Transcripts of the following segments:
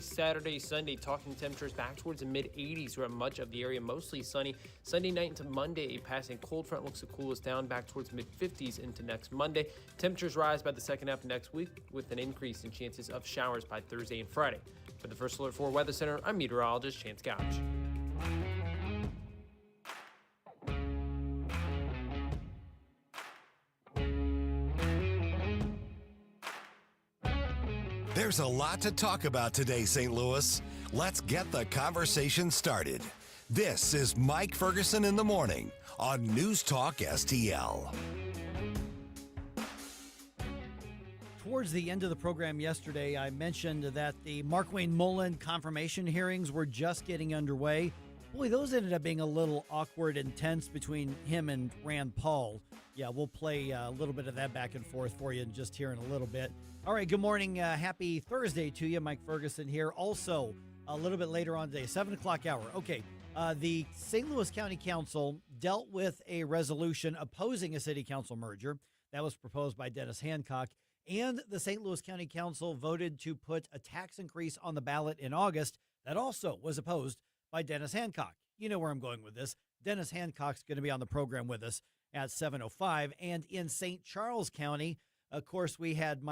Saturday, Sunday, talking temperatures back towards the mid-80s throughout much of the area, mostly sunny. Sunday night into Monday, a passing cold front looks to cool us down back towards mid-50s into next Monday. Temperatures rise by the second half of next week with an increase in chances of showers by Thursday and Friday. For the First Alert 4 Weather Center, I'm meteorologist Chance Gouch. There's a lot to talk about today, St. Louis. Let's get the conversation started. This is Mike Ferguson in the morning on NewsTalkSTL. Towards the end of the program yesterday, I mentioned that the Markwayne Mullin confirmation hearings were just getting underway. Boy, those ended up being a little awkward and tense between him and Rand Paul. Yeah, we'll play a little bit of that back and forth for you just here in a little bit. All right, good morning. Happy Thursday to you. Mike Ferguson here. Also, a little bit later on today, 7 o'clock hour. Okay, the St. Louis County Council dealt with a resolution opposing a city council merger. That was proposed by Dennis Hancock. And the St. Louis County Council voted to put a tax increase on the ballot in August. That also was opposed by Dennis Hancock. You know where I'm going with this. Dennis Hancock's going to be on the program with us at 7:05. And in St. Charles County, of course, we had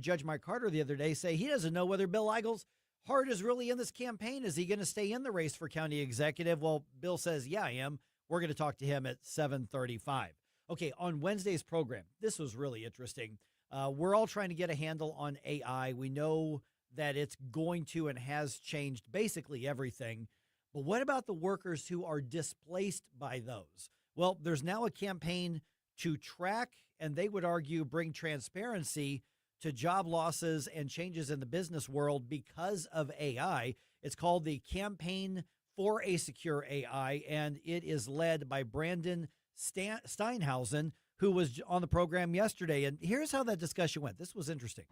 Judge Mike Carter the other day say he doesn't know whether Bill Eigel's heart is really in this campaign. Is he going to stay in the race for county executive? Well, Bill says, yeah, I am. We're going to talk to him at 7:35. Okay, on Wednesday's program, this was really interesting. We're all trying to get a handle on AI. We know that it's going to and has changed basically everything. But what about the workers who are displaced by those? Well, there's now a campaign to track, and they would argue bring transparency to job losses and changes in the business world because of AI. It's called the Campaign for a Secure AI, and it is led by Brandon Steinhausen, who was on the program yesterday. And here's how that discussion went. This was interesting.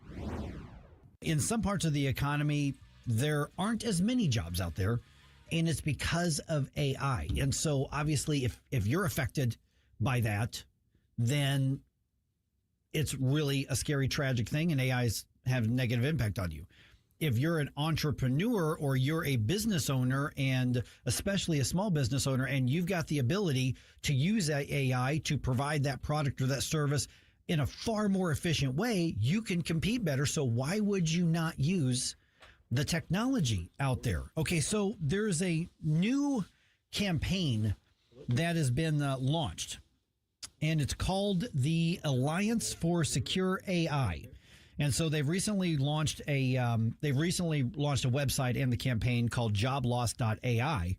In some parts of the economy, there aren't as many jobs out there, and it's because of AI. And so obviously, if you're affected by that, then it's really a scary, tragic thing, and AIs have a negative impact on you. If you're an entrepreneur or you're a business owner, and especially a small business owner, and you've got the ability to use AI to provide that product or that service in a far more efficient way, you can compete better. So why would you not use the technology out there? Okay, so there's a new campaign that has been launched, and it's called the Alliance for Secure AI. And so they've recently launched a website and the campaign called jobloss.ai,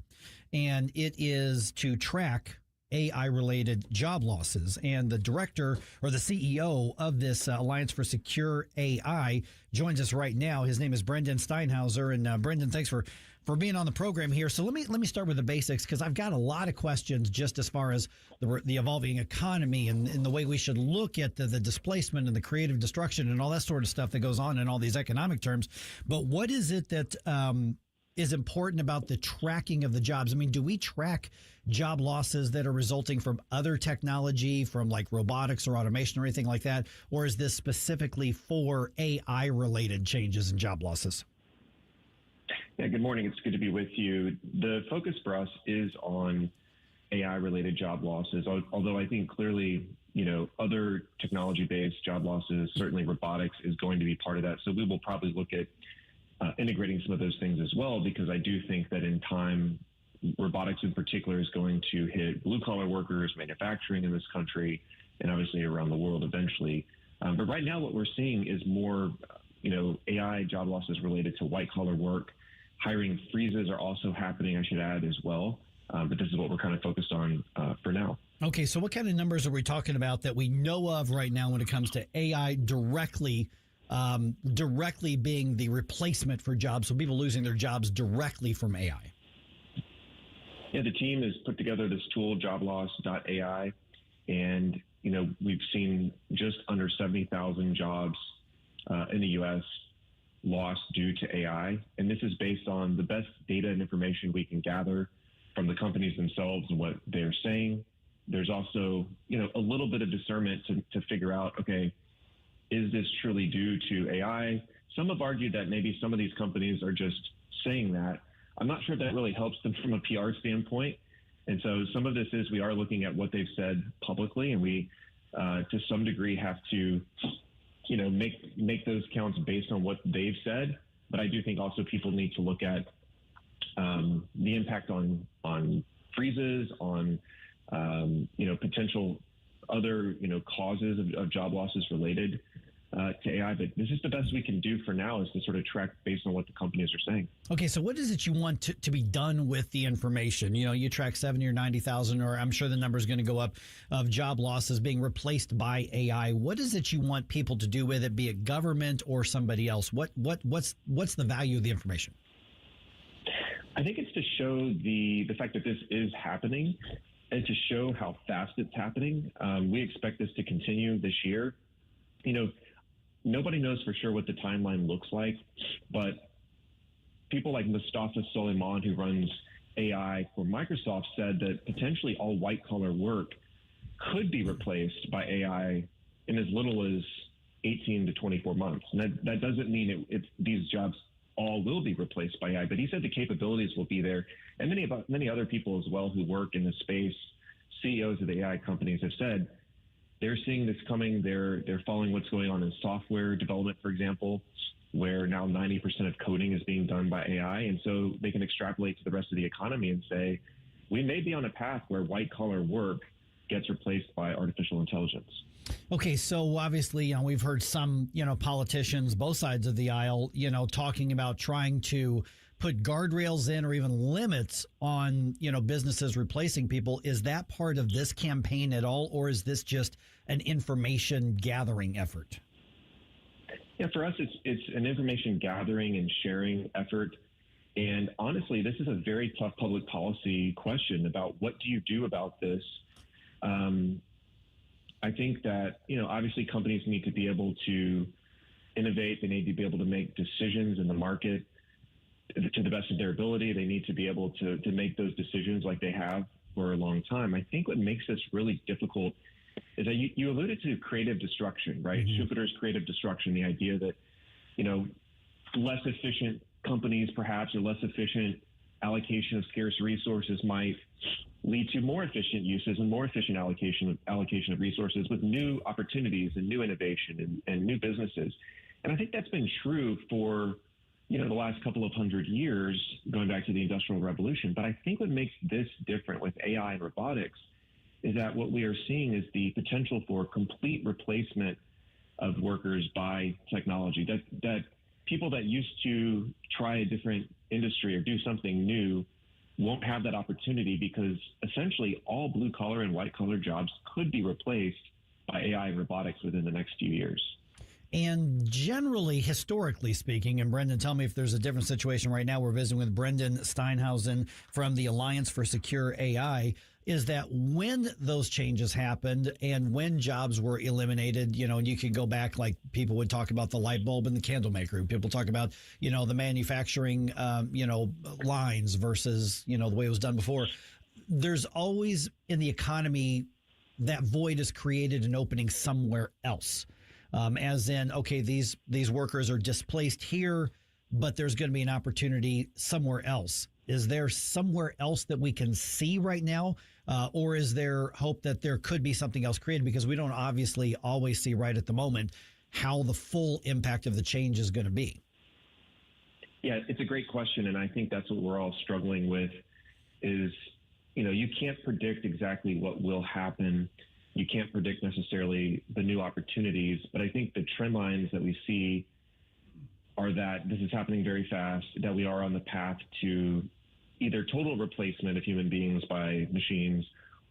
and it is to track AI-related job losses. And the director or the CEO of this Alliance for Secure AI joins us right now. His name is Brendan Steinhauser. And Brendan, thanks for being on the program here. So let me start with the basics, because I've got a lot of questions just as far as the evolving economy and the way we should look at the displacement and the creative destruction and all that sort of stuff that goes on in all these economic terms. But what is it that is important about the tracking of the jobs? I mean, do we track job losses that are resulting from other technology, from like robotics or automation or anything like that? Or is this specifically for AI-related changes in job losses? Yeah, good morning. It's good to be with you. The focus for us is on AI-related job losses, although I think clearly, other technology-based job losses, certainly robotics is going to be part of that. So we will probably look at integrating some of those things as well, because I do think that in time, robotics in particular is going to hit blue-collar workers, manufacturing in this country, and obviously around the world eventually. But right now what we're seeing is more, AI job losses related to white-collar work. Hiring freezes are also happening, I should add, as well. But this is what we're kind of focused on for now. Okay, so what kind of numbers are we talking about that we know of right now when it comes to AI directly being the replacement for jobs, so people losing their jobs directly from AI? Yeah, the team has put together this tool, jobloss.ai, and we've seen just under 70,000 jobs in the U.S. lost due to AI, and this is based on the best data and information we can gather from the companies themselves and what they're saying. There's also a little bit of discernment to figure out, okay, is this truly due to AI? some have argued that maybe some of these companies are just saying that. I'm not sure that really helps them from a PR standpoint. And so some of this is we are looking at what they've said publicly, and we, to some degree, have to, make those counts based on what they've said. But I do think also people need to look at the impact on freezes, on potential other causes of job losses related to AI. But this is the best we can do for now, is to sort of track based on what the companies are saying. Okay, so what is it you want to be done with the information? You track 70 or 90,000, or I'm sure the number is going to go up, of job losses being replaced by AI. What is it you want people to do with it, be it government or somebody else? What's the value of the information? I think it's to show the fact that this is happening and to show how fast it's happening. We expect this to continue this year. Nobody knows for sure what the timeline looks like, but people like Mustafa Suleyman, who runs AI for Microsoft, said that potentially all white-collar work could be replaced by AI in as little as 18 to 24 months. And that doesn't mean these jobs all will be replaced by AI, but he said the capabilities will be there. And many other people as well who work in the space, CEOs of the AI companies, have said they're seeing this coming. They're following what's going on in software development, for example, where now 90% of coding is being done by AI. And so they can extrapolate to the rest of the economy and say, we may be on a path where white-collar work gets replaced by artificial intelligence. Okay, so obviously, we've heard some, politicians, both sides of the aisle, talking about trying to put guardrails in or even limits on, businesses replacing people. Is that part of this campaign at all, or is this just an information gathering effort? Yeah, for us, it's an information gathering and sharing effort. And honestly, this is a very tough public policy question about what do you do about this. I think that, obviously companies need to be able to innovate. They need to be able to make decisions in the market to the best of their ability. They need to be able to make those decisions like they have for a long time. I think what makes this really difficult is that you alluded to creative destruction, right? Mm-hmm. Schumpeter's creative destruction, the idea that, less efficient companies perhaps, or less efficient allocation of scarce resources might lead to more efficient uses and more efficient allocation of resources with new opportunities and new innovation and new businesses. And I think that's been true for, the last couple of hundred years, going back to the Industrial Revolution. But I think what makes this different with AI and robotics is that what we are seeing is the potential for complete replacement of workers by technology, that people that used to try a different industry or do something new won't have that opportunity, because essentially all blue collar and white collar jobs could be replaced by AI and robotics within the next few years. And generally, historically speaking, and Brendan, tell me if there's a different situation right now. We're visiting with Brendan Steinhausen from the Alliance for Secure AI. Is that when those changes happened and when jobs were eliminated, and you could go back, like people would talk about the light bulb and the candle maker. People talk about, the manufacturing, lines versus, the way it was done before. There's always in the economy that void is created an opening somewhere else. As in, okay, these workers are displaced here, but there's going to be an opportunity somewhere else. Is there somewhere else that we can see right now? Or is there hope that there could be something else created? Because we don't obviously always see right at the moment how the full impact of the change is going to be. Yeah, it's a great question. And I think that's what we're all struggling with is, you can't predict exactly what will happen. You can't predict necessarily the new opportunities. But I think the trend lines that we see are that this is happening very fast, that we are on the path to either total replacement of human beings by machines,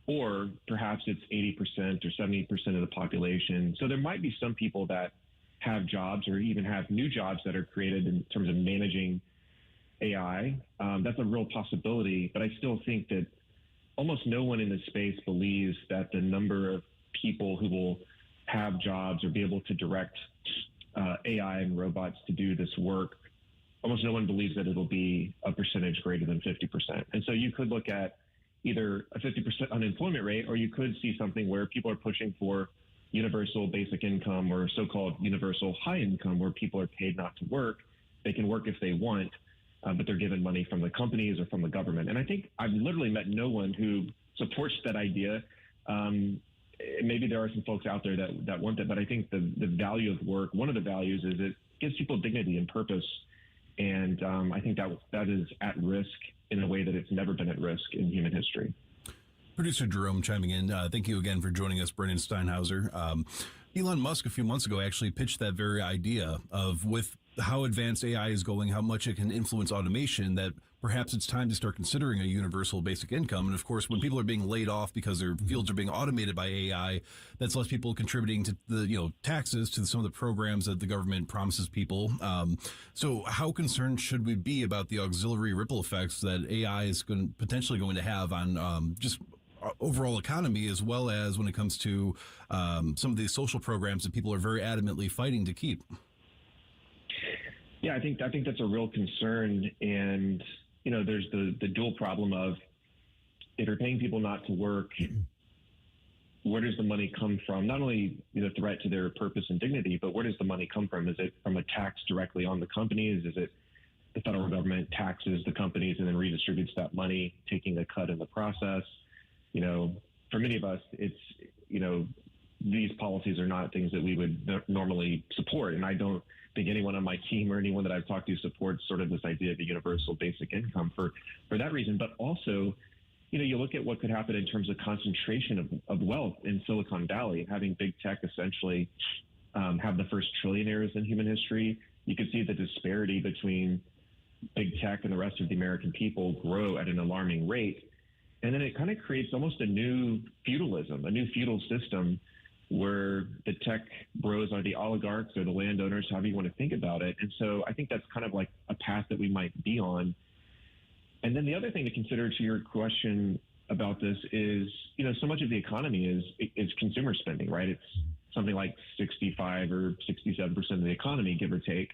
or perhaps it's 80% or 70% of the population. So there might be some people that have jobs or even have new jobs that are created in terms of managing AI. That's a real possibility, but I still think that almost no one in this space believes that the number of people who will have jobs or be able to direct AI and robots to do this work, almost no one believes that it'll be a percentage greater than 50%. And so you could look at either a 50% unemployment rate, or you could see something where people are pushing for universal basic income or so-called universal high income, where people are paid not to work. They can work if they want, but they're given money from the companies or from the government. And I think I've literally met no one who supports that idea. Maybe there are some folks out there that want that, but I think the value of work, one of the values is it gives people dignity and purpose. And I think that is at risk in a way that it's never been at risk in human history. Producer Jerome chiming in. Thank you again for joining us, Brendan Steinhauser. Elon Musk a few months ago actually pitched that very idea of, with how advanced AI is going, how much it can influence automation, that perhaps it's time to start considering a universal basic income. And of course, when people are being laid off because their fields are being automated by AI, that's less people contributing to the taxes to some of the programs that the government promises people. So how concerned should we be about the auxiliary ripple effects that AI is potentially going to have on just overall economy, as well as when it comes to some of these social programs that people are very adamantly fighting to keep? Yeah, I think that's a real concern. And, there's the dual problem of, if you're paying people not to work, where does the money come from? Not only the threat to their purpose and dignity, but where does the money come from? Is it from a tax directly on the companies? Is it the federal government taxes the companies and then redistributes that money, taking a cut in the process? For many of us, it's, these policies are not things that we would normally support. And I don't think anyone on my team or anyone that I've talked to supports sort of this idea of a universal basic income for that reason. But also, you look at what could happen in terms of concentration of wealth in Silicon Valley, and having big tech essentially have the first trillionaires in human history. You could see the disparity between big tech and the rest of the American people grow at an alarming rate. And then it kind of creates almost a new feudalism, a new feudal system, where the tech bros are the oligarchs or the landowners, however you want to think about it. And so I think that's kind of like a path that we might be on. And then the other thing to consider, to your question about this, is, so much of the economy is consumer spending, right? It's something like 65 or 67% of the economy, give or take.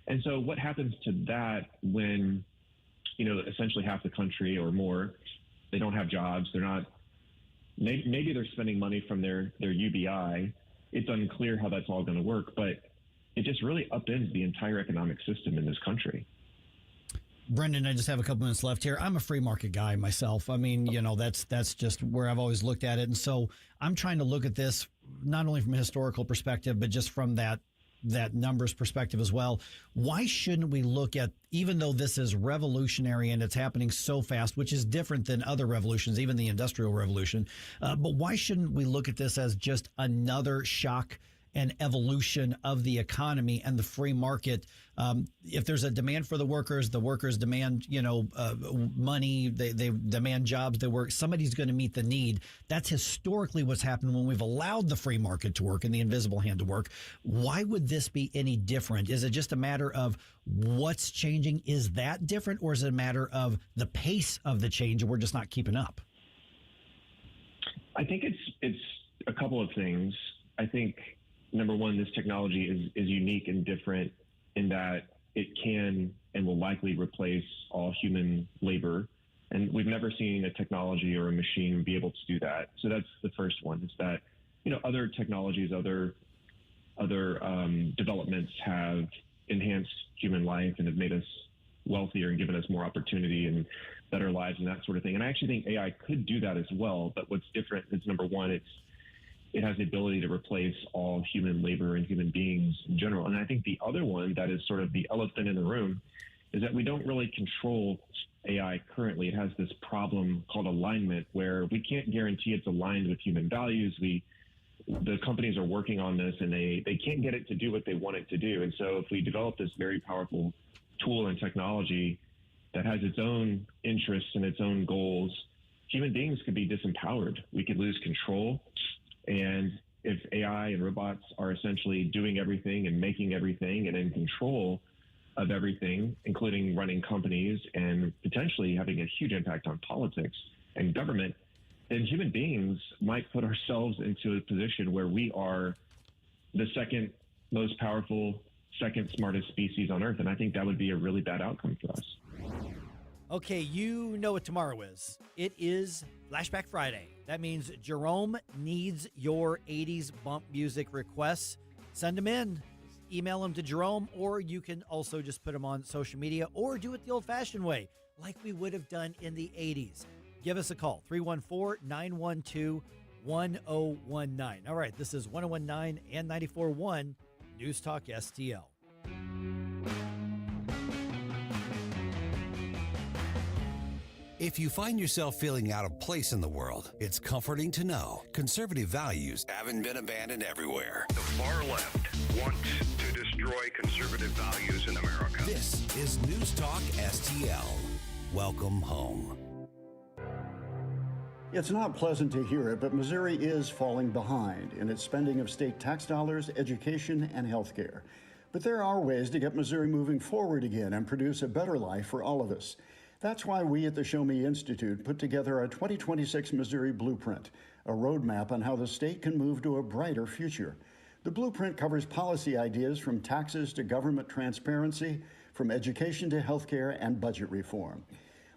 And so what happens to that when, essentially half the country or more, they don't have jobs, they're not, maybe they're spending money from their UBI. It's unclear how that's all going to work, but it just really upends the entire economic system in this country. Brendan, I just have a couple minutes left here. I'm a free market guy myself. I mean, that's just where I've always looked at it. And so I'm trying to look at this not only from a historical perspective, but just from that numbers perspective as well. Why shouldn't we look at, even though this is revolutionary and it's happening so fast, which is different than other revolutions, even the Industrial Revolution, but why shouldn't we look at this as just another shock and evolution of the economy and the free market? If there's a demand for the workers demand, money, they demand jobs, they work, somebody's going to meet the need. That's historically what's happened when we've allowed the free market to work and the invisible hand to work. Why would this be any different? Is it just a matter of what's changing? Is that different? Or is it a matter of the pace of the change and we're just not keeping up? I think it's a couple of things. I think, number one, this technology is unique and different in that it can and will likely replace all human labor. And we've never seen a technology or a machine be able to do that. So that's the first one, is that, other technologies, other developments have enhanced human life and have made us wealthier and given us more opportunity and better lives and that sort of thing. And I actually think AI could do that as well. But what's different is, number one, it has the ability to replace all human labor and human beings in general. And I think the other one that is sort of the elephant in the room is that we don't really control AI currently. It has this problem called alignment, where we can't guarantee it's aligned with human values. The companies are working on this, and they can't get it to do what they want it to do. And so if we develop this very powerful tool and technology that has its own interests and its own goals, human beings could be disempowered. We could lose control. And if AI and robots are essentially doing everything and making everything and in control of everything, including running companies and potentially having a huge impact on politics and government, then human beings might put ourselves into a position where we are the second most powerful, second smartest species on Earth. And I think that would be a really bad outcome for us. Okay, you know what tomorrow is. It is Flashback Friday. That means Jerome needs your 80s bump music requests. Send them in. Email them to Jerome, or you can also just put them on social media or do it the old-fashioned way, like we would have done in the 80s. Give us a call, 314-912-1019. All right, this is 1019 and 94.1 News Talk STL. If you find yourself feeling out of place in the world, it's comforting to know conservative values haven't been abandoned everywhere. The far left wants to destroy conservative values in America. This is News Talk STL. Welcome home. It's not pleasant to hear it, but Missouri is falling behind in its spending of state tax dollars, education, and health care. But there are ways to get Missouri moving forward again and produce a better life for all of us. That's why we at the Show Me Institute put together a 2026 Missouri Blueprint, a roadmap on how the state can move to a brighter future. The blueprint covers policy ideas from taxes to government transparency, from education to healthcare and budget reform.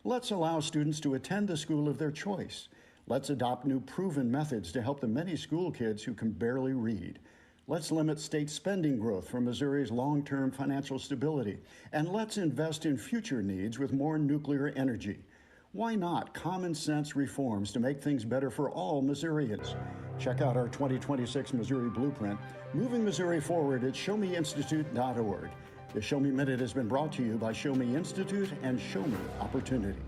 Let's allow students to attend the school of their choice. Let's adopt new proven methods to help the many school kids who can barely read. Let's limit state spending growth for Missouri's long-term financial stability. And let's invest in future needs with more nuclear energy. Why not common sense reforms to make things better for all Missourians? Check out our 2026 Missouri Blueprint, moving Missouri forward at showmeinstitute.org. The Show Me Minute has been brought to you by Show Me Institute and Show Me Opportunity.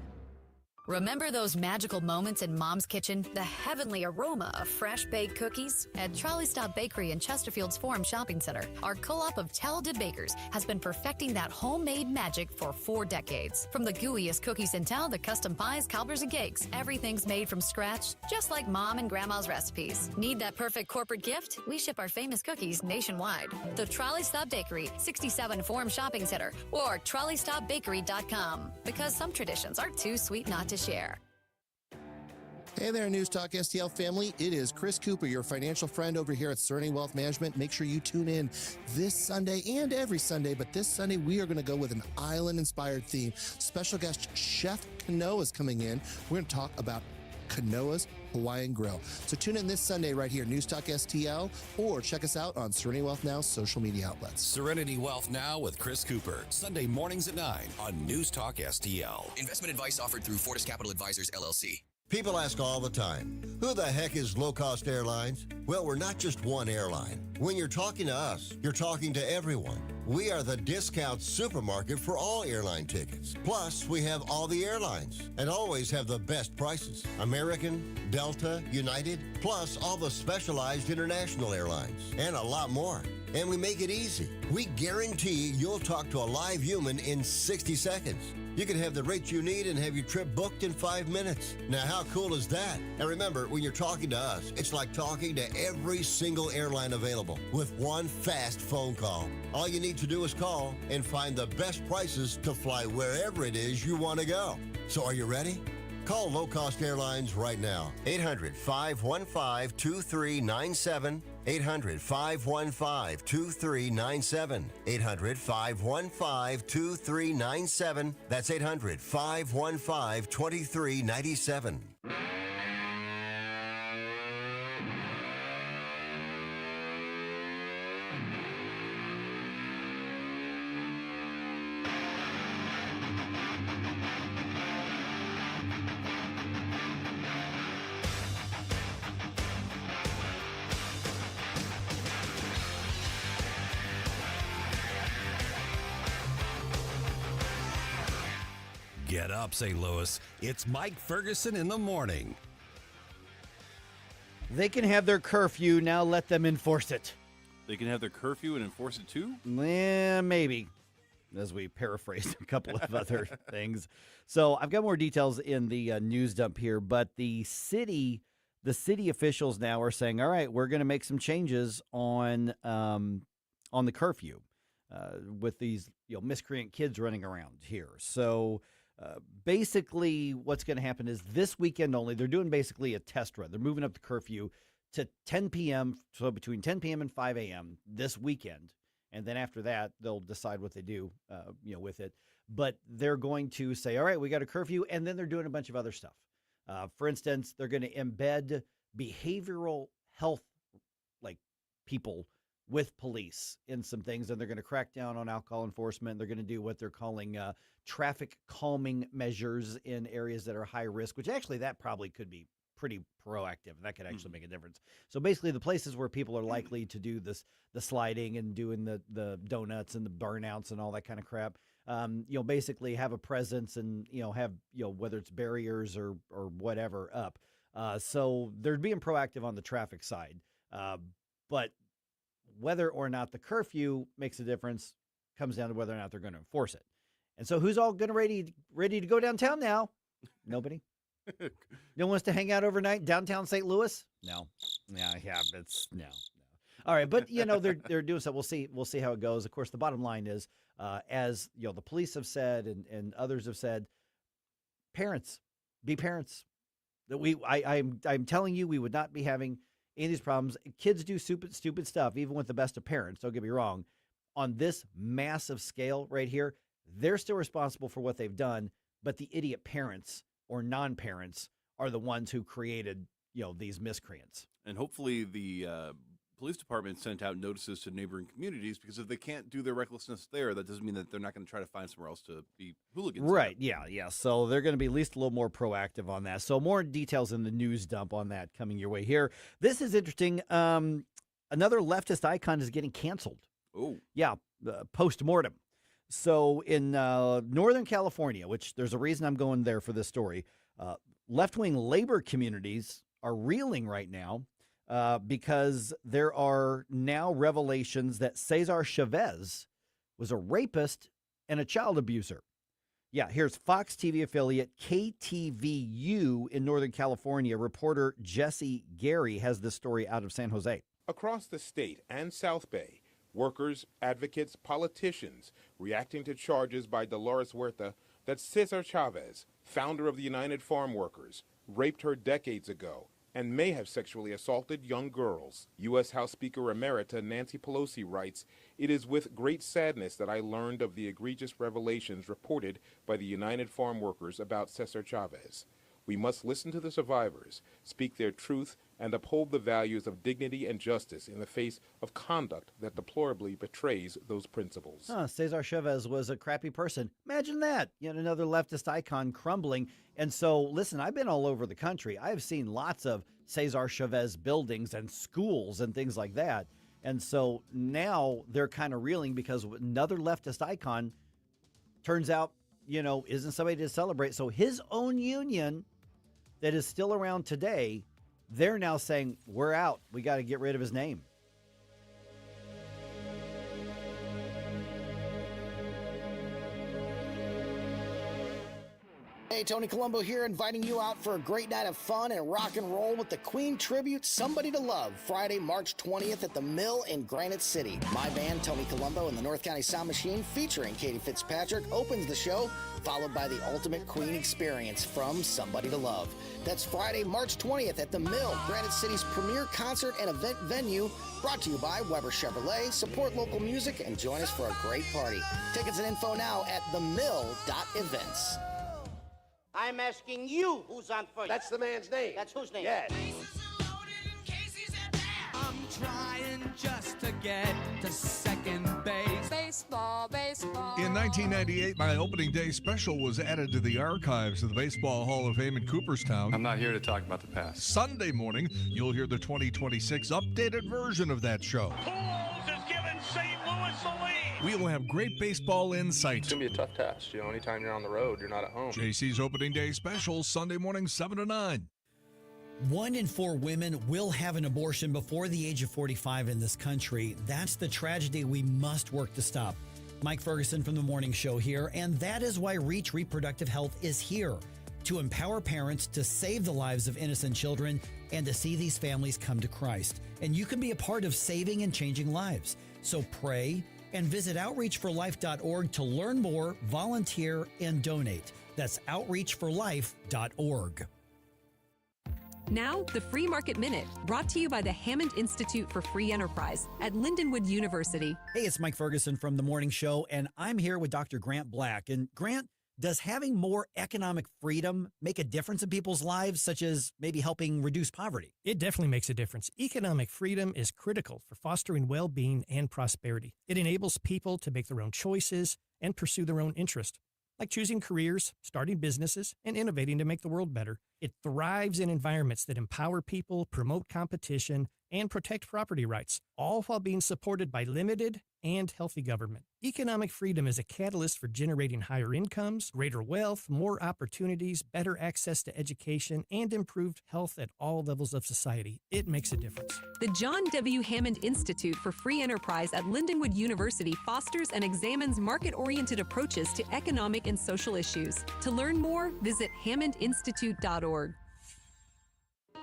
Remember those magical moments in Mom's kitchen? The heavenly aroma of fresh baked cookies? At Trolley Stop Bakery in Chesterfield's Forum Shopping Center, our co-op of talented bakers has been perfecting that homemade magic for 4 decades. From the gooeyest cookies in town to custom pies, cobblers, and cakes, everything's made from scratch, just like Mom and Grandma's recipes. Need that perfect corporate gift? We ship our famous cookies nationwide. The Trolley Stop Bakery, 67 Forum Shopping Center, or TrolleyStopBakery.com. Because some traditions are too sweet not to share. Hey there, News Talk STL family. It is Chris Cooper, your financial friend over here at Serenity Wealth Management. Make sure you tune in this Sunday and every Sunday, but this Sunday we are going to go with an island-inspired theme. Special guest Chef Kanoa is coming in. We're going to talk about Kanoa's Hawaiian Grill. So tune in this Sunday right here, News Talk STL, or check us out on Serenity Wealth Now's social media outlets. Serenity Wealth Now with Chris Cooper, Sunday mornings at 9 on News Talk STL. Investment advice offered through Fortis Capital Advisors, LLC. People ask all the time, who the heck is Low Cost Airlines? Well, we're not just one airline. When you're talking to us, you're talking to everyone. We are the discount supermarket for all airline tickets. Plus, we have all the airlines and always have the best prices. American, Delta, United, plus all the specialized international airlines and a lot more. And we make it easy. We guarantee you'll talk to a live human in 60 seconds. You can have the rates you need and have your trip booked in 5 minutes. Now, how cool is that? And remember, when you're talking to us, it's like talking to every single airline available with one fast phone call. All you need to do is call and find the best prices to fly wherever it is you want to go. So are you ready? Call Low Cost Airlines right now. 800-515-2397. 800-515-2397. 800-515-2397. That's 800-515-2397. Get up, St. Louis. It's Mike Ferguson in the morning. They can have their curfew, now let them enforce it. They can have their curfew and enforce it too? Yeah, maybe, as we paraphrase a couple of other things. So I've got more details in the news dump here, but the city officials now are saying, all right, we're going to make some changes on the curfew with these miscreant kids running around here. So basically what's going to happen is this weekend only, they're doing basically a test run. They're moving up the curfew to 10 p.m., so between 10 p.m. and 5 a.m. this weekend. And then after that, they'll decide what they do with it. but they're going to say, all right, we got a curfew, and then they're doing a bunch of other stuff. For instance, they're going to embed behavioral health like people with police in some things, and they're going to crack down on alcohol enforcement. They're going to do what they're calling traffic calming measures in areas that are high risk, which actually that probably could be pretty proactive. That could actually make a difference. So basically the places where people are likely to do the sliding and doing the donuts and the burnouts and all that kind of crap, basically have a presence and, have, whether it's barriers or whatever up. So they're being proactive on the traffic side. But whether or not the curfew makes a difference comes down to whether or not they're going to enforce it. And so who's all ready to go downtown now? Nobody. No one wants to hang out overnight downtown St. Louis? No. Yeah, it's no. All right, but they're doing so. We'll see how it goes. Of course, the bottom line is, as the police have said and others have said, parents, be parents. That I'm telling you, we would not be having any of these problems. Kids do stupid stuff, even with the best of parents. Don't get me wrong. On this massive scale right here, they're still responsible for what they've done, but the idiot parents or non-parents are the ones who created, these miscreants. And hopefully the police department sent out notices to neighboring communities, because if they can't do their recklessness there, that doesn't mean that they're not going to try to find somewhere else to be hooligans. Right, yeah. So they're going to be at least a little more proactive on that. So more details in the news dump on that coming your way here. This is interesting. Another leftist icon is getting canceled. Oh. Yeah, post-mortem. So in Northern California, which there's a reason I'm going there for this story, left-wing labor communities are reeling right now because there are now revelations that Cesar Chavez was a rapist and a child abuser. Yeah, here's Fox TV affiliate KTVU in Northern California. Reporter Jesse Gary has this story out of San Jose. Across the state and South Bay, workers, advocates, politicians reacting to charges by Dolores Huerta that Cesar Chavez, founder of the United Farm Workers, raped her decades ago and may have sexually assaulted young girls. U.S. House Speaker Emerita Nancy Pelosi writes, "It is with great sadness that I learned of the egregious revelations reported by the United Farm Workers about Cesar Chavez. We must listen to the survivors, speak their truth, and uphold the values of dignity and justice in the face of conduct that deplorably betrays those principles." Cesar Chavez was a crappy person. Imagine that. Yet another leftist icon crumbling. And so, listen, I've been all over the country. I've seen lots of Cesar Chavez buildings and schools and things like that. And so now they're kind of reeling because another leftist icon turns out, isn't somebody to celebrate. So his own union that is still around today, they're now saying, we're out. We got to get rid of his name. Hey, Tony Colombo here, inviting you out for a great night of fun and rock and roll with the Queen Tribute Somebody to Love, Friday, March 20th at the Mill in Granite City. My band, Tony Colombo and the North County Sound Machine, featuring Katie Fitzpatrick, opens the show, followed by the ultimate Queen experience from Somebody to Love. That's Friday, March 20th at the Mill, Granite City's premier concert and event venue, brought to you by Weber Chevrolet. Support local music and join us for a great party. Tickets and info now at themill.events. I'm asking you who's on first. That's the man's name. That's whose name? Yes. I'm trying just to get to second base. Baseball, baseball. In 1998, my opening day special was added to the archives of the Baseball Hall of Fame in Cooperstown. I'm not here to talk about the past. Sunday morning, you'll hear the 2026 updated version of that show. Pujols has given St. Louis the lead. We'll have great baseball insight. It's going to be a tough test. Anytime you're on the road, you're not at home. JC's opening day special, Sunday morning, 7 to 9. 1 in 4 women will have an abortion before the age of 45 in this country. That's the tragedy we must work to stop. Mike Ferguson from The Morning Show here, and that is why Reach Reproductive Health is here, to empower parents to save the lives of innocent children and to see these families come to Christ. And you can be a part of saving and changing lives. So pray and visit outreachforlife.org to learn more, volunteer, and donate. That's outreachforlife.org. Now, the Free Market Minute, brought to you by the Hammond Institute for Free Enterprise at Lindenwood University. Hey, it's Mike Ferguson from The Morning Show, and I'm here with Dr. Grant Black. And Grant, does having more economic freedom make a difference in people's lives, such as maybe helping reduce poverty? It definitely makes a difference. Economic freedom is critical for fostering well-being and prosperity. It enables people to make their own choices and pursue their own interest, like choosing careers, starting businesses, and innovating to make the world better. It thrives in environments that empower people, promote competition, and protect property rights, all while being supported by limited and healthy government. Economic freedom is a catalyst for generating higher incomes, greater wealth, more opportunities, better access to education, and improved health at all levels of society. It makes a difference. The John W. Hammond Institute for Free Enterprise at Lindenwood University fosters and examines market-oriented approaches to economic and social issues. To learn more, visit hammondinstitute.org.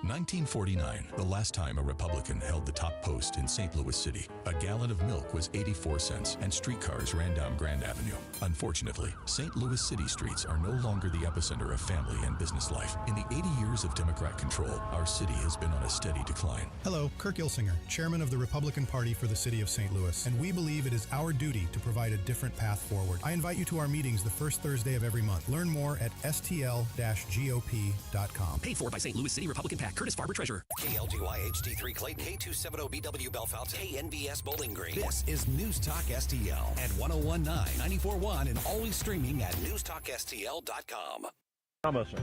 1949, the last time a Republican held the top post in St. Louis City. A gallon of milk was 84 cents and streetcars ran down Grand Avenue. Unfortunately, St. Louis City streets are no longer the epicenter of family and business life. In the 80 years of Democrat control, our city has been on a steady decline. Hello, Kirk Ilsinger, chairman of the Republican Party for the city of St. Louis, and we believe it is our duty to provide a different path forward. I invite you to our meetings the first Thursday of every month. Learn more at stl-gop.com. Paid for by St. Louis City Republican PAC. Curtis Farber, Treasurer. KLGY HD3 Clayton, K270BW Bellefonte, KNBS Bowling Green. This is News Talk STL at 1019, 94.1, and always streaming at NewsTalkSTL.com. Promising.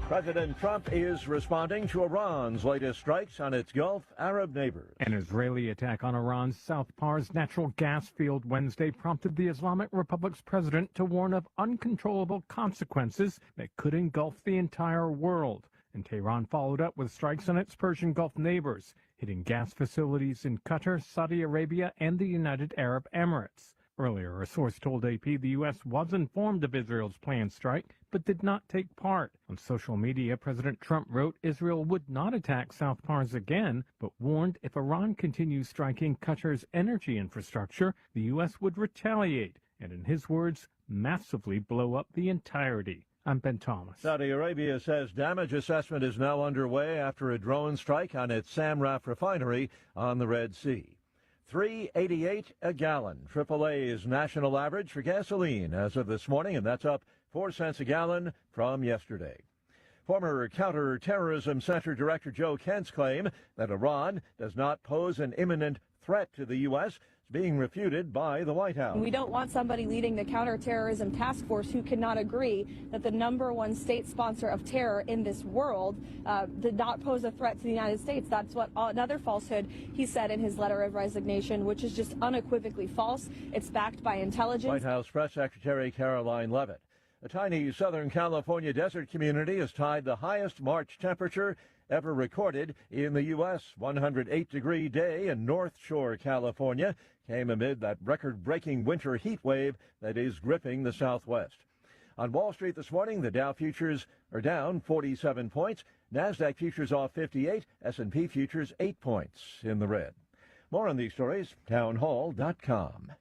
President Trump is responding to Iran's latest strikes on its Gulf Arab neighbors. An Israeli attack on Iran's South Pars natural gas field Wednesday prompted the Islamic Republic's president to warn of uncontrollable consequences that could engulf the entire world. And Tehran followed up with strikes on its Persian Gulf neighbors, hitting gas facilities in Qatar, Saudi Arabia, and the United Arab Emirates. Earlier, a source told AP the U.S. was informed of Israel's planned strike, but did not take part. On social media, President Trump wrote Israel would not attack South Pars again, but warned if Iran continues striking Qatar's energy infrastructure, the U.S. would retaliate, and in his words, massively blow up the entirety. I'm Ben Thomas. Saudi Arabia says damage assessment is now underway after a drone strike on its Samraf refinery on the Red Sea. $3.88 a gallon, AAA's national average for gasoline as of this morning, and that's up 4 cents a gallon from yesterday. Former Counterterrorism Center Director Joe Kent's claim that Iran does not pose an imminent threat to the U.S. being refuted by the White House. We don't want somebody leading the counterterrorism task force who cannot agree that the #1 state sponsor of terror in this world did not pose a threat to the United States. That's what another falsehood he said in his letter of resignation, which is just unequivocally false. It's backed by intelligence. White House Press Secretary Caroline Leavitt. A tiny Southern California desert community has tied the highest March temperature ever recorded in the U.S. 108-degree day in North Shore, California, came amid that record-breaking winter heat wave that is gripping the Southwest. On Wall Street this morning, the Dow futures are down 47 points, NASDAQ futures off 58, S&P futures 8 points in the red. More on these stories, townhall.com.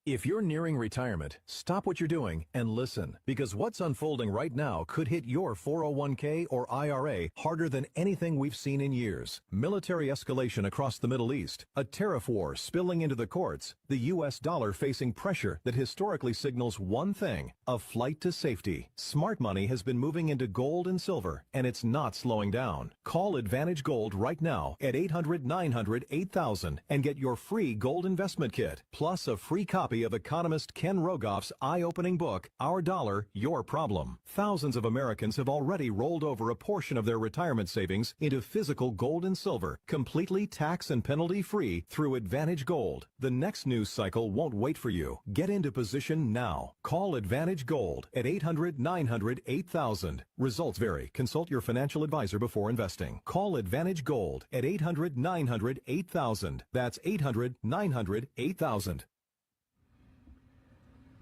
If you're nearing retirement, stop what you're doing and listen, because what's unfolding right now could hit your 401k or IRA harder than anything we've seen in years. Military escalation across the Middle East, a tariff war spilling into the courts, the U.S. dollar facing pressure that historically signals one thing, a flight to safety. Smart money has been moving into gold and silver, and it's not slowing down. Call Advantage Gold right now at 800-900-8000 and get your free gold investment kit, plus a free copy of economist Ken Rogoff's eye-opening book, Our Dollar, Your Problem. Thousands of Americans have already rolled over a portion of their retirement savings into physical gold and silver, completely tax and penalty-free through Advantage Gold. The next news cycle won't wait for you. Get into position now. Call Advantage Gold at 800-900-8000. Results vary. Consult your financial advisor before investing. Call Advantage Gold at 800-900-8000. That's 800-900-8000.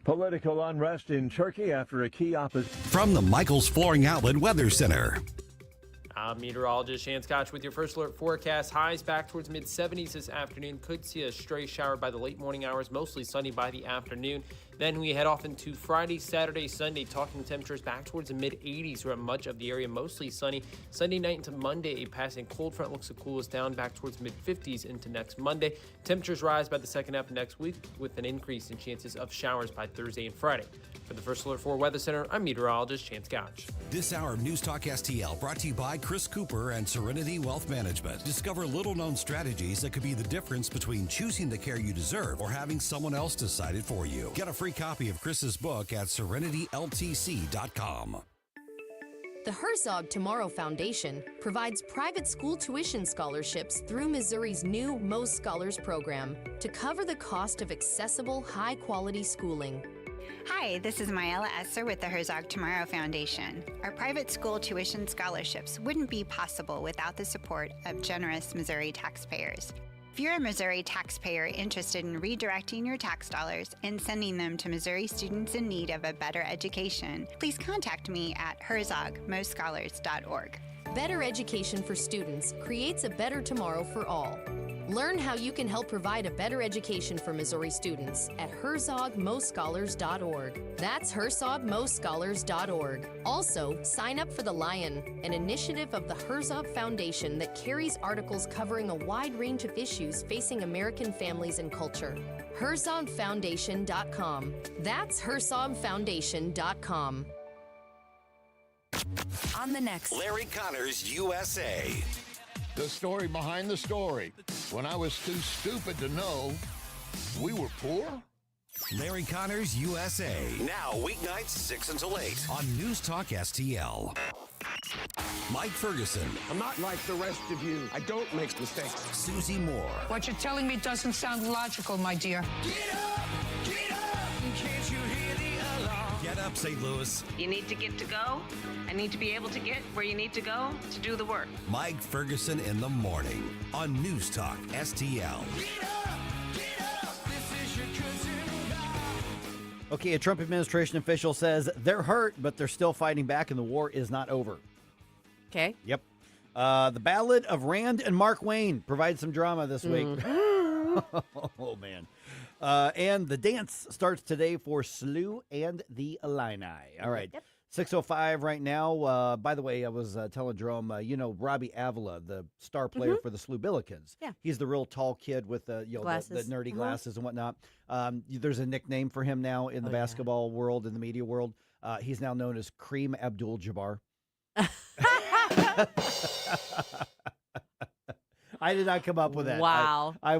Political unrest in Turkey after a key opposition. From the Michaels Flooring Outlet Weather Center. I'm meteorologist Shan Scotch with your first alert forecast. Highs back towards mid-70s this afternoon. Could see a stray shower by the late morning hours, mostly sunny by the afternoon. Then we head off into Friday, Saturday, Sunday, talking temperatures back towards the mid-80s throughout much of the area, mostly sunny. Sunday night into Monday, a passing cold front looks to cool us down back towards mid-50s into next Monday. Temperatures rise by the second half of next week with an increase in chances of showers by Thursday and Friday. For the First Alert 4 Weather Center, I'm meteorologist Chance Gotch. This hour of News Talk STL brought to you by Chris Cooper and Serenity Wealth Management. Discover little-known strategies that could be the difference between choosing the care you deserve or having someone else decide it for you. Get a free copy of Chris's book at serenityltc.com. The Herzog Tomorrow Foundation provides private school tuition scholarships through Missouri's new Most Scholars program to cover the cost of accessible, high-quality schooling. Hi, this is Myella Esser with the Herzog Tomorrow Foundation. Our private school tuition scholarships wouldn't be possible without the support of generous Missouri taxpayers. If you're a Missouri taxpayer interested in redirecting your tax dollars and sending them to Missouri students in need of a better education, please contact me at herzogmostscholars.org. Better education for students creates a better tomorrow for all. Learn how you can help provide a better education for Missouri students at herzogmostscholars.org. That's herzogmostscholars.org. Also, sign up for The Lion, an initiative of the Herzog Foundation that carries articles covering a wide range of issues facing American families and culture. herzogfoundation.com. That's herzogfoundation.com. On the next, Larry Connors, USA. The story behind the story. When I was too stupid to know, we were poor. Larry Connors, USA. Now, weeknights 6 until 8 on News Talk STL. Mike Ferguson. I'm not like the rest of you. I don't make mistakes. Susie Moore. What you're telling me doesn't sound logical, my dear. Get up! Get up! Can't you hear the alarm? Get up, St. Louis. You need to get to go. I need to be able to get where you need to go to do the work. Mike Ferguson in the morning on News Talk STL. Get up! Get up! This is your cousin God. Okay, a Trump administration official says they're hurt, but they're still fighting back and the war is not over. Okay. Yep. The Ballad of Rand and Mark Wayne provides some drama this week. Oh, man. And the dance starts today for Slew and the Illini. All right. Yep. 6:05 right now. By the way, I was telling Jerome, you know, Robbie Avila, the star player for the Slew Billikens. Yeah. He's the real tall kid with the, you know, the nerdy glasses and whatnot. There's a nickname for him now in the basketball world, in the media world. He's now known as Kareem Abdul-Jabbar. I did not come up with that. Wow. I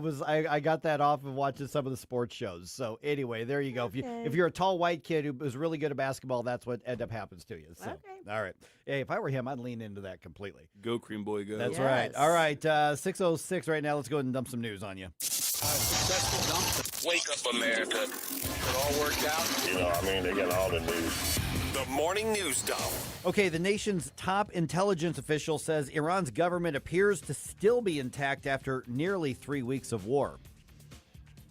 got that off of watching some of the sports shows. So anyway, there you go. If you're a tall white kid who was really good at basketball, that's what end up happens to you. So, all right. Hey, if I were him, I'd lean into that completely. Go, Cream Boy, go. That's right. All right. 6:06 right now. Let's go ahead and dump some news on you. Successful dump. Wake up, America. It all worked out. You know, I mean, they got all the news. The morning news dump. Okay, the nation's top intelligence official says Iran's government appears to still be intact after nearly 3 weeks of war.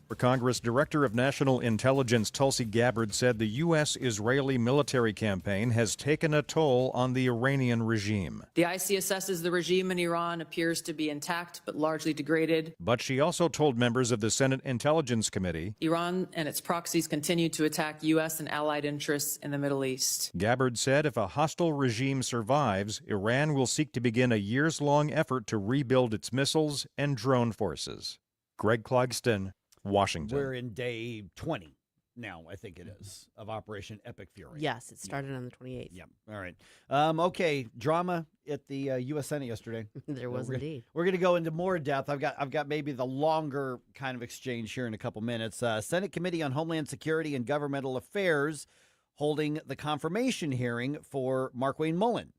For Congress, Director of National Intelligence Tulsi Gabbard said the U.S.-Israeli military campaign has taken a toll on the Iranian regime. The IC assesses the regime in Iran appears to be intact but largely degraded. But she also told members of the Senate Intelligence Committee Iran and its proxies continue to attack U.S. and allied interests in the Middle East. Gabbard said if a hostile regime survives, Iran will seek to begin a years-long effort to rebuild its missiles and drone forces. Greg Clugston, Washington. We're in day 20 now, I think it is, of Operation Epic Fury. Yes, it started on the 28th. Yeah. All right. Okay, drama at the U.S. Senate yesterday. There was indeed. We're going to go into more depth. I've got maybe the longer kind of exchange here in a couple minutes. Senate Committee on Homeland Security and Governmental Affairs holding the confirmation hearing for Mark Wayne Mullen.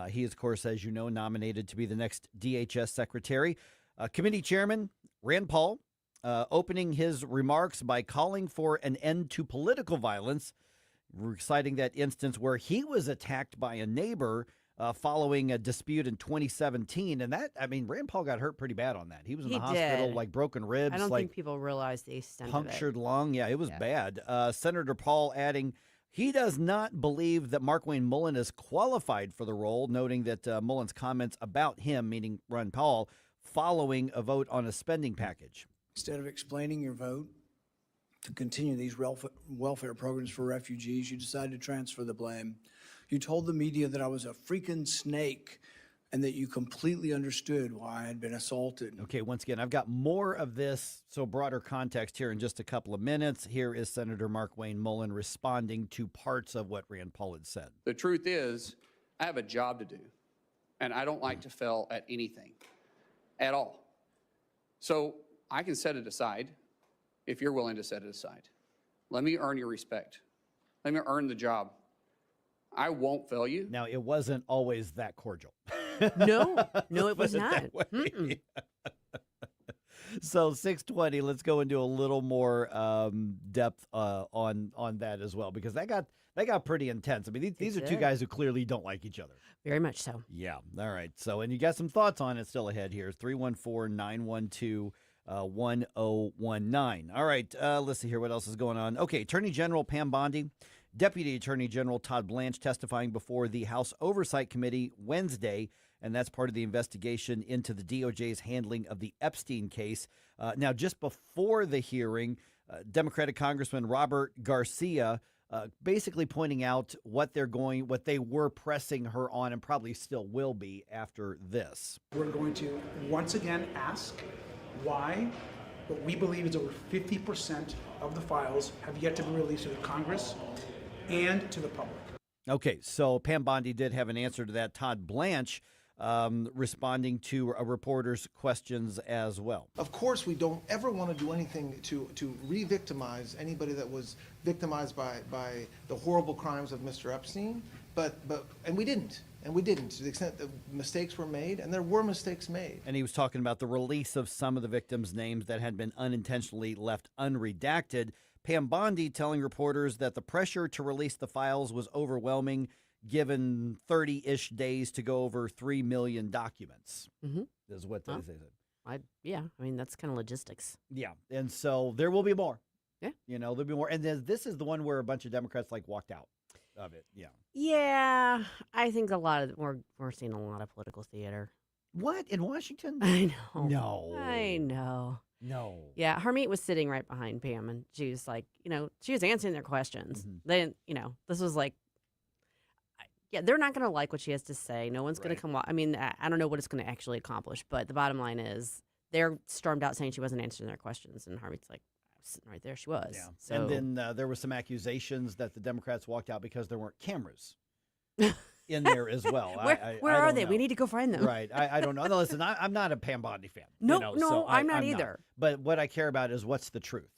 He is, of course, as you know, nominated to be the next DHS secretary. Committee Chairman Rand Paul opening his remarks by calling for an end to political violence, citing that instance where he was attacked by a neighbor following a dispute in 2017. And that, I mean, Rand Paul got hurt pretty bad on that. He was in the hospital, like broken ribs. I don't think people realize the extent of it. Punctured lung. Yeah, it was bad. Senator Paul adding he does not believe that Mark Wayne Mullen is qualified for the role, noting that Mullen's comments about him, meaning Rand Paul, following a vote on a spending package. Instead of explaining your vote, to continue these welfare programs for refugees. You decided to transfer the blame. You told the media that I was a freaking snake and that you completely understood why I had been assaulted. Okay, once again, I've got more of this, so broader context here in just a couple of minutes. Here is Senator Markwayne Mullin responding to parts of what Rand Paul had said. The truth is, I have a job to do, and I don't like to fail at anything at all. So I can set it aside if you're willing to set it aside. Let me earn your respect. Let me earn the job. I won't fail you. Now, it wasn't always that cordial. No, it was Put it not. that way. So 620, let's go into a little more depth on that as well, because that got pretty intense. I mean, these are two guys who clearly don't like each other. Very much so. Yeah. All right. So, and you got some thoughts on it still ahead here. 314-912-1019. All right. Let's see here what else is going on. Okay. Attorney General Pam Bondi, Deputy Attorney General Todd Blanche testifying before the House Oversight Committee Wednesday, and that's part of the investigation into the DOJ's handling of the Epstein case. Now, just before the hearing, Democratic Congressman Robert Garcia basically pointing out what they were pressing her on and probably still will be after this. We're going to once again ask why what we believe is over 50% of the files have yet to be released to the Congress and to the public. Okay, so Pam Bondi did have an answer to that. Todd Blanche responding to a reporter's questions as well. Of course, we don't ever want to do anything to re-victimize anybody that was victimized by the horrible crimes of Mr. Epstein, and we didn't. And we didn't, to the extent that mistakes were made, and there were mistakes made. And he was talking about the release of some of the victims' names that had been unintentionally left unredacted. Pam Bondi telling reporters that the pressure to release the files was overwhelming, given 30-ish days to go over 3 million documents, is what they said. Yeah, I mean, that's kind of logistics. Yeah, and so there will be more. Yeah. There'll be more. And then this is the one where a bunch of Democrats, walked out of it. Yeah. Yeah, I think we're seeing a lot of political theater. What, in Washington? I know. No. I know. No. Yeah, Harmeet was sitting right behind Pam, and she was like, she was answering their questions. Then, this was like, they're not going to like what she has to say. No one's going to come. I mean, I don't know what it's going to actually accomplish, but the bottom line is they're stormed out saying she wasn't answering their questions, and Harmeet's like, sitting right there, she was. Yeah. So, and then there were some accusations that the Democrats walked out because there weren't cameras in there as well. Where are they? We need to go find them. Right. I don't know. No, listen, I'm not a Pam Bondi fan. No, so I'm not either. But what I care about is what's the truth,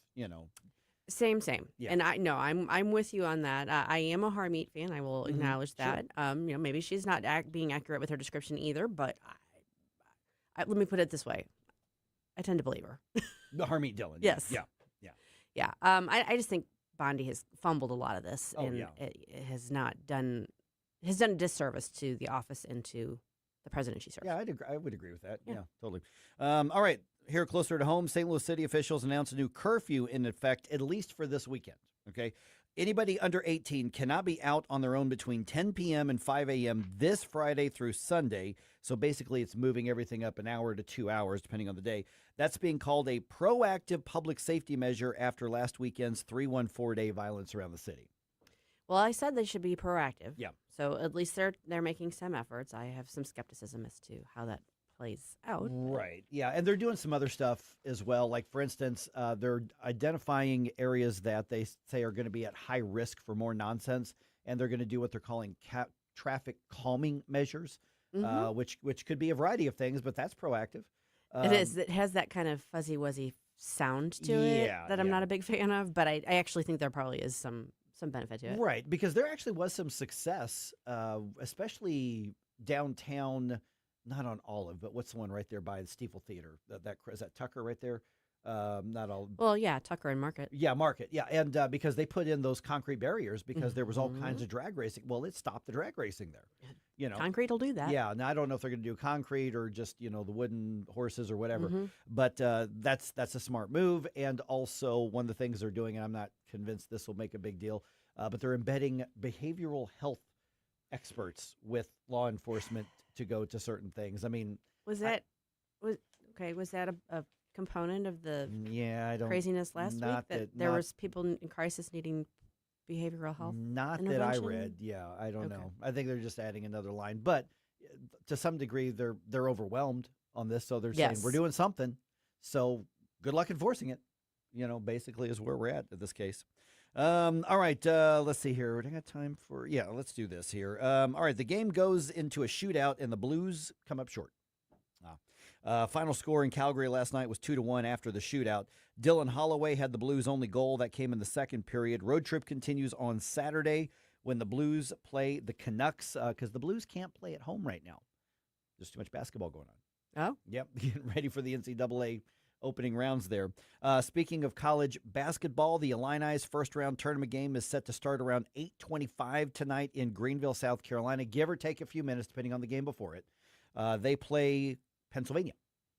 Same. Yeah. And I'm with you on that. I am a Harmeet fan. I will acknowledge that. Sure. Maybe she's not being accurate with her description either, but let me put it this way. I tend to believe her. The Harmeet Dillon. Yes. Yeah. Yeah. I just think Bondi has fumbled a lot of this, and it has done a disservice to the office and to the president she serves. Yeah, I would agree with that. Yeah, totally. All right, here closer to home, St. Louis City officials announced a new curfew in effect, at least for this weekend. Okay, anybody under 18 cannot be out on their own between 10 p.m. and 5 a.m. this Friday through Sunday. So basically, it's moving everything up an hour to 2 hours, depending on the day. That's being called a proactive public safety measure after last weekend's 314-day violence around the city. Well, I said they should be proactive. Yeah. So at least they're making some efforts. I have some skepticism as to how that plays out. Right. Yeah, and they're doing some other stuff as well. Like, for instance, they're identifying areas that they say are going to be at high risk for more nonsense, and they're going to do what they're calling traffic calming measures, which could be a variety of things, but that's proactive. It is. It has that kind of fuzzy-wuzzy sound to it that I'm not a big fan of, but I actually think there probably is some benefit to it. Right, because there actually was some success, especially downtown, not on Olive, but what's the one right there by the Stiefel Theater? Is that Tucker right there? Not all. Well, yeah, Tucker and Market. Yeah, Market. Yeah, and because they put in those concrete barriers because there was all kinds of drag racing. Well, it stopped the drag racing there. Concrete will do that. Yeah, now I don't know if they're going to do concrete or just the wooden horses or whatever. But that's a smart move. And also one of the things they're doing, and I'm not convinced this will make a big deal, but they're embedding behavioral health experts with law enforcement to go to certain things. I mean, was that a component of the I don't craziness last week not that there was people in crisis needing behavioral health? Not that I read. Yeah, I don't know. I think they're just adding another line, but to some degree, they're overwhelmed on this, so they're saying we're doing something. So good luck enforcing it. Basically is where we're at this case. All right, let's see here. I got time for let's do this here. All right, the game goes into a shootout, and the Blues come up short. Final score in Calgary last night was 2-1 after the shootout. Dylan Holloway had the Blues' only goal. That came in the second period. Road trip continues on Saturday when the Blues play the Canucks, because the Blues can't play at home right now. There's too much basketball going on. Oh? Yep, getting ready for the NCAA opening rounds there. Speaking of college basketball, the Illini's first-round tournament game is set to start around 8:25 tonight in Greenville, South Carolina, give or take a few minutes, depending on the game before it. They play Pennsylvania.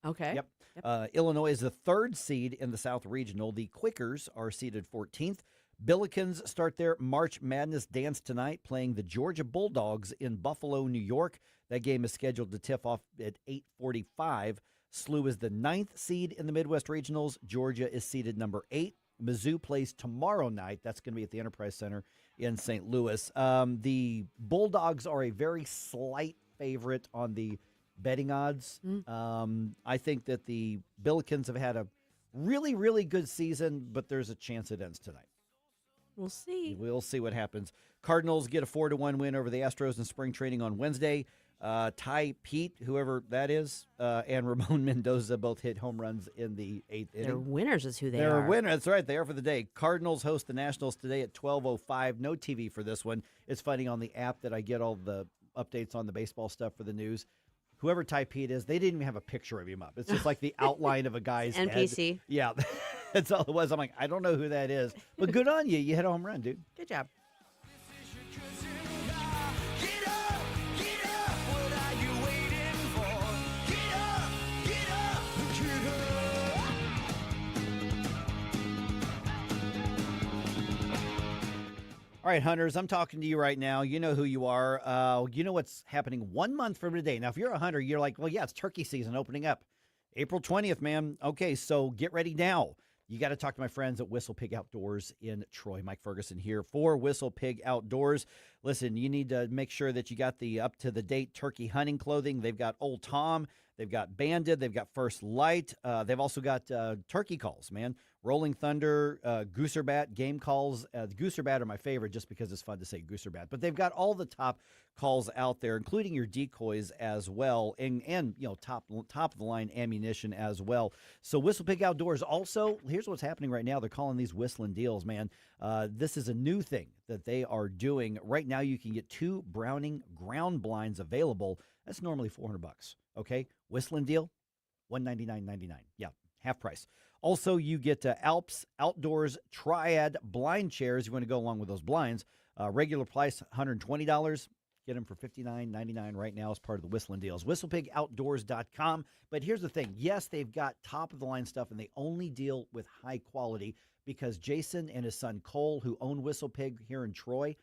Okay. Yep. Illinois is the third seed in the South Regional. The Quakers are seeded 14th. Billikens start their March Madness dance tonight, playing the Georgia Bulldogs in Buffalo, New York. That game is scheduled to tip off at 8:45. SLU is the 9th seed in the Midwest Regionals. Georgia is seeded number 8. Mizzou plays tomorrow night. That's going to be at the Enterprise Center in St. Louis. The Bulldogs are a very slight favorite on the betting odds. I think that the Billikens have had a really, really good season, but there's a chance it ends tonight. We'll see. We'll see what happens. Cardinals get a 4-1 win over the Astros in spring training on Wednesday. Ty Pete, whoever that is, and Ramon Mendoza both hit home runs in the 8th inning. They're winners is who they are. They're winners. That's right. They are for the day. Cardinals host the Nationals today at 12:05. No TV for this one. It's funny, on the app that I get all the updates on the baseball stuff for the news. Whoever Ty Pete is, they didn't even have a picture of him up. It's just like the outline of a guy's NPC. head. Yeah, that's all it was. I'm like, I don't know who that is. But good on you. You hit a home run, dude. Good job. All right, hunters, I'm talking to you right now. You know who you are. You know what's happening 1 month from today. Now, if you're a hunter, you're like, well, yeah, it's turkey season opening up. April 20th, man. Okay, so get ready now. You got to talk to my friends at Whistle Pig Outdoors in Troy. Mike Ferguson here for Whistle Pig Outdoors. Listen, you need to make sure that you got the up-to-the-date turkey hunting clothing. They've got Old Tom. They've got Banded. They've got First Light. They've also got turkey calls, man. Rolling Thunder, Gooserbat, game calls. Gooserbat are my favorite just because it's fun to say Gooserbat. But they've got all the top calls out there, including your decoys as well, and top of the line ammunition as well. So Whistle Pig Outdoors also, here's what's happening right now. They're calling these whistling deals, man. This is a new thing that they are doing. Right now you can get 2 Browning ground blinds available. That's normally $400. Okay? Whistling deal, $199.99. Yeah, half price. Also, you get Alps Outdoors Triad blind chairs. You want to go along with those blinds. Regular price, $120. Get them for $59.99 right now as part of the Whistling Deals. WhistlepigOutdoors.com. But here's the thing. Yes, they've got top-of-the-line stuff, and they only deal with high quality because Jason and his son Cole, who own Whistle Pig here in Troy,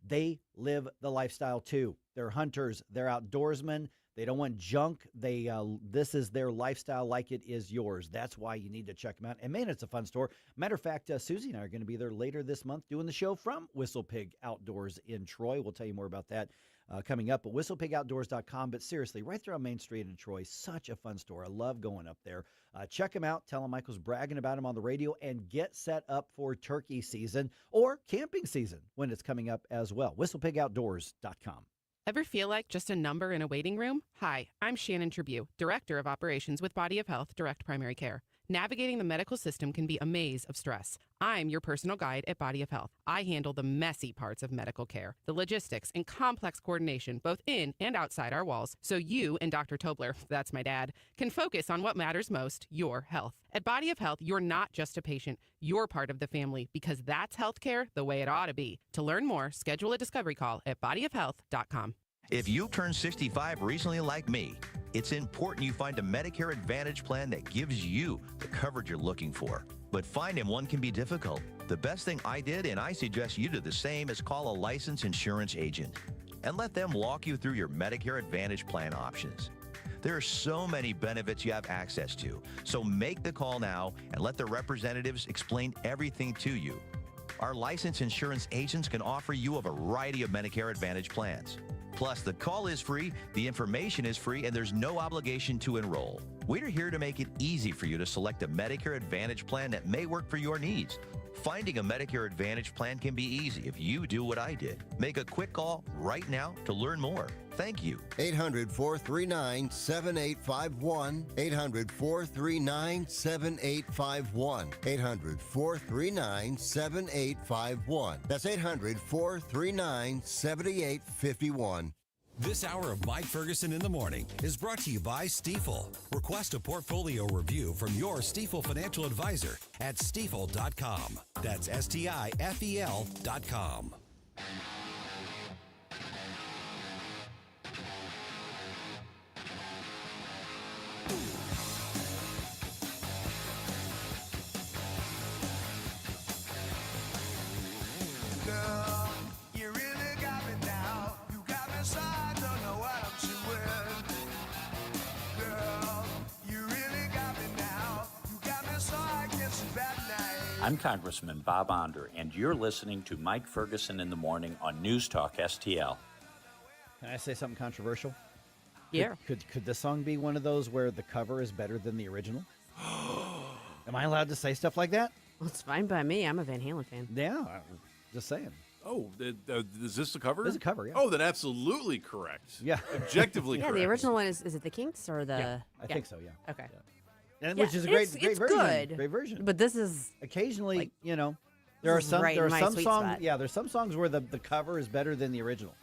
they live the lifestyle too. They're hunters. They're outdoorsmen. They don't want junk. This is their lifestyle like it is yours. That's why you need to check them out. And, man, it's a fun store. Matter of fact, Susie and I are going to be there later this month doing the show from Whistle Pig Outdoors in Troy. We'll tell you more about that coming up at WhistlepigOutdoors.com. But seriously, right there on Main Street in Troy, such a fun store. I love going up there. Check them out. Tell them Michael's bragging about them on the radio, and get set up for turkey season or camping season when it's coming up as well. WhistlepigOutdoors.com. Ever feel like just a number in a waiting room? Hi, I'm Shannon Tribune, Director of Operations with Body of Health Direct Primary Care. Navigating the medical system can be a maze of stress. I'm your personal guide at Body of Health. I handle the messy parts of medical care, the logistics and complex coordination, both in and outside our walls, so you and Dr. Tobler, that's my dad, can focus on what matters most, your health. At Body of Health, you're not just a patient, you're part of the family, because that's healthcare the way it ought to be. To learn more, schedule a discovery call at bodyofhealth.com. If you turned 65 recently like me, it's important you find a Medicare Advantage plan that gives you the coverage you're looking for. But finding one can be difficult. The best thing I did, and I suggest you do the same, is call a licensed insurance agent and let them walk you through your Medicare Advantage plan options. There are so many benefits you have access to. So make the call now and let the representatives explain everything to you. Our licensed insurance agents can offer you a variety of Medicare Advantage plans. Plus, the call is free, the information is free, and there's no obligation to enroll. We're here to make it easy for you to select a Medicare Advantage plan that may work for your needs. Finding a Medicare Advantage plan can be easy if you do what I did. Make a quick call right now to learn more. Thank you. 800-439-7851. 800-439-7851. 800-439-7851. That's 800-439-7851. This hour of Mike Ferguson in the Morning is brought to you by Stifel. Request a portfolio review from your Stifel financial advisor at stifel.com. That's STIFEL.com. I'm Congressman Bob Onder, and you're listening to Mike Ferguson in the Morning on NewsTalkSTL. Can I say something controversial? Yeah. Could this song be one of those where the cover is better than the original? Am I allowed to say stuff like that? Well, it's fine by me. I'm a Van Halen fan. Yeah, just saying. Oh, is this the cover? It's a cover, yeah. Oh, then absolutely correct. Yeah. Objectively correct. Yeah, the original one is it the Kinks or the... Yeah, I think so, yeah. Okay. Yeah. And, which is a great it's version. Good. Great version. But this is... Occasionally, like, there are this is some right in my sweet songs. spot. Yeah, there's some songs where the cover is better than the original.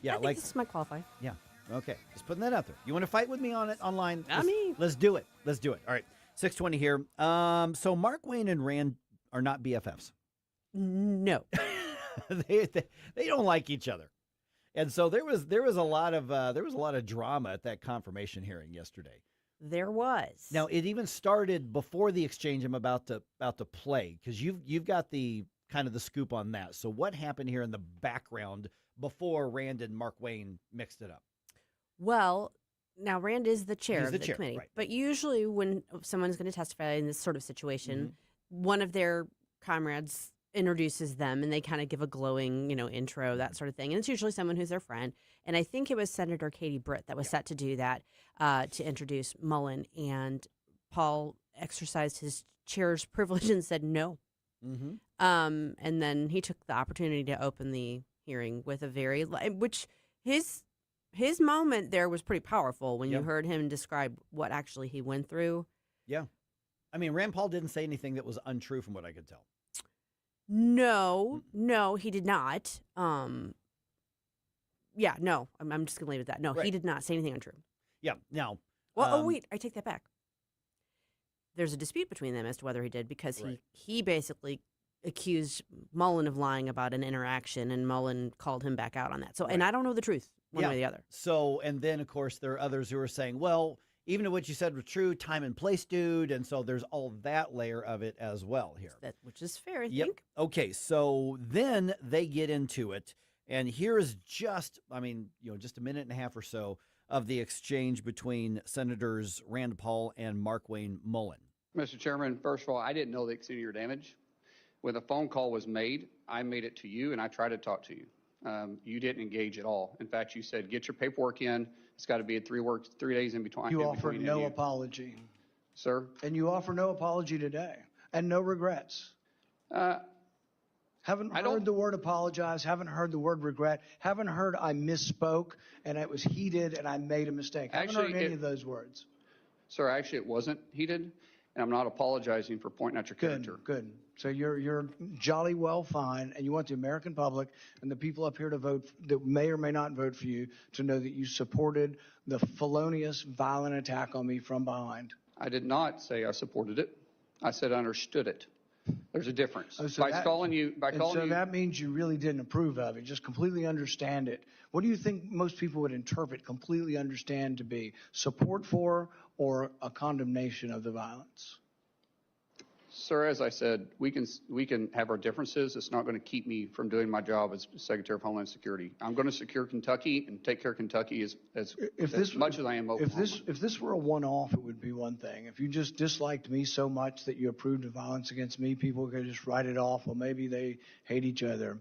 Yeah, I think this might qualify. Yeah. Okay. Just putting that out there. You want to fight with me on it online? Let's do it. Let's do it. All right. 6:20 here. So Mark Wayne and Rand are not BFFs. No. they don't like each other. And so there was a lot of drama at that confirmation hearing yesterday. There was. Now it even started before the exchange I'm about to play, because you've got the kind of the scoop on that. So what happened here in the background before Rand and Mark Wayne mixed it up? Well, now Rand is the chair of the chair, committee, right. but usually when someone's going to testify in this sort of situation, one of their comrades introduces them and they kind of give a glowing, intro, that sort of thing. And it's usually someone who's their friend. And I think it was Senator Katie Britt that was set to do that, to introduce Mullen. And Paul exercised his chair's privilege and said no. Mm-hmm. And then he took the opportunity to open the hearing with a which his moment there was pretty powerful when you heard him describe what actually he went through. Yeah. I mean, Rand Paul didn't say anything that was untrue from what I could tell. No, he did not. Yeah, no, I'm just going to leave it at that. No, he did not say anything untrue. Yeah, now. Well, wait, I take that back. There's a dispute between them as to whether he did, because he basically accused Mullen of lying about an interaction, and Mullen called him back out on that. So, and I don't know the truth one way or the other. So, and then, of course, there are others who are saying, well, even if what you said was true, time and place, dude. And so there's all that layer of it as well here. Which is fair, I think. Okay, so then they get into it. And here is just a minute and a half or so of the exchange between Senators Rand Paul and Mark Wayne Mullen. Mr. Chairman, first of all, I didn't know the extent of your damage. When the phone call was made, I made it to you and I tried to talk to you. You didn't engage at all. In fact, you said, get your paperwork in. It's got to be 3 days in between. You offered no apology. Sir? And you offer no apology today and no regrets. Haven't heard the word apologize, haven't heard the word regret, haven't heard I misspoke and it was heated and I made a mistake. Haven't heard any of those words. Sir, actually it wasn't heated, and I'm not apologizing for pointing out your character. Good. So you're jolly well fine, and you want the American public and the people up here to vote that may or may not vote for you to know that you supported the felonious, violent attack on me from behind. I did not say I supported it. I said I understood it. There's a difference. So that means you really didn't approve of it, just completely understand it. What do you think most people would interpret completely understand to be? Support for or a condemnation of the violence? Sir, as I said, we can have our differences. It's not going to keep me from doing my job as Secretary of Homeland Security. I'm going to secure Kentucky and take care of Kentucky as much as I am Oklahoma. If this were a one-off, it would be one thing. If you just disliked me so much that you approved of violence against me, people could just write it off. Well, maybe they hate each other.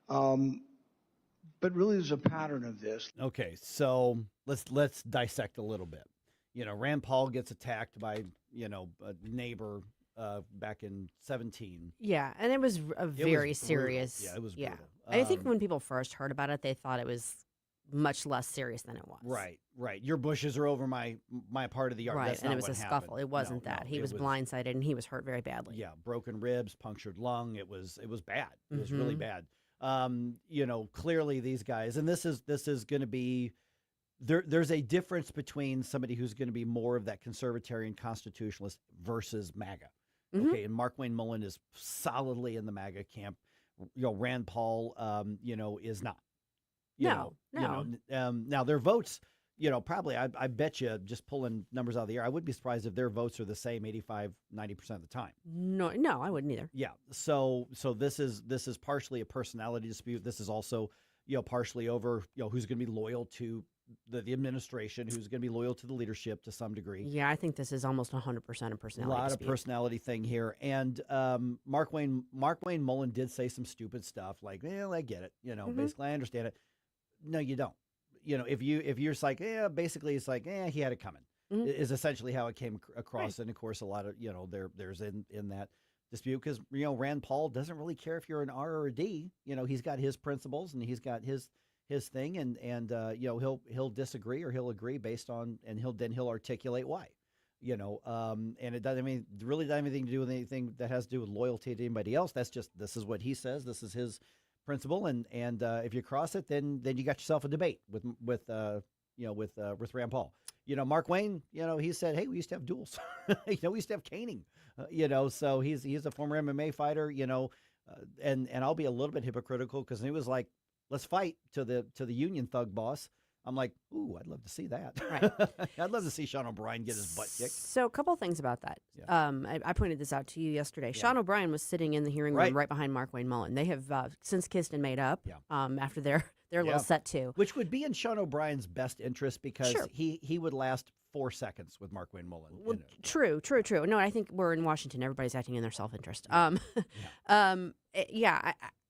But really, there's a pattern of this. Okay, so let's dissect a little bit. Rand Paul gets attacked by a neighbor back in 2017. Yeah, and it was a very serious. Yeah, it was brutal. I think when people first heard about it, they thought it was much less serious than it was. Right. Your bushes are over my part of the yard. Right, That's and not it was what a happened. scuffle. It wasn't that. He was blindsided, and he was hurt very badly. Yeah, broken ribs, punctured lung. It was bad. It was really bad. Clearly these guys, and this is going to be, there's a difference between somebody who's going to be more of that conservatarian constitutionalist versus MAGA. Okay, and Markwayne Mullin is solidly in the MAGA camp. Rand Paul, is not. No. Now their votes, probably, I bet you, just pulling numbers out of the air, I would be surprised if their votes are the same 85, 90% of the time. No, I wouldn't either. Yeah. So this is partially a personality dispute. This is also, partially over, who's going to be loyal to the administration, who's going to be loyal to the leadership to some degree. Yeah, I think this is almost 100% a personality A lot dispute. of personality thing here. And Markwayne Mullin did say some stupid stuff like, well, I get it. Basically, I understand it. No, you don't. If you're just like, basically it's like, he had it coming, is essentially how it came across. Right. And of course, a lot of, there's in that dispute because, Rand Paul doesn't really care if you're an R or a D. He's got his principles and he's got his thing and he'll disagree or he'll agree based on, and he'll articulate why. And it doesn't really doesn't have anything to do with anything that has to do with loyalty to anybody else. That's just, this is what he says. This is his principle. And if you cross it, then you got yourself a debate with Rand Paul. Markwayne, he said, hey, we used to have duels. We used to have caning. So he's a former MMA fighter. And I'll be a little bit hypocritical because he was like, let's fight to the union thug boss. I'm like, ooh, I'd love to see that. Right. I'd love to see Sean O'Brien get his butt kicked. So a couple things about that. Yeah. I pointed this out to you yesterday. Yeah. Sean O'Brien was sitting in the hearing room right behind Markwayne Mullin. They have since kissed and made up after their little set to. Which would be in Sean O'Brien's best interest because he would last 4 seconds with Markwayne Mullin. Well, true. No, I think we're in Washington. Everybody's acting in their self-interest.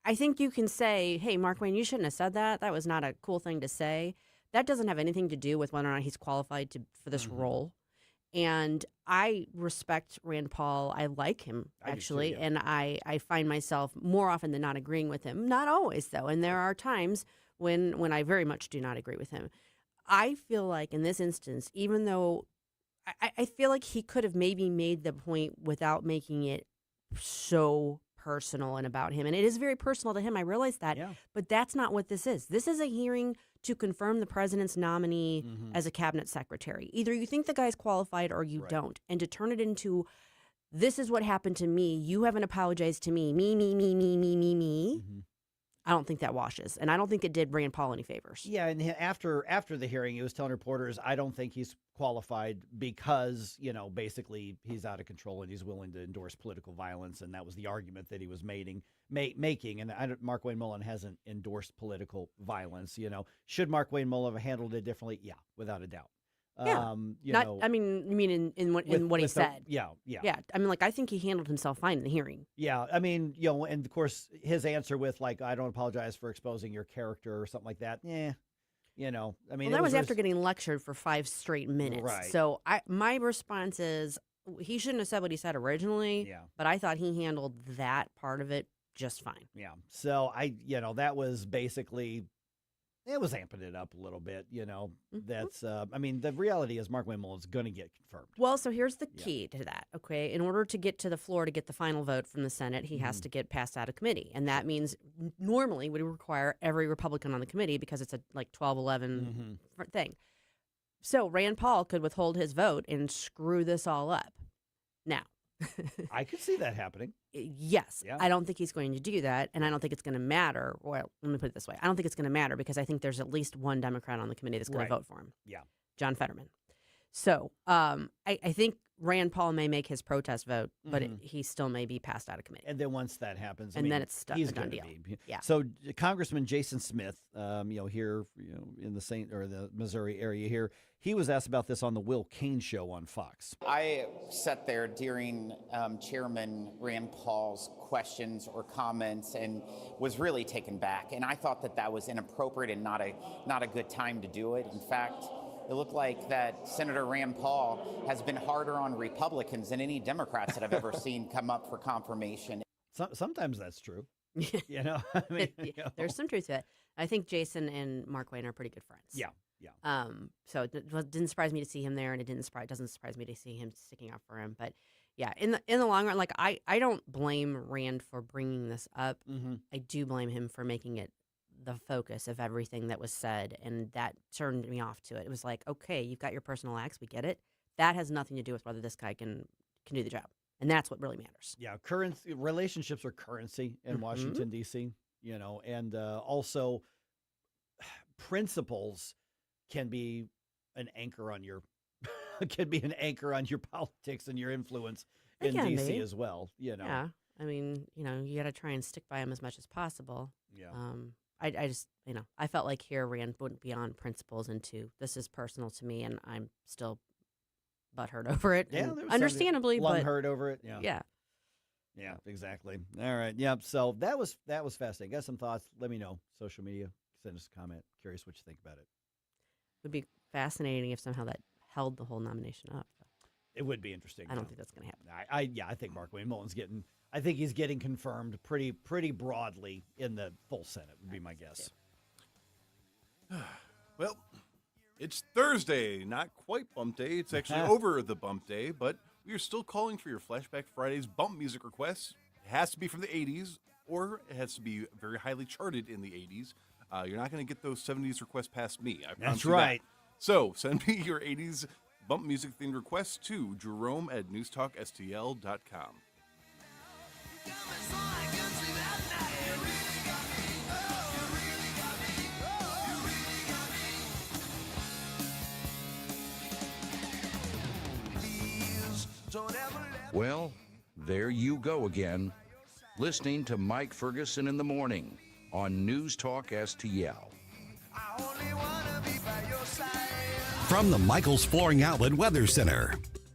I think you can say, hey, Markwayne, you shouldn't have said that. That was not a cool thing to say. That doesn't have anything to do with whether or not he's qualified for this role. And I respect Rand Paul. I like him, actually. And I find myself more often than not agreeing with him. Not always, though. And there are times when I very much do not agree with him. I feel like in this instance, even though I feel like he could have maybe made the point without making it so personal and about him. And it is very personal to him. I realize that. Yeah. But that's not what this is. This is a hearing to confirm the president's nominee as a cabinet secretary. Either you think the guy's qualified or you don't. And to turn it into, this is what happened to me. You haven't apologized to me. Me. I don't think that washes. And I don't think it did Rand Paul any favors. Yeah, and after the hearing, he was telling reporters, I don't think he's qualified because, basically he's out of control and he's willing to endorse political violence. And that was the argument that he was making. And Markwayne Mullin hasn't endorsed political violence. Should Markwayne Mullin have handled it differently? Yeah, without a doubt. Yeah. You mean in what he said? Yeah. I mean, I think he handled himself fine in the hearing. Yeah. I mean, and of course his answer with I don't apologize for exposing your character or something like that. That was after getting lectured for 5 straight minutes. Right. So my response is he shouldn't have said what he said originally. Yeah. But I thought he handled that part of it just fine. Yeah. So that was basically, it was amping it up a little bit, That's, the reality is Markwayne Mullin's going to get confirmed. Well, so here's the key to that, okay? In order to get to the floor to get the final vote from the Senate, he has to get passed out of committee. And that means normally would require every Republican on the committee because it's a 12-11 thing. So Rand Paul could withhold his vote and screw this all up. Now, I could see that happening. Yes. Yeah. I don't think he's going to do that, and I don't think it's going to matter. Well, let me put it this way. I don't think it's going to matter because I think there's at least one Democrat on the committee that's going to vote for him. Yeah. John Fetterman. So I think Rand Paul may make his protest vote, but he still may be passed out of committee. And then once that happens, then it's he's a done gonna deal. be. Yeah. So Congressman Jason Smith, here, in the Missouri area here, he was asked about this on the Will Cain show on Fox. I sat there during Chairman Rand Paul's questions or comments and was really taken back. And I thought that was inappropriate and not a good time to do it. In fact, it looked like that Senator Rand Paul has been harder on Republicans than any Democrats that I've ever seen come up for confirmation. Sometimes that's true. There's some truth to it. I think Jason and Mark Wayne are pretty good friends. Yeah. So it didn't surprise me to see him there, and doesn't surprise me to see him sticking up for him. But yeah, in the long run, I don't blame Rand for bringing this up. I do blame him for making it the focus of everything that was said, and that turned me off to it. It was like, okay, you've got your personal acts, we get it. That has nothing to do with whether this guy can do the job, and that's what really matters. Yeah, relationships are currency in Washington D.C. And also principles can be an anchor on your politics and your influence in D.C. as well. Yeah, I mean, you got to try and stick by him as much as possible. Yeah. I just, I felt like here Rand went beyond principles into this is personal to me, and I'm still butthurt over it. Yeah, understandably, but hurt over it. Yeah, exactly. All right. Yep. So that was fascinating. Got some thoughts? Let me know. Social media. Send us a comment. Curious what you think about it. Would be fascinating if somehow that held the whole nomination up. It would be interesting. I don't think that's going to happen. I think Mark Wayne Mullen's he's getting confirmed pretty broadly in the full Senate, would be my guess. Well, it's Thursday, not quite bump day. It's actually over the bump day, but we are still calling for your Flashback Fridays bump music requests. It has to be from the 80s, or it has to be very highly charted in the 80s. You're not going to get those 70s requests past me. I promise That's you right. That. So send me your 80s bump music themed requests to Jerome at NewsTalkSTL.com. Well, there you go again, listening to Mike Ferguson in the morning on News Talk STL. From the Michaels Flooring Outlet Weather Center.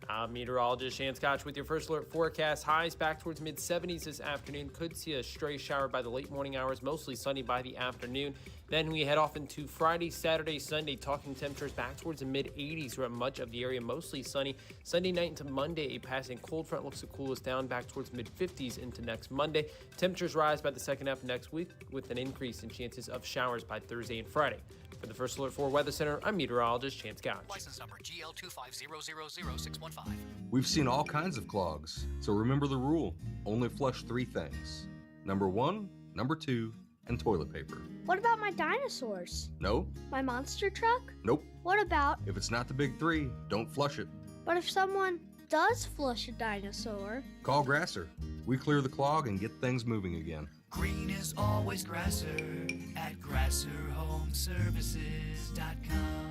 I'm meteorologist Shan Scotch with your first alert forecast. Highs back towards mid-70s this afternoon. Could see a stray shower by the late morning hours, mostly sunny by the afternoon. Then we head off into Friday, Saturday, Sunday, talking temperatures back towards the mid-80s throughout much of the area, mostly sunny. Sunday night into Monday, a passing cold front looks to cool us down back towards mid-50s into next Monday. Temperatures rise by the second half of next week with an increase in chances of showers by Thursday and Friday. For the First Alert 4 Weather Center, I'm meteorologist Chance Gouch. License number GL250000615. We've seen all kinds of clogs, so remember the rule. Only flush 3 things. Number 1, number 2, and toilet paper. What about my dinosaurs? No. My monster truck? Nope. What about... If it's not the big 3, don't flush it. But if someone does flush a dinosaur... Call Grasser. We clear the clog and get things moving again. Green is always Grasser at GrasserHomeServices.com.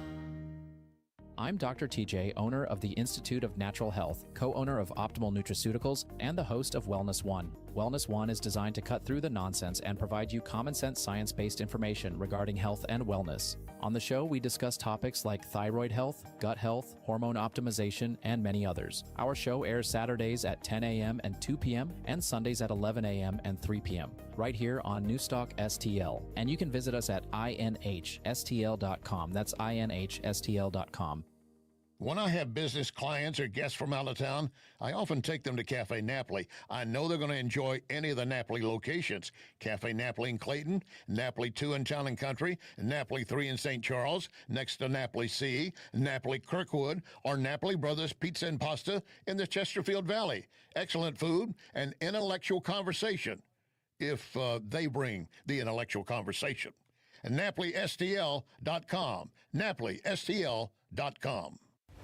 I'm Dr. TJ, owner of the Institute of Natural Health, co-owner of Optimal Nutraceuticals, and the host of Wellness One. Wellness One is designed to cut through the nonsense and provide you common-sense science-based information regarding health and wellness. On the show, we discuss topics like thyroid health, gut health, hormone optimization, and many others. Our show airs Saturdays at 10 a.m. and 2 p.m. and Sundays at 11 a.m. and 3 p.m. right here on Newstalk STL. And you can visit us at INHSTL.com. That's INHSTL.com. When I have business clients or guests from out of town, I often take them to Cafe Napoli. I know they're going to enjoy any of the Napoli locations. Cafe Napoli in Clayton, Napoli 2 in Town and Country, Napoli 3 in St. Charles, next to Napoli C, Napoli Kirkwood, or Napoli Brothers Pizza and Pasta in the Chesterfield Valley. Excellent food and intellectual conversation, if they bring the intellectual conversation. And NapoliSTL.com, NapoliSTL.com.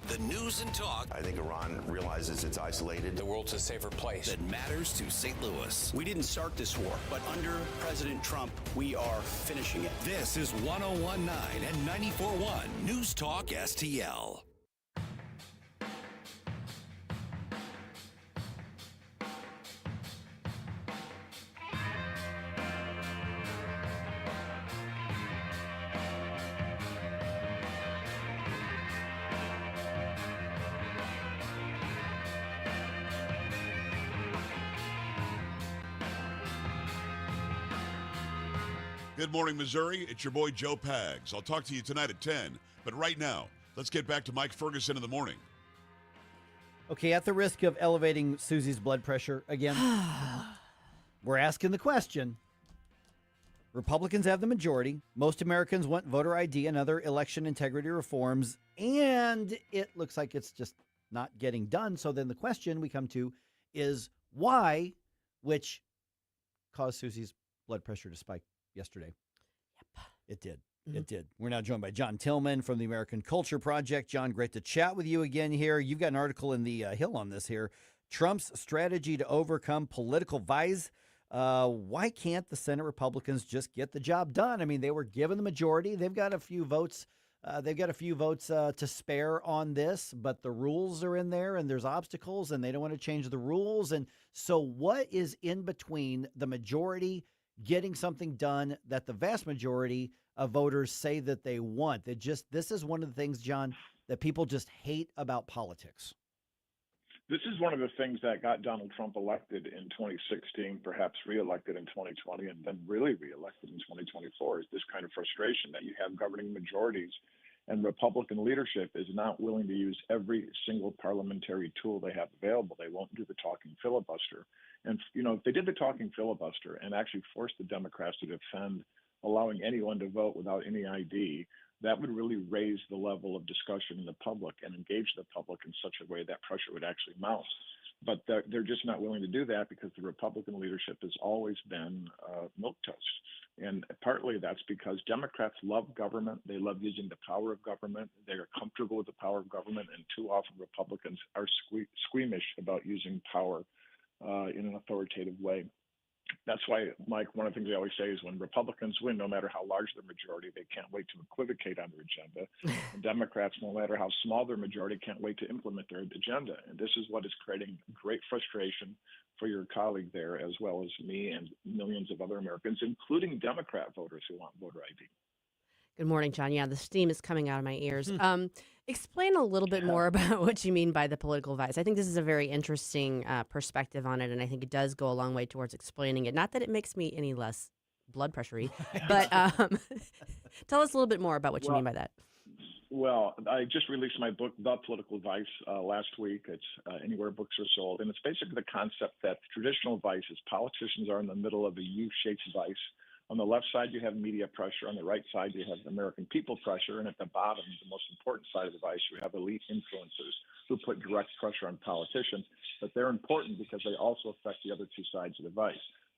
The news and talk. I think Iran realizes it's isolated. The world's a safer place. That matters to St. Louis. We didn't start this war, but under President Trump, we are finishing it. This is 101.9 and 94.1 News Talk STL. Good morning, Missouri. It's your boy Joe Pags. I'll talk to you tonight at 10. But right now, let's get back to Mike Ferguson in the morning. Okay, at the risk of elevating Susie's blood pressure again, we're asking the question. Republicans have the majority. Most Americans want voter ID and other election integrity reforms, and it looks like it's just not getting done. So then the question we come to is why, which caused Susie's blood pressure to spike yesterday. Yep. It did. It did. We're now joined by John Tillman from the American Culture Project. John, great to chat with you again here. You've got an article in the Hill on this here. Trump's strategy to overcome political vice. Why can't the Senate Republicans just get the job done? I mean, they were given the majority. They've got a few votes. To spare on this, but the rules are in there and there's obstacles and they don't want to change the rules. And so what is in between the majority getting something done that the vast majority of voters say that they want? This is one of the things, John, that people just hate about politics. This is one of the things that got Donald Trump elected in 2016, perhaps reelected in 2020, and then really reelected in 2024, is this kind of frustration that you have governing majorities and Republican leadership is not willing to use every single parliamentary tool they have available. They won't do the talking filibuster. And, if they did the talking filibuster and actually forced the Democrats to defend allowing anyone to vote without any ID, that would really raise the level of discussion in the public and engage the public in such a way that pressure would actually mount. But they're just not willing to do that because the Republican leadership has always been milquetoast. And partly that's because Democrats love government. They love using the power of government. They are comfortable with the power of government. And too often Republicans are squeamish about using power in an authoritative way. That's why, Mike, one of the things I always say is when Republicans win, no matter how large their majority, they can't wait to equivocate on their agenda. And Democrats, no matter how small their majority, can't wait to implement their agenda. And this is what is creating great frustration for your colleague there, as well as me and millions of other Americans, including Democrat voters who want voter ID. Good morning, John. Yeah, the steam is coming out of my ears. Explain a little bit more about what you mean by the political vice. I think this is a very interesting perspective on it, and I think it does go a long way towards explaining it. Not that it makes me any less blood pressure-y, but tell us a little bit more about what you mean by that. Well, I just released my book, The Political Vice, last week. It's anywhere books are sold. And it's basically the concept that traditional vices, politicians are in the middle of a U-shaped vice. On the left side, you have media pressure. On the right side, you have American people pressure. And at the bottom, the most important side of the vice, you have elite influencers who put direct pressure on politicians. But they're important because they also affect the other two sides of the vice.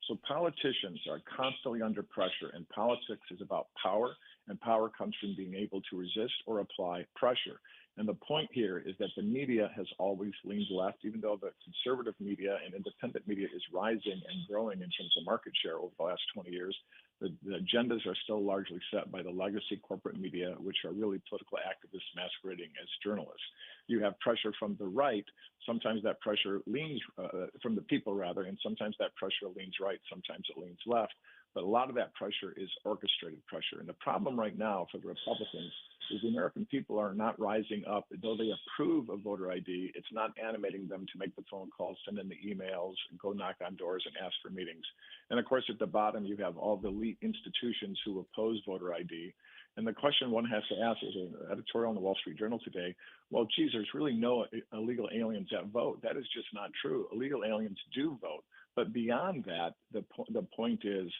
So politicians are constantly under pressure, and politics is about power, and power comes from being able to resist or apply pressure. And the point here is that the media has always leaned left, even though the conservative media and independent media is rising and growing in terms of market share over the last 20 years. The agendas are still largely set by the legacy corporate media, which are really political activists masquerading as journalists. You have pressure from the right. Sometimes that pressure leans from the people, rather, and sometimes that pressure leans right, sometimes it leans left. But a lot of that pressure is orchestrated pressure. And the problem right now for the Republicans is the American people are not rising up. Though they approve of voter ID, it's not animating them to make the phone calls, send in the emails, go knock on doors, and ask for meetings. And of course, at the bottom, you have all the elite institutions who oppose voter ID. And the question one has to ask is an editorial in the Wall Street Journal today, well, geez, there's really no illegal aliens that vote. That is just not true. Illegal aliens do vote. But beyond that, the point is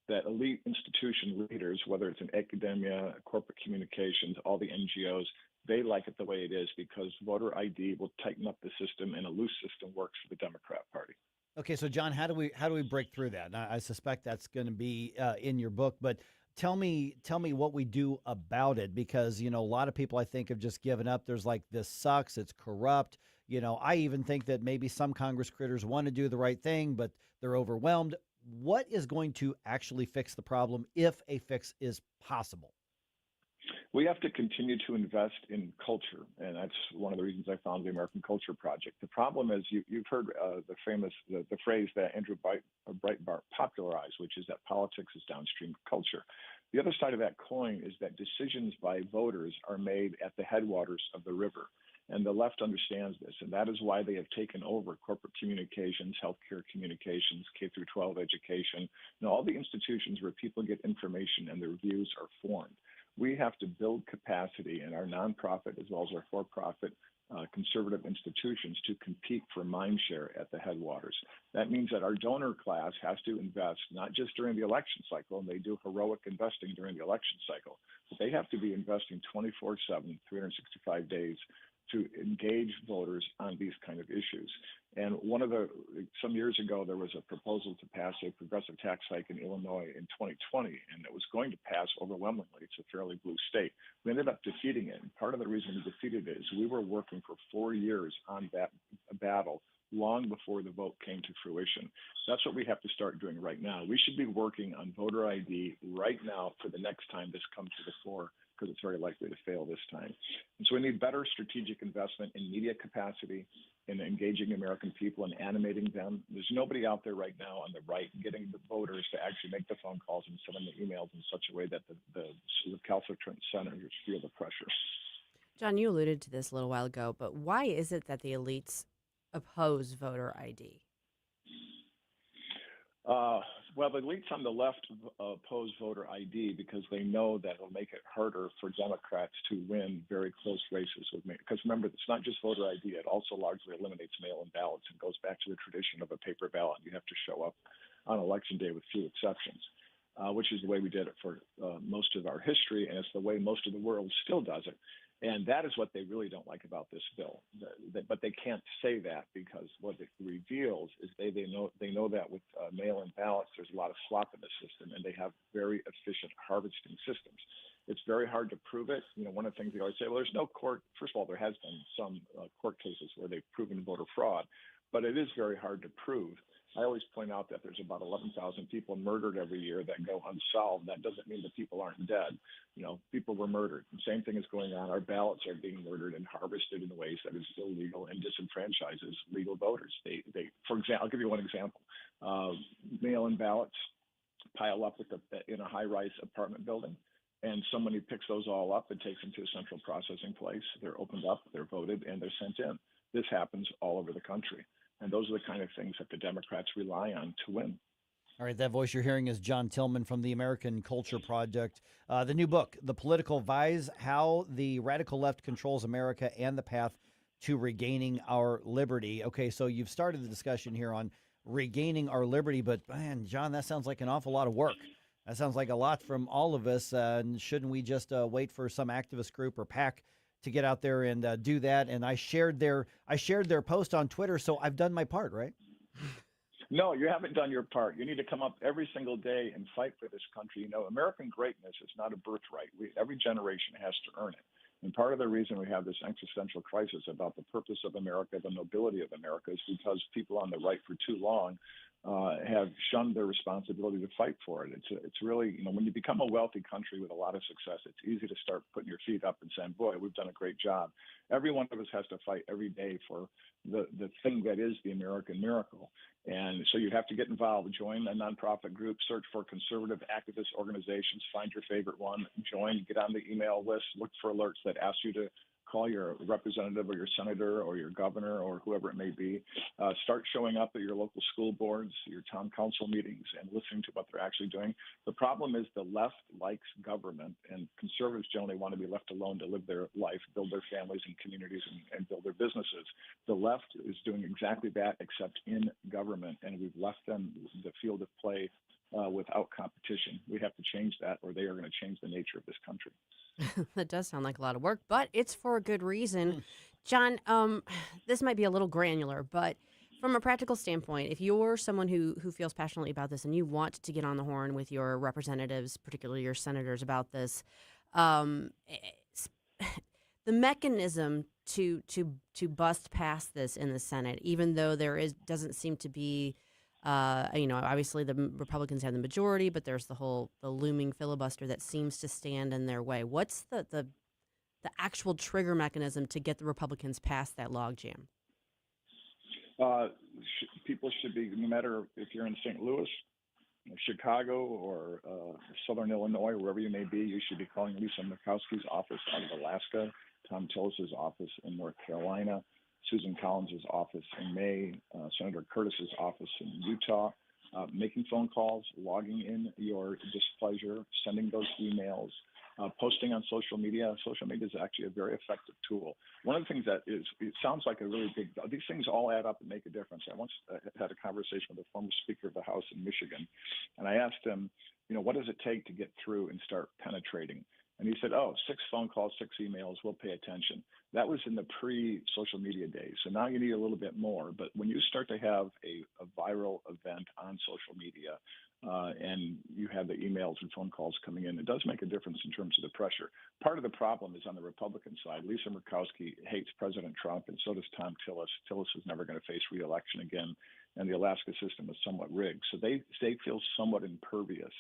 that elite institution leaders, whether it's in academia, corporate communications, all the NGOs, they like it the way it is because voter ID will tighten up the system, and a loose system works for the Democrat Party. Okay, so John, how do we break through that? I suspect that's going to be in your book, but tell me what we do about it, because a lot of people I think have just given up. There's like, this sucks, it's corrupt. I even think that maybe some Congress critters want to do the right thing, but they're overwhelmed. What is going to actually fix the problem, if a fix is possible? We have to continue to invest in culture, and that's one of the reasons I founded the American Culture Project. The problem is you've heard the phrase that Andrew Breitbart popularized, which is that politics is downstream of culture. The other side of that coin is that decisions by voters are made at the headwaters of the river. And the left understands this, and that is why they have taken over corporate communications, healthcare communications, K through 12 education, and all the institutions where people get information and their views are formed. We have to build capacity in our nonprofit as well as our for-profit conservative institutions to compete for mind share at the headwaters. That means that our donor class has to invest not just during the election cycle, and they do heroic investing during the election cycle, but they have to be investing 24/7, 365 days to engage voters on these kind of issues. And some years ago, there was a proposal to pass a progressive tax hike in Illinois in 2020, and it was going to pass overwhelmingly. It's a fairly blue state. We ended up defeating it. And part of the reason we defeated it is we were working for 4 years on that battle long before the vote came to fruition. That's what we have to start doing right now. We should be working on voter ID right now for the next time this comes to the floor, because it's very likely to fail this time. And so we need better strategic investment in media capacity, in engaging American people and animating them. There's nobody out there right now on the right getting the voters to actually make the phone calls and send them the emails in such a way that the recalcitrant senators feel the pressure. John, you alluded to this a little while ago, but why is it that the elites oppose voter ID? Well, the elites on the left oppose voter ID because they know that it'll make it harder for Democrats to win very close races with me. Because remember, it's not just voter ID; it also largely eliminates mail-in ballots and goes back to the tradition of a paper ballot. You have to show up on election day with few exceptions, which is the way we did it for most of our history, and it's the way most of the world still does it. And that is what they really don't like about this bill. But they can't say that because what it reveals is they know that with mail-in ballots, there's a lot of slop in the system, and they have very efficient harvesting systems. It's very hard to prove it. You know, one of the things they always say, well, there's no court. First of all, there has been some court cases where they've proven voter fraud, but it is very hard to prove. I always point out that there's about 11,000 people murdered every year that go unsolved. That doesn't mean that people aren't dead. You know, people were murdered. The same thing is going on. Our ballots are being murdered and harvested in ways that is illegal and disenfranchises legal voters. For example, I'll give you one example. Mail-in ballots pile up in a high-rise apartment building, and somebody picks those all up and takes them to a central processing place. They're opened up, they're voted, and they're sent in. This happens all over the country. And those are the kind of things that the Democrats rely on to win. All right, that voice you're hearing is John Tillman from the American Culture Project. The new book, The Political Vise, How the Radical Left Controls America and the Path to Regaining Our Liberty. Okay, so you've started the discussion here on regaining our liberty, but man, John, that sounds like an awful lot of work. That sounds like a lot from all of us. And shouldn't we just wait for some activist group or PAC to get out there and do that? And I shared their post on Twitter, so I've done my part, right? No, you haven't done your part. You need to come up every single day and fight for this country. You know, American greatness is not a birthright. Every generation has to earn it. And part of the reason we have this existential crisis about the purpose of America, the nobility of America, is because people on the right for too long have shunned their responsibility to fight for it. It's really, you know, when you become a wealthy country with a lot of success, it's easy to start putting your feet up and saying, boy, we've done a great job. Every one of us has to fight every day for the thing that is the American miracle. And so you have to get involved, join a nonprofit group, search for conservative activist organizations, find your favorite one, join, get on the email list, look for alerts that ask you to call your representative or your senator or your governor or whoever it may be. Start showing up at your local school boards, your town council meetings, and listening to what they're actually doing. The problem is the left likes government, and conservatives generally want to be left alone to live their life, build their families and communities, and build their businesses. The left is doing exactly that, except in government, and we've left them the field of play without competition. We have to change that, or they are going to change the nature of this country. That does sound like a lot of work, but it's for a good reason. John, this might be a little granular, but from a practical standpoint, if you're someone who feels passionately about this and you want to get on the horn with your representatives, particularly your senators, about this, the mechanism to bust past this in the Senate, even though doesn't seem to be, obviously the Republicans have the majority, but there's the looming filibuster that seems to stand in their way. What's the actual trigger mechanism to get the Republicans past that logjam? People should be, no matter if you're in St. Louis Chicago or Southern Illinois, wherever you may be, you should be calling Lisa Murkowski's office out of Alaska, Tom Tillis's office in North Carolina, Susan Collins's office in Maine, Senator Curtis's office in Utah, making phone calls, logging in your displeasure, sending those emails, posting on social media. Social media is actually a very effective tool. One of the things that is, it sounds like a really big, these things all add up and make a difference. I once had a conversation with a former Speaker of the House in Michigan, and I asked him, what does it take to get through and start penetrating? And he said, 6 phone calls, 6 emails, we'll pay attention. That was in the pre-social media days. So now you need a little bit more. But when you start to have a viral event on social media, and you have the emails and phone calls coming in, it does make a difference in terms of the pressure. Part of the problem is on the Republican side. Lisa Murkowski hates President Trump, and so does Tom Tillis. Tillis is never going to face re-election again, and the Alaska system is somewhat rigged. So they feel somewhat impervious.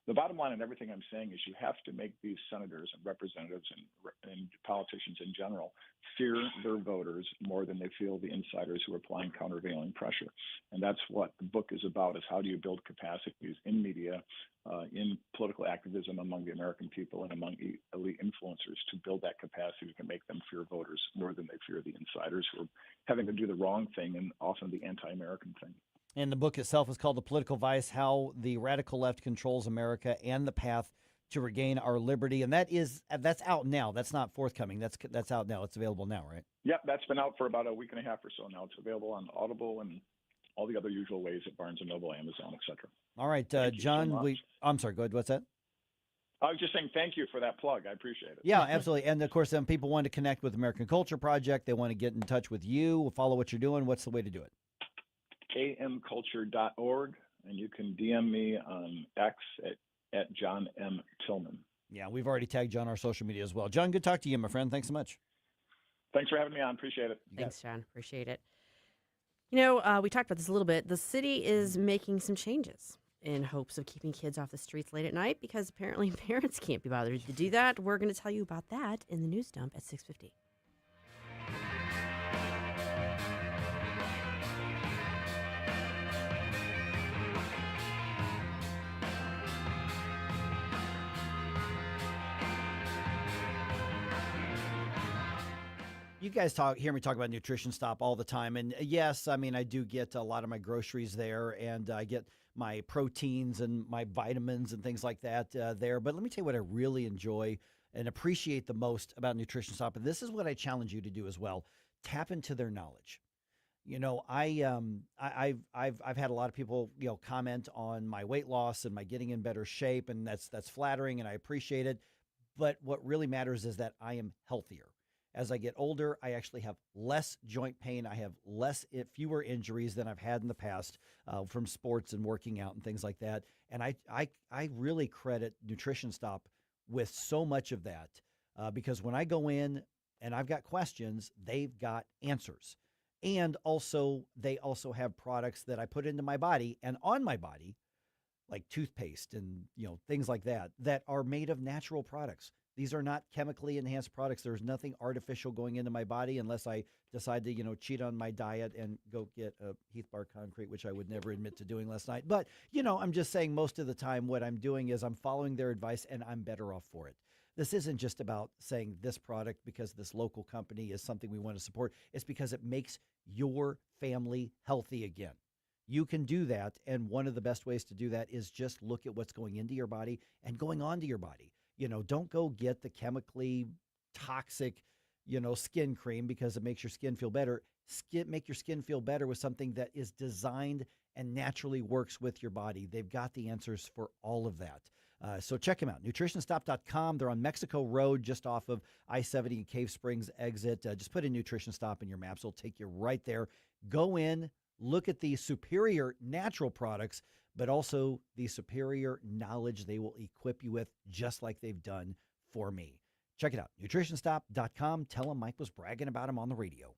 The bottom line in everything I'm saying is you have to make these senators and representatives and politicians in general fear their voters more than they feel the insiders who are applying countervailing pressure. And that's what the book is about, is how do you build capacities in media, in political activism among the American people and among elite influencers to build that capacity to make them fear voters more than they fear the insiders who are having to do the wrong thing and often the anti-American thing. And the book itself is called The Political Vice, How the Radical Left Controls America and the Path to Regain Our Liberty. And that's out now. That's not forthcoming. That's out now. It's available now, right? Yep, that's been out for about a week and a half or so now. It's available on Audible and all the other usual ways at Barnes & Noble, Amazon, etc. All right, John, I'm sorry, go ahead. What's that? I was just saying thank you for that plug. I appreciate it. Yeah, absolutely. And, of course, people want to connect with American Culture Project. They want to get in touch with you, follow what you're doing. What's the way to do it? amculture.org, and you can DM me on X at John M. Tillman. Yeah, we've already tagged John on our social media as well. John, good to talk to you, my friend. Thanks so much. Thanks for having me on. Appreciate it. Thanks, John. Appreciate it. We talked about this a little bit. The city is making some changes in hopes of keeping kids off the streets late at night because apparently parents can't be bothered to do that. We're going to tell you about that in the news dump at 6:50. You guys hear me talk about Nutrition Stop all the time. And yes, I do get a lot of my groceries there, and I get my proteins and my vitamins and things like that there. But let me tell you what I really enjoy and appreciate the most about Nutrition Stop. And this is what I challenge you to do as well. Tap into their knowledge. I've had a lot of people, comment on my weight loss and my getting in better shape, and that's flattering, and I appreciate it. But what really matters is that I am healthier. As I get older, I actually have less joint pain. I have fewer injuries than I've had in the past from sports and working out and things like that. And I really credit Nutrition Stop with so much of that because when I go in and I've got questions, they've got answers. And also, they also have products that I put into my body and on my body, like toothpaste and things like that are made of natural products. These are not chemically enhanced products. There's nothing artificial going into my body unless I decide to, cheat on my diet and go get a Heath Bar Concrete, which I would never admit to doing last night. But, I'm just saying most of the time what I'm doing is I'm following their advice and I'm better off for it. This isn't just about saying this product because this local company is something we want to support. It's because it makes your family healthy again. You can do that. And one of the best ways to do that is just look at what's going into your body and going onto your body. Don't go get the chemically toxic, skin cream because it makes your skin feel better. Make your skin feel better with something that is designed and naturally works with your body. They've got the answers for all of that. So check them out, nutritionstop.com. They're on Mexico Road, just off of I-70 and Cave Springs exit. Just put in Nutrition Stop in your maps. It'll take you right there. Go in, look at the superior natural products, but also the superior knowledge they will equip you with, just like they've done for me. Check it out, nutritionstop.com. Tell them Mike was bragging about them on the radio.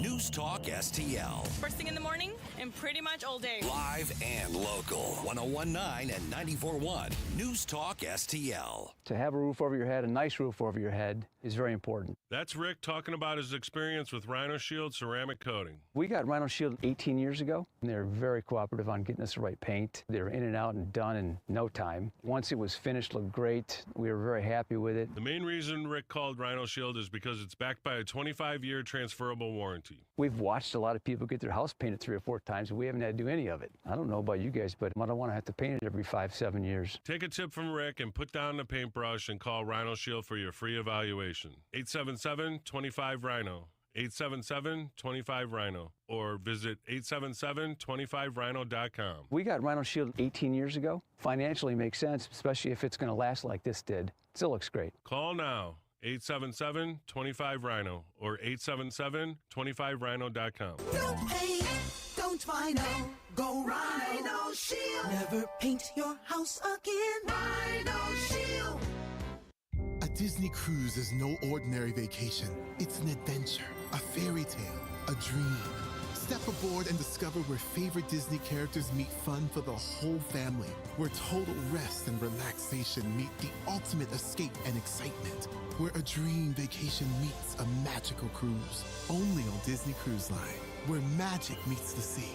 News Talk STL. First thing in the morning and pretty much all day. Live and local. 1019 and 94.1 News Talk STL. To have a roof over your head, a nice roof over your head, is very important. That's Rick talking about his experience with Rhino Shield ceramic coating. We got Rhino Shield 18 years ago, and they're very cooperative on getting us the right paint. They were in and out and done in no time. Once it was finished, looked great. We were very happy with it. The main reason Rick called Rhino Shield is because it's backed by a 25-year transferable warranty. We've watched a lot of people get their house painted 3 or 4 times, and we haven't had to do any of it. I don't know about you guys, but I don't want to have to paint it every 5-7 years. Take a tip from Rick and put down the paintbrush and call Rhino Shield for your free evaluation. 877-25-RHINO. 877-25-RHINO. Or visit 877-25rhino.com. We got Rhino Shield 18 years ago. Financially makes sense, especially if it's going to last like this did. Still looks great. Call now. 877-25-RHINO or 877-25rhino.com. No paint, don't Rhino. Go Rhino Shield. Never paint your house again. Rhino Shield. A Disney cruise is no ordinary vacation. It's an adventure, a fairy tale, a dream. Step aboard and discover where favorite Disney characters meet fun for the whole family, where total rest and relaxation meet the ultimate escape and excitement, where a dream vacation meets a magical cruise. Only on Disney Cruise Line, where magic meets the sea.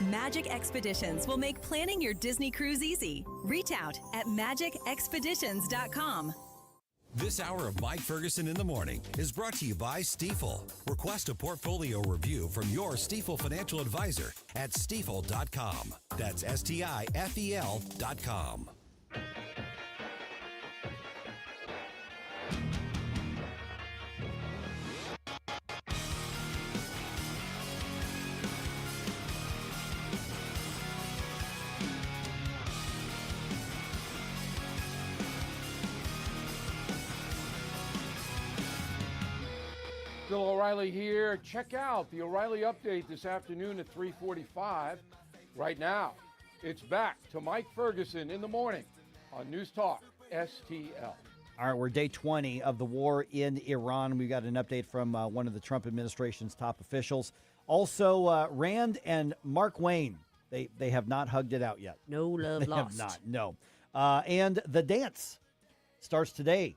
Magic Expeditions will make planning your Disney cruise easy. Reach out at magicexpeditions.com. This hour of Mike Ferguson in the Morning is brought to you by Stifel. Request a portfolio review from your Stifel financial advisor at stifel.com. That's STIFEL.com. Bill O'Reilly here. Check out the O'Reilly Update this afternoon at 3:45. Right now, it's back to Mike Ferguson in the morning on News Talk STL. All right, we're day 20 of the war in Iran. We got an update from one of the Trump administration's top officials. Also, Rand and Mark Wayne, they have not hugged it out yet. No love they lost. Have not, no. And the dance starts today.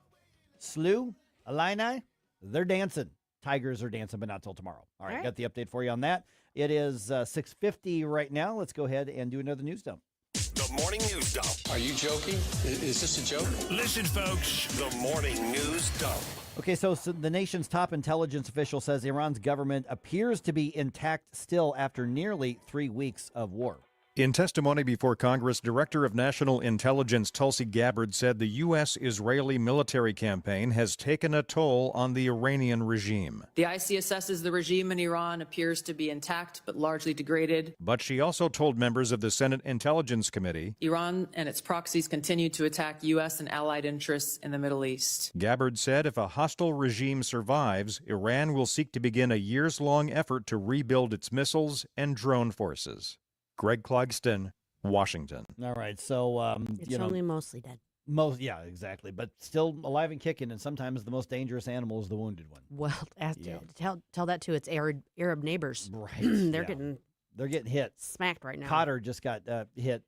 Slew, Illini, they're dancing. Tigers are dancing, but not till tomorrow. All right, got the update for you on that. It is 6:50 right now. Let's go ahead and do another news dump. The Morning News Dump. Are you joking? Is this a joke? Listen, folks. The Morning News Dump. Okay, so the nation's top intelligence official says Iran's government appears to be intact still after nearly 3 weeks of war. In testimony before Congress, Director of National Intelligence Tulsi Gabbard said the U.S.-Israeli military campaign has taken a toll on the Iranian regime. The IC assesses the regime in Iran appears to be intact but largely degraded. But she also told members of the Senate Intelligence Committee Iran and its proxies continue to attack U.S. and allied interests in the Middle East. Gabbard said if a hostile regime survives, Iran will seek to begin a years-long effort to rebuild its missiles and drone forces. Greg Clugston, Washington. All right, so It's only mostly dead. Yeah, exactly, but still alive and kicking. And sometimes the most dangerous animal is the wounded one. Well, tell that to its Arab neighbors. Right, they're getting hit, smacked right now. Qatar just got hit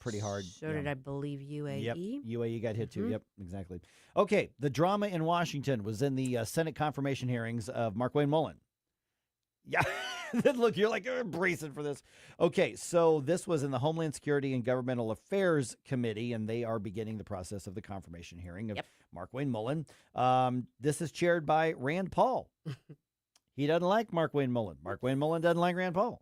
pretty hard. So did I believe UAE? Yep, UAE got hit too. Yep, exactly. Okay, the drama in Washington was in the Senate confirmation hearings of Mark Wayne Mullen. Yeah. Look, you're like bracing for this. Okay, so this was in the Homeland Security and Governmental Affairs Committee, and they are beginning the process of the confirmation hearing of Mark Wayne Mullen. This is chaired by Rand Paul. He doesn't like Mark Wayne Mullen. Mark Wayne Mullen doesn't like Rand Paul.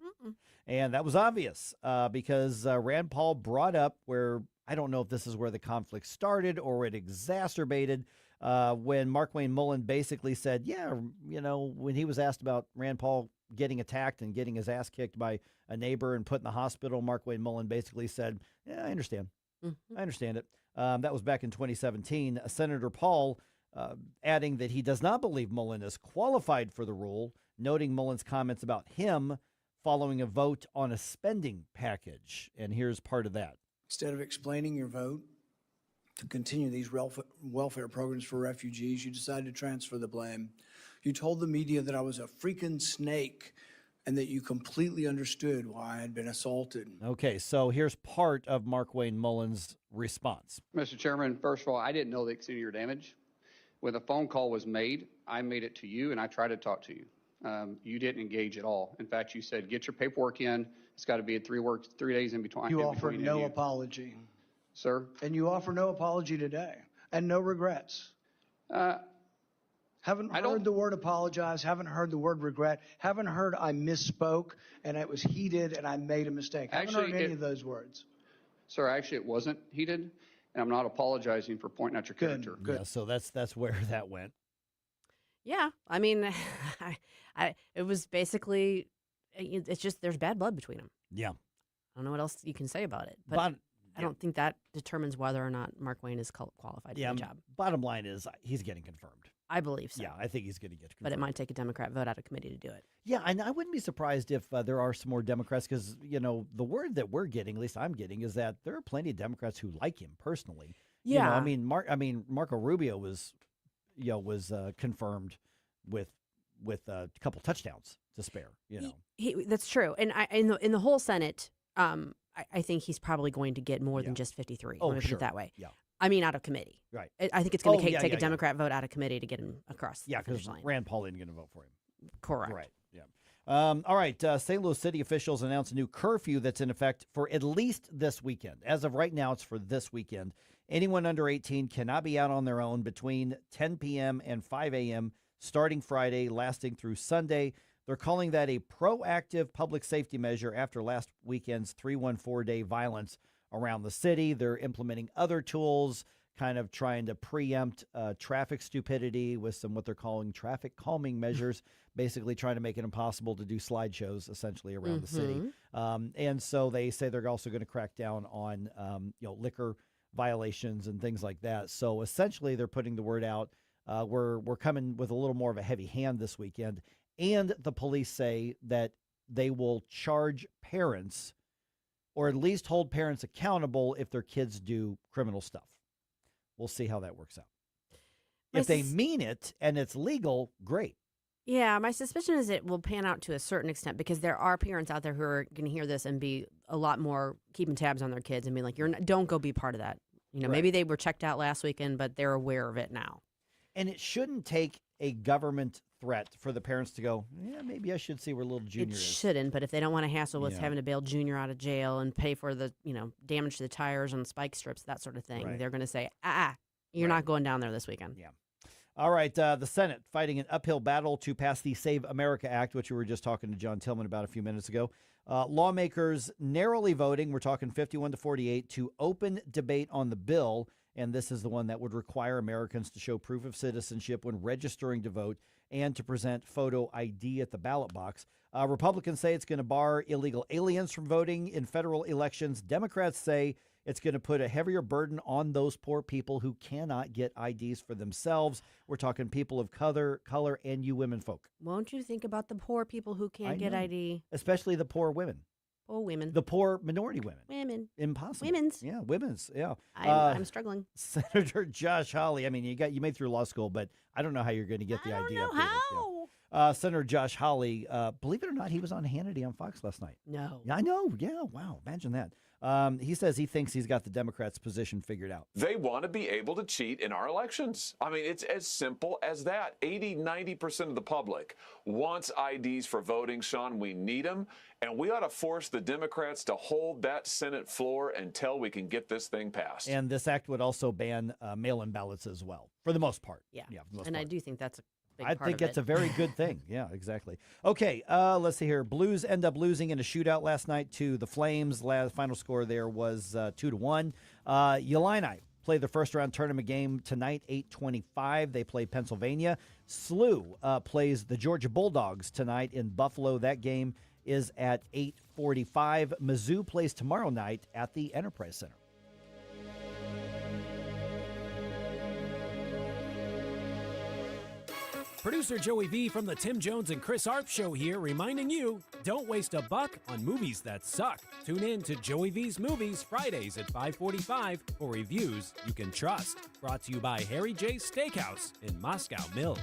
And that was obvious because Rand Paul brought up where, I don't know if this is where the conflict started or it exacerbated, when Mark Wayne Mullen basically said, when he was asked about Rand Paul getting attacked and getting his ass kicked by a neighbor and put in the hospital, Mark Wayne Mullen basically said, yeah, I understand. I understand it. That was back in 2017. Senator Paul adding that he does not believe Mullen is qualified for the role, noting Mullen's comments about him following a vote on a spending package. And here's part of that. Instead of explaining your vote to continue these welfare programs for refugees, you decided to transfer the blame You told the media that I was a freaking snake and that you completely understood why I had been assaulted. Okay, so here's part of Mark Wayne Mullen's response. Mr. Chairman, first of all, I didn't know the extent of your damage. When the phone call was made, I made it to you and I tried to talk to you. You didn't engage at all. In fact, you said, get your paperwork in. It's got to be in 3 days in between. You offered no apology. Sir? And you offer no apology today and no regrets. Haven't heard the word apologize, haven't heard the word regret, haven't heard I misspoke and it was heated and I made a mistake. Haven't heard any of those words. Sir, actually, it wasn't heated, and I'm not apologizing for pointing out your character. Yeah, so that's where that went. Yeah, I mean, it was basically, it's just there's bad blood between them. Yeah. I don't know what else you can say about it, but I don't think that determines whether or not Mark Wayne is qualified for the job. Bottom line is he's getting confirmed. I believe so. Yeah, I think he's going to get confirmed. But it might take a Democrat vote out of committee to do it. Yeah, and I wouldn't be surprised if there are some more Democrats because, the word that we're getting, at least I'm getting, is that there are plenty of Democrats who like him personally. Yeah. Marco Rubio was confirmed with a couple touchdowns to spare, That's true. And in the whole Senate, I think he's probably going to get more than just 53. Oh, Let me put sure. it that way. Yeah. I mean, out of committee. Right. I think it's going to take a Democrat vote out of committee to get him across the finish line. Rand Paul isn't going to vote for him. Correct. Right. Yeah. All right. St. Louis City officials announced a new curfew that's in effect for at least this weekend. As of right now, it's for this weekend. Anyone under 18 cannot be out on their own between 10 p.m. and 5 a.m. starting Friday, lasting through Sunday. They're calling that a proactive public safety measure after last weekend's 314-day violence around the city. They're implementing other tools, kind of trying to preempt traffic stupidity with some what they're calling traffic calming measures, basically trying to make it impossible to do slideshows essentially around the city. And so they say they're also going to crack down on liquor violations and things like that. So essentially they're putting the word out. We're coming with a little more of a heavy hand this weekend. And the police say that they will charge parents or at least hold parents accountable if their kids do criminal stuff. We'll see how that works out. If they mean it and it's legal, great. Yeah, my suspicion is it will pan out to a certain extent because there are parents out there who are going to hear this and be a lot more keeping tabs on their kids and be like, don't go be part of that. Maybe they were checked out last weekend, but they're aware of it now. And it shouldn't take a government threat for the parents to go, yeah, maybe I should see where little Junior is. It shouldn't, but if they don't want to hassle with having to bail Junior out of jail and pay for the, damage to the tires and spike strips, that sort of thing, they're going to say, you're not going down there this weekend. Yeah. All right. The Senate fighting an uphill battle to pass the Save America Act, which we were just talking to John Tillman about a few minutes ago. Lawmakers narrowly voting, we're talking 51-48, to open debate on the bill. And this is the one that would require Americans to show proof of citizenship when registering to vote and to present photo ID at the ballot box. Republicans say it's going to bar illegal aliens from voting in federal elections. Democrats say it's going to put a heavier burden on those poor people who cannot get IDs for themselves. We're talking people of color, and you women folk. Won't you think about the poor people who can't get ID? Especially the poor women. Oh, women. The poor minority women. Women. Impossible. Women's. Yeah, women's. Yeah. I'm struggling. Senator Josh Hawley. I mean, you made through law school, but I don't know how you're going to get the ID updated. How? Yeah. Senator Josh Hawley, believe it or not, he was on Hannity on Fox last night. No. Yeah, I know. Yeah. Wow. Imagine that. He says he thinks he's got the Democrats' position figured out. They want to be able to cheat in our elections. I mean, it's as simple as that. 80-90% of the public wants IDs for voting, Sean. We need them. And we ought to force the Democrats to hold that Senate floor until we can get this thing passed. And this act would also ban mail-in ballots as well, for the most part. Yeah. For the most and part. I do think that's a big I part think of that's a very good thing. Yeah, exactly. Okay, let's see here. Blues end up losing in a shootout last night to the Flames. Final score there was 2-1. Illini play the first-round tournament game tonight, 8:25. They play Pennsylvania. SLU plays the Georgia Bulldogs tonight in Buffalo. That game is at 8:45. Mizzou plays tomorrow night at the Enterprise Center. Producer Joey V from the Tim Jones and Chris Arp Show here, reminding you, don't waste a buck on movies that suck. Tune in to Joey V's Movies Fridays at 5:45 for reviews you can trust. Brought to you by Harry J. Steakhouse in Moscow Mills.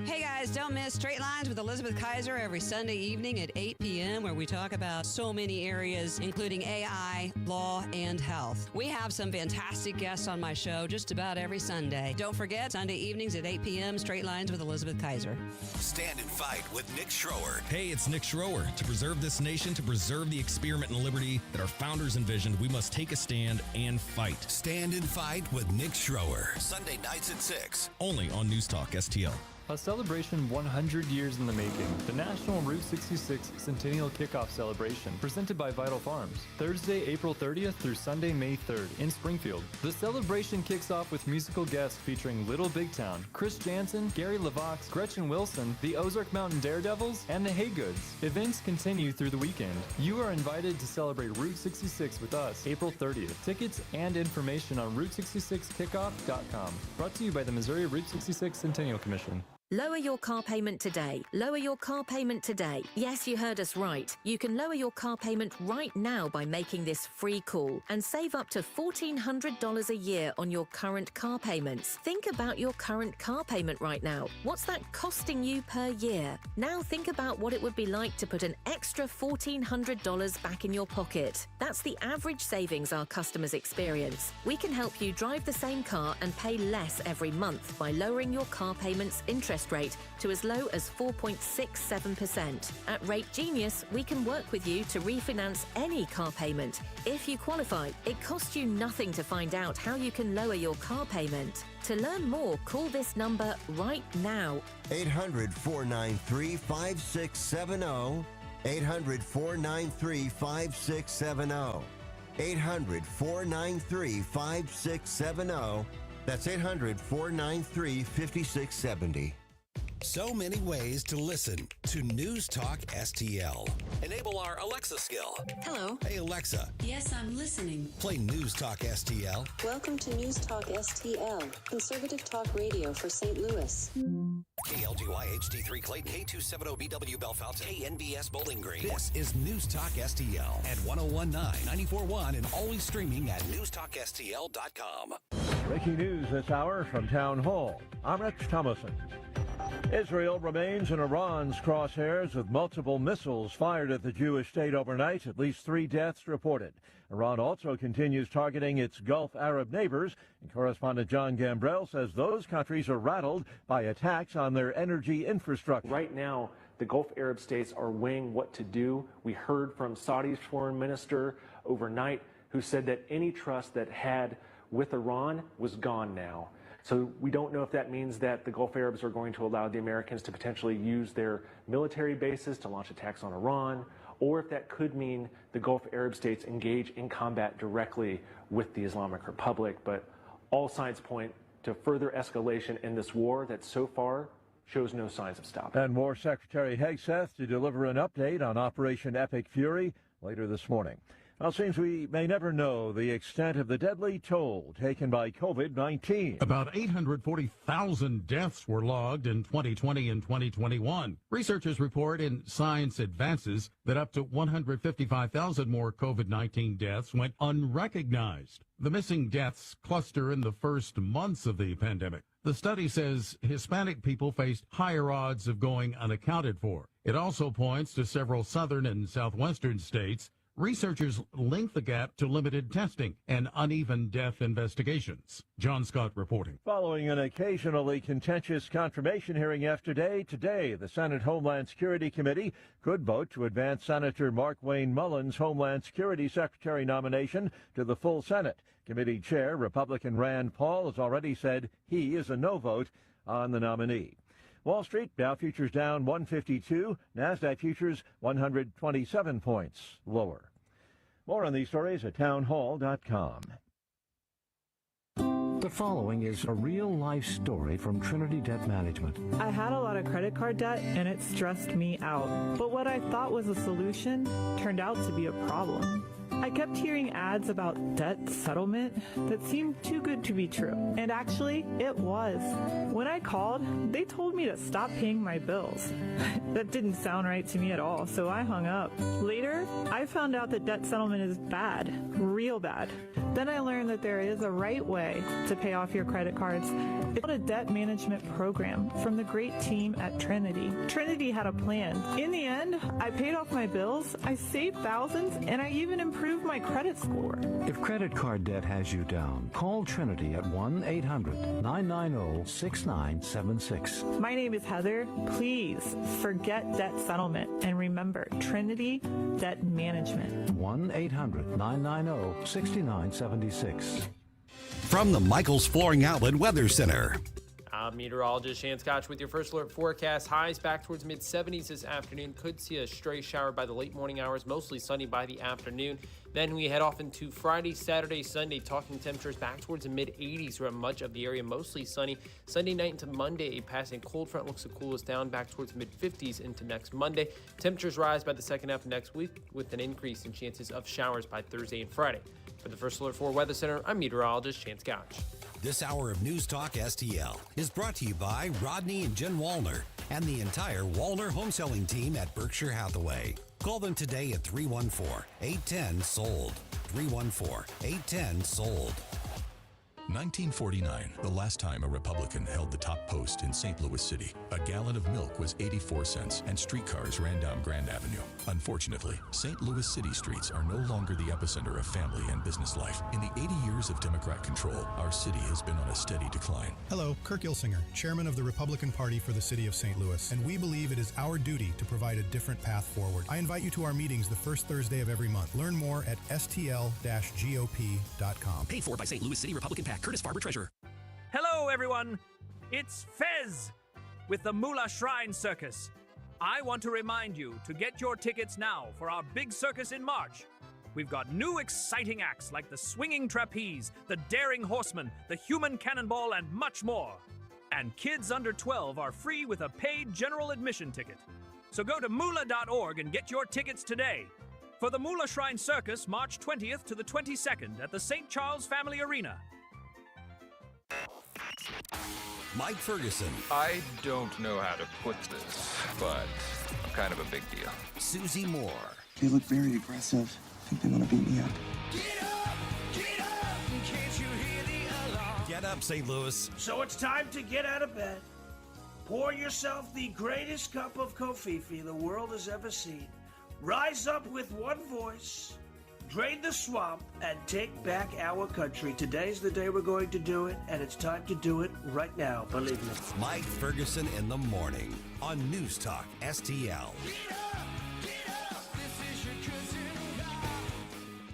Hey guys, don't miss Straight Lines with Elizabeth Kaiser every Sunday evening at 8 p.m. where we talk about so many areas, including AI, law, and health. We have some fantastic guests on my show just about every Sunday. Don't forget, Sunday evenings at 8 p.m., Straight Lines with Elizabeth Kaiser. Stand and Fight with Nick Schroer. Hey, it's Nick Schroer. To preserve this nation, to preserve the experiment in liberty that our founders envisioned, we must take a stand and fight. Stand and Fight with Nick Schroer. Sunday nights at 6. Only on News Talk STL. A celebration 100 years in the making. The National Route 66 Centennial Kickoff Celebration, presented by Vital Farms. Thursday, April 30th through Sunday, May 3rd in Springfield. The celebration kicks off with musical guests featuring Little Big Town, Chris Jansen, Gary LaVox, Gretchen Wilson, the Ozark Mountain Daredevils, and the Haygoods. Events continue through the weekend. You are invited to celebrate Route 66 with us April 30th. Tickets and information on Route66Kickoff.com. Brought to you by the Missouri Route 66 Centennial Commission. Lower your car payment today. Lower your car payment today. Yes, you heard us right. You can lower your car payment right now by making this free call and save up to $1,400 a year on your current car payments. Think about your current car payment right now. What's that costing you per year? Now think about what it would be like to put an extra $1,400 back in your pocket. That's the average savings our customers experience. We can help you drive the same car and pay less every month by lowering your car payment's interest rate to as low as 4.67%. At Rate Genius, we can work with you to refinance any car payment. If you qualify, it costs you nothing to find out how you can lower your car payment. To learn more, call this number right now. 800-493-5670. 800-493-5670. 800-493-5670. That's 800-493-5670. So many ways to listen to News Talk STL. Enable our Alexa skill. Hello. Hey, Alexa. Yes, I'm listening. Play News Talk STL. Welcome to News Talk STL, conservative talk radio for St. Louis. KLGY HD3 Clayton, K270BW Bellefonte, KNBS Bowling Green. This is News Talk STL at 1019, 94.1, and always streaming at NewsTalkSTL.com. Breaking news this hour from Town Hall. I'm Rex Thomason. Israel remains in Iran's crosshairs with multiple missiles fired at the Jewish state overnight, at least 3 deaths reported. Iran also continues targeting its Gulf Arab neighbors, and correspondent John Gambrell says those countries are rattled by attacks on their energy infrastructure. Right now, the Gulf Arab states are weighing what to do. We heard from Saudi's foreign minister overnight who said that any trust that had with Iran was gone now. So we don't know if that means that the Gulf Arabs are going to allow the Americans to potentially use their military bases to launch attacks on Iran, or if that could mean the Gulf Arab states engage in combat directly with the Islamic Republic. But all signs point to further escalation in this war that so far shows no signs of stopping. And War Secretary Hegseth to deliver an update on Operation Epic Fury later this morning. Well, it seems we may never know the extent of the deadly toll taken by COVID-19. About 840,000 deaths were logged in 2020 and 2021. Researchers report in Science Advances that up to 155,000 more COVID-19 deaths went unrecognized. The missing deaths cluster in the first months of the pandemic. The study says Hispanic people faced higher odds of going unaccounted for. It also points to several southern and southwestern states. Researchers link the gap to limited testing and uneven death investigations. John Scott reporting. Following an occasionally contentious confirmation hearing yesterday, today the Senate Homeland Security Committee could vote to advance Senator Markwayne Mullin's Homeland Security Secretary nomination to the full Senate. Committee Chair, Republican Rand Paul, has already said he is a no vote on the nominee. Wall Street, Dow futures down 152, NASDAQ futures 127 points lower. More on these stories at townhall.com. The following is a real-life story from Trinity Debt Management. I had a lot of credit card debt, and it stressed me out. But what I thought was a solution turned out to be a problem. I kept hearing ads about debt settlement that seemed too good to be true. And actually, it was. When I called, they told me to stop paying my bills. That didn't sound right to me at all, so I hung up. Later, I found out that debt settlement is bad, real bad. Then I learned that there is a right way to pay off your credit cards. It's called a debt management program from the great team at Trinity. Trinity had a plan. In the end, I paid off my bills, I saved thousands, and I even improved my credit score. If credit card debt has you down, call Trinity at 1-800-990-6976. My name is Heather. Please forget debt settlement and remember Trinity Debt Management. 1-800-990-6976. From the Michaels Flooring Outlet Weather Center. I'm meteorologist Shan Scotch with your first alert forecast. Highs back towards mid-70s this afternoon. Could see a stray shower by the late morning hours, mostly sunny by the afternoon. Then we head off into Friday, Saturday, Sunday, talking temperatures back towards the mid-80s throughout much of the area, mostly sunny. Sunday night into Monday, a passing cold front looks to cool us down back towards mid-50s into next Monday. Temperatures rise by the second half of next week with an increase in chances of showers by Thursday and Friday. For the First Alert 4 Weather Center, I'm meteorologist Shan Scotch. This hour of News Talk STL is brought to you by Rodney and Jen Wallner and the entire Wallner home selling team at Berkshire Hathaway. Call them today at 314-810-SOLD. 314-810-SOLD. 1949, the last time a Republican held the top post in St. Louis City. A gallon of milk was 84 cents and streetcars ran down Grand Avenue. Unfortunately, St. Louis city streets are no longer the epicenter of family and business life. In the 80 years of Democrat control, our city has been on a steady decline. Hello, Kirk Ilsinger, chairman of the Republican Party for the city of St. Louis, and we believe it is our duty to provide a different path forward. I invite you to our meetings the first Thursday of every month. Learn more at stl-gop.com. Paid for by St. Louis City Republican PAC. Curtis Farber, Treasurer. Hello, everyone. It's Fez with the Moolah Shrine Circus. I want to remind you to get your tickets now for our big circus in March. We've got new exciting acts like the Swinging Trapeze, the Daring Horseman, the Human Cannonball, and much more. And kids under 12 are free with a paid general admission ticket. So go to moolah.org and get your tickets today. For the Moolah Shrine Circus, March 20th to the 22nd at the St. Charles Family Arena. Mike Ferguson. I don't know how to put this, but I'm kind of a big deal. Susie Moore. They look very aggressive. I think they want to beat me up. Get up, St. Louis. So it's time to get out of bed. Pour yourself the greatest cup of Kofifi the world has ever seen. Rise up with one voice. Drain the swamp and take back our country. Today's the day we're going to do it, and it's time to do it right now, believe me. Mike Ferguson in the morning on News Talk STL.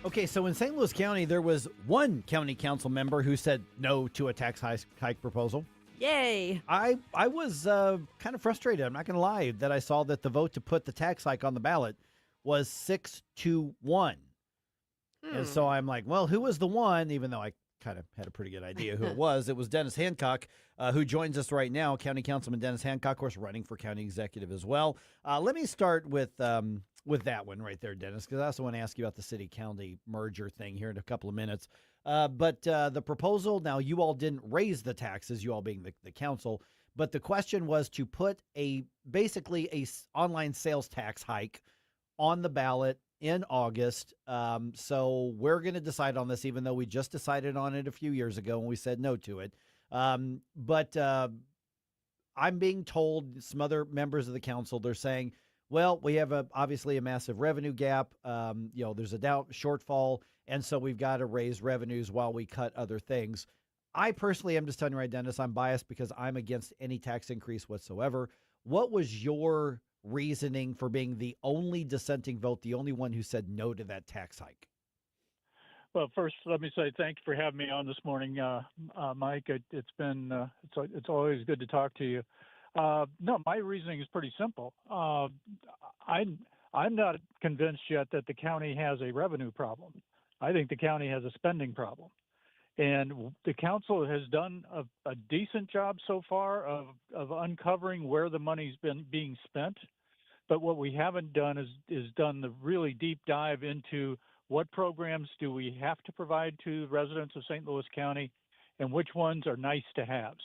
Okay, so in St. Louis County, there was one county council member who said no to a tax hike proposal. Yay. I was kind of frustrated, I'm not going to lie, that I saw that the vote to put the tax hike on the ballot was 6-1. And so I'm like, well, who was the one, even though I kind of had a pretty good idea who it was. It was Dennis Hancock, who joins us right now. County Councilman Dennis Hancock, of course, running for county executive as well. Let me start with that one right there, Dennis, because I also want to ask you about the city-county merger thing here in a couple of minutes. But the proposal, now you all didn't raise the taxes, you all being the council, but the question was to put basically a online sales tax hike on the ballot in August. So we're going to decide on this, even though we just decided on it a few years ago and we said no to it. But I'm being told, some other members of the council, they're saying, well, we have obviously a massive revenue gap. There's a shortfall. And so we've got to raise revenues while we cut other things. I personally am just telling you right, Dennis, I'm biased because I'm against any tax increase whatsoever. What was your reasoning for being the only dissenting vote, the only one who said no to that tax hike? Well, first, let me say thank you for having me on this morning, Mike. It's always good to talk to you. No, my reasoning is pretty simple. I'm not convinced yet that the county has a revenue problem. I think the county has a spending problem. And the council has done a decent job so far of uncovering where the money's been being spent. But what we haven't done is done the really deep dive into what programs do we have to provide to residents of St. Louis County and which ones are nice to haves,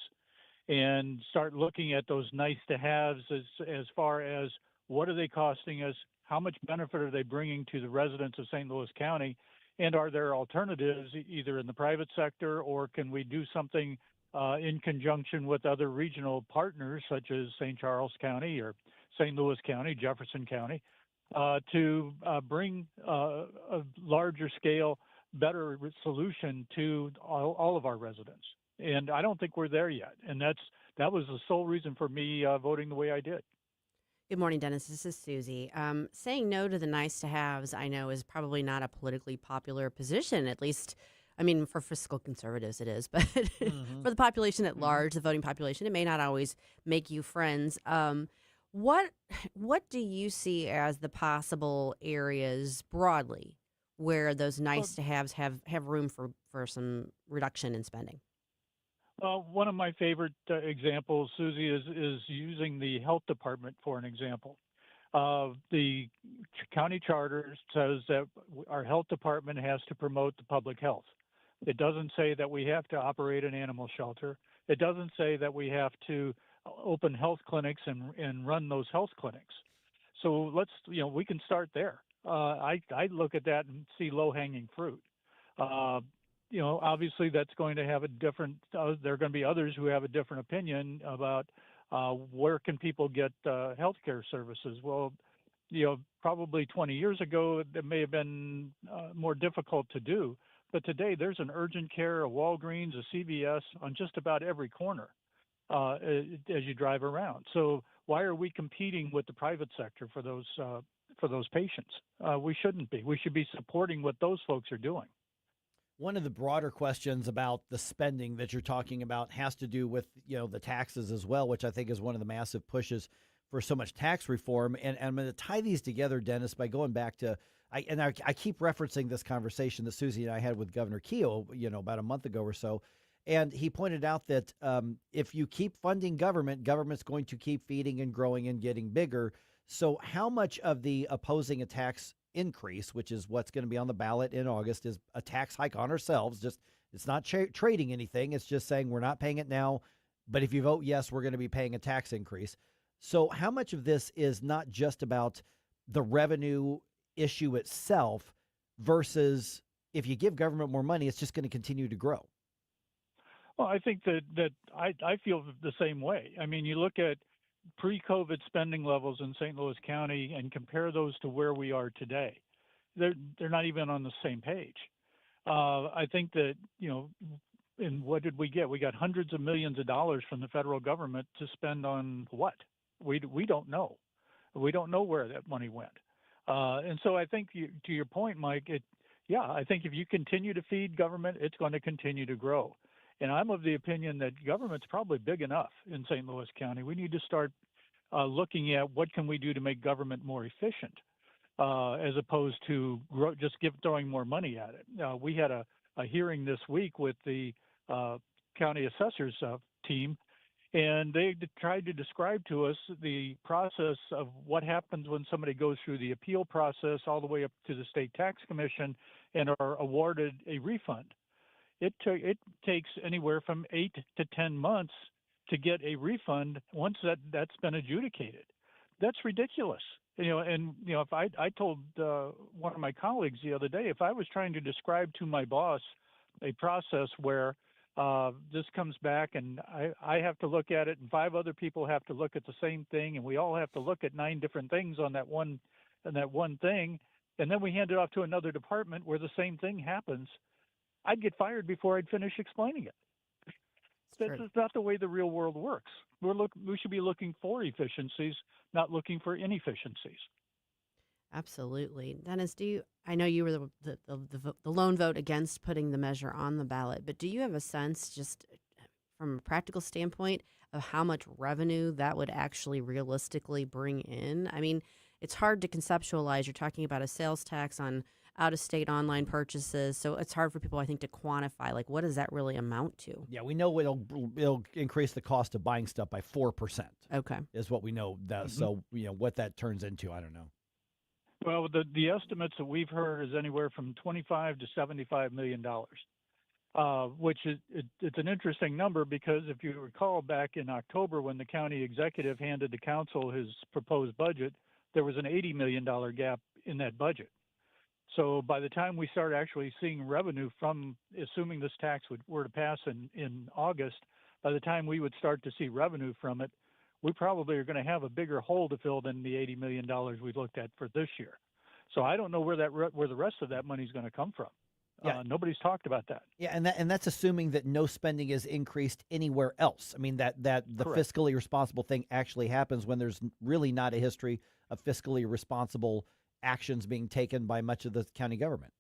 and start looking at those nice to haves as far as what are they costing us, how much benefit are they bringing to the residents of St. Louis County, And are there alternatives either in the private sector, or can we do something in conjunction with other regional partners such as St. Charles County or St. Louis County, Jefferson County, to bring a larger scale, better solution to all of our residents? And I don't think we're there yet. And that was the sole reason for me voting the way I did. Good morning, Dennis. This is Susie. Saying no to the nice to haves, I know, is probably not a politically popular position, at least. I mean, for fiscal conservatives, it is. But for the population at large, the voting population, it may not always make you friends. What do you see as the possible areas broadly where those nice to haves have room for some reduction in spending? One of my favorite examples, Susie, is using the health department for an example. The county charter says that our health department has to promote the public health. It doesn't say that we have to operate an animal shelter. It doesn't say that we have to open health clinics and run those health clinics. So we can start there. I look at that and see low-hanging fruit. Obviously that's going to have a different, there are going to be others who have a different opinion about where can people get healthcare services. Well, probably 20 years ago, it may have been more difficult to do. But today there's an urgent care, a Walgreens, a CVS on just about every corner as you drive around. So why are we competing with the private sector for those patients? We shouldn't be. We should be supporting what those folks are doing. One of the broader questions about the spending that you're talking about has to do with, the taxes as well, which I think is one of the massive pushes for so much tax reform. And I'm going to tie these together, Dennis, by going back to, I keep referencing this conversation that Susie and I had with Governor Keogh, about a month ago or so. And he pointed out that if you keep funding government's going to keep feeding and growing and getting bigger. So how much of the opposing a tax increase, which is what's going to be on the ballot in August, is a tax hike on ourselves? Just it's not trading anything. It's just saying we're not paying it now, but if you vote yes, we're going to be paying a tax increase. So how much of this is not just about the revenue issue itself versus if you give government more money, it's just going to continue to grow? Well, I think that I feel the same way. I mean, you look at pre-COVID spending levels in St. Louis County and compare those to where we are today. They're not even on the same page. I think that, and what did we get? We got hundreds of millions of dollars from the federal government to spend on what? We don't know. We don't know where that money went. And so I think to your point, Mike, I think if you continue to feed government, it's going to continue to grow. And I'm of the opinion that government's probably big enough in St. Louis County. We need to start looking at what can we do to make government more efficient, as opposed to throwing more money at it. We had a hearing this week with the county assessors team, and they tried to describe to us the process of what happens when somebody goes through the appeal process all the way up to the state tax commission and are awarded a refund. It takes anywhere from 8 to 10 months to get a refund once that's been adjudicated. That's ridiculous. If I told one of my colleagues the other day, if I was trying to describe to my boss a process where this comes back and I have to look at it and 5 other people have to look at the same thing and we all have to look at 9 different things on that one thing, and then we hand it off to another department where the same thing happens, I'd get fired before I'd finish explaining it. That's not the way the real world works. We should be looking for efficiencies, not looking for inefficiencies. Absolutely. Dennis, I know you were the lone vote against putting the measure on the ballot, but do you have a sense, just from a practical standpoint, of how much revenue that would actually realistically bring in? I mean, it's hard to conceptualize. You're talking about a sales tax on out-of-state online purchases, so it's hard for people, I think, to quantify, like, what does that really amount to? Yeah, we know it'll increase the cost of buying stuff by 4%. Okay. Is what we know. So, what that turns into, I don't know. Well, the estimates that we've heard is anywhere from $25 to $75 million, which is it's an interesting number because if you recall back in October when the county executive handed the council his proposed budget, there was an $80 million gap in that budget. So by the time we start actually seeing revenue from, assuming this tax were to pass in August, by the time we would start to see revenue from it, we probably are going to have a bigger hole to fill than the $80 million we looked at for this year. So I don't know where the rest of that money is going to come from. Yeah. Nobody's talked about that. Yeah, and that's assuming that no spending is increased anywhere else. I mean, that the Correct. fiscally responsible thing actually happens when there's really not a history of fiscally responsible actions being taken by much of the county government.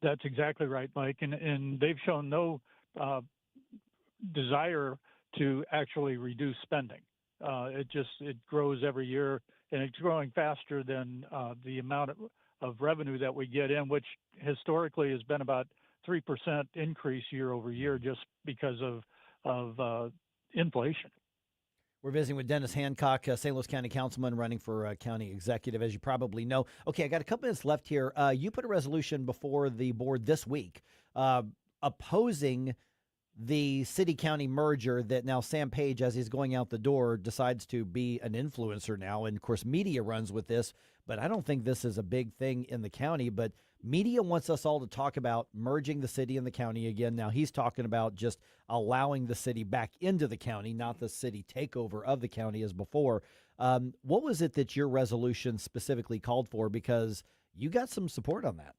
That's exactly right, Mike. And they've shown no desire to actually reduce spending. It grows every year, and it's growing faster than the amount of revenue that we get in, which historically has been about 3% increase year over year, just because of inflation. We're visiting with Dennis Hancock, St. Louis County Councilman running for county executive, as you probably know. Okay, I got a couple minutes left here. You put a resolution before the board this week opposing the city-county merger that now Sam Page, as he's going out the door, decides to be an influencer now. And, of course, media runs with this, but I don't think this is a big thing in the county. But media wants us all to talk about merging the city and the county again. Now he's talking about just allowing the city back into the county, not the city takeover of the county as before. What was it that your resolution specifically called for? Because you got some support on that.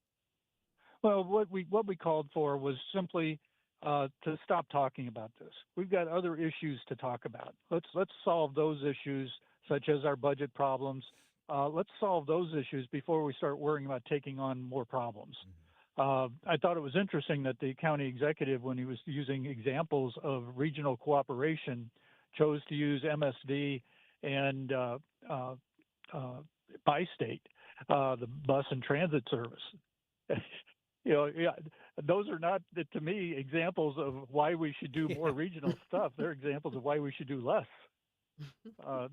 Well, what we called for was simply to stop talking about this. We've got other issues to talk about. Let's solve those issues, such as our budget problems. Let's solve those issues before we start worrying about taking on more problems. I thought it was interesting that the county executive, when he was using examples of regional cooperation, chose to use MSD and Bi-State, the bus and transit service. Those are not, to me, examples of why we should do more regional stuff. They're examples of why we should do less.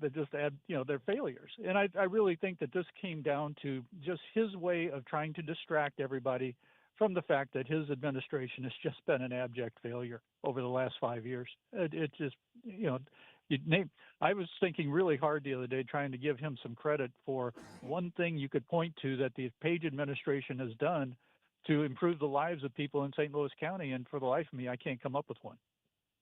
They just add, they're failures. And I really think that this came down to just his way of trying to distract everybody from the fact that his administration has just been an abject failure over the last 5 years. It just, I was thinking really hard the other day trying to give him some credit for one thing you could point to that the Page administration has done to improve the lives of people in St. Louis County, and for the life of me, I can't come up with one.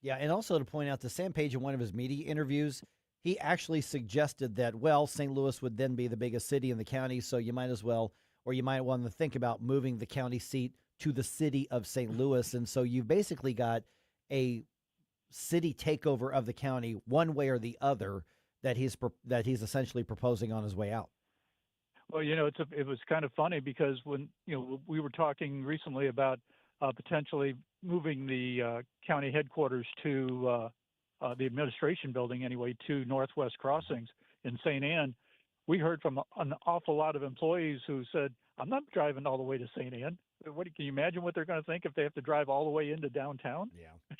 Yeah, and also to point out to Sam Page in one of his media interviews, he actually suggested that, well, St. Louis would then be the biggest city in the county, so you might as well, or you might want to think about moving the county seat to the city of St. Louis. And so you've basically got a city takeover of the county one way or the other that he's essentially proposing on his way out. Well, it was kind of funny because when we were talking recently about potentially moving the county headquarters to the administration building anyway to Northwest Crossings in St. Anne, we heard from an awful lot of employees who said, "I'm not driving all the way to St. Anne." Can you imagine what they're going to think if they have to drive all the way into downtown? Yeah.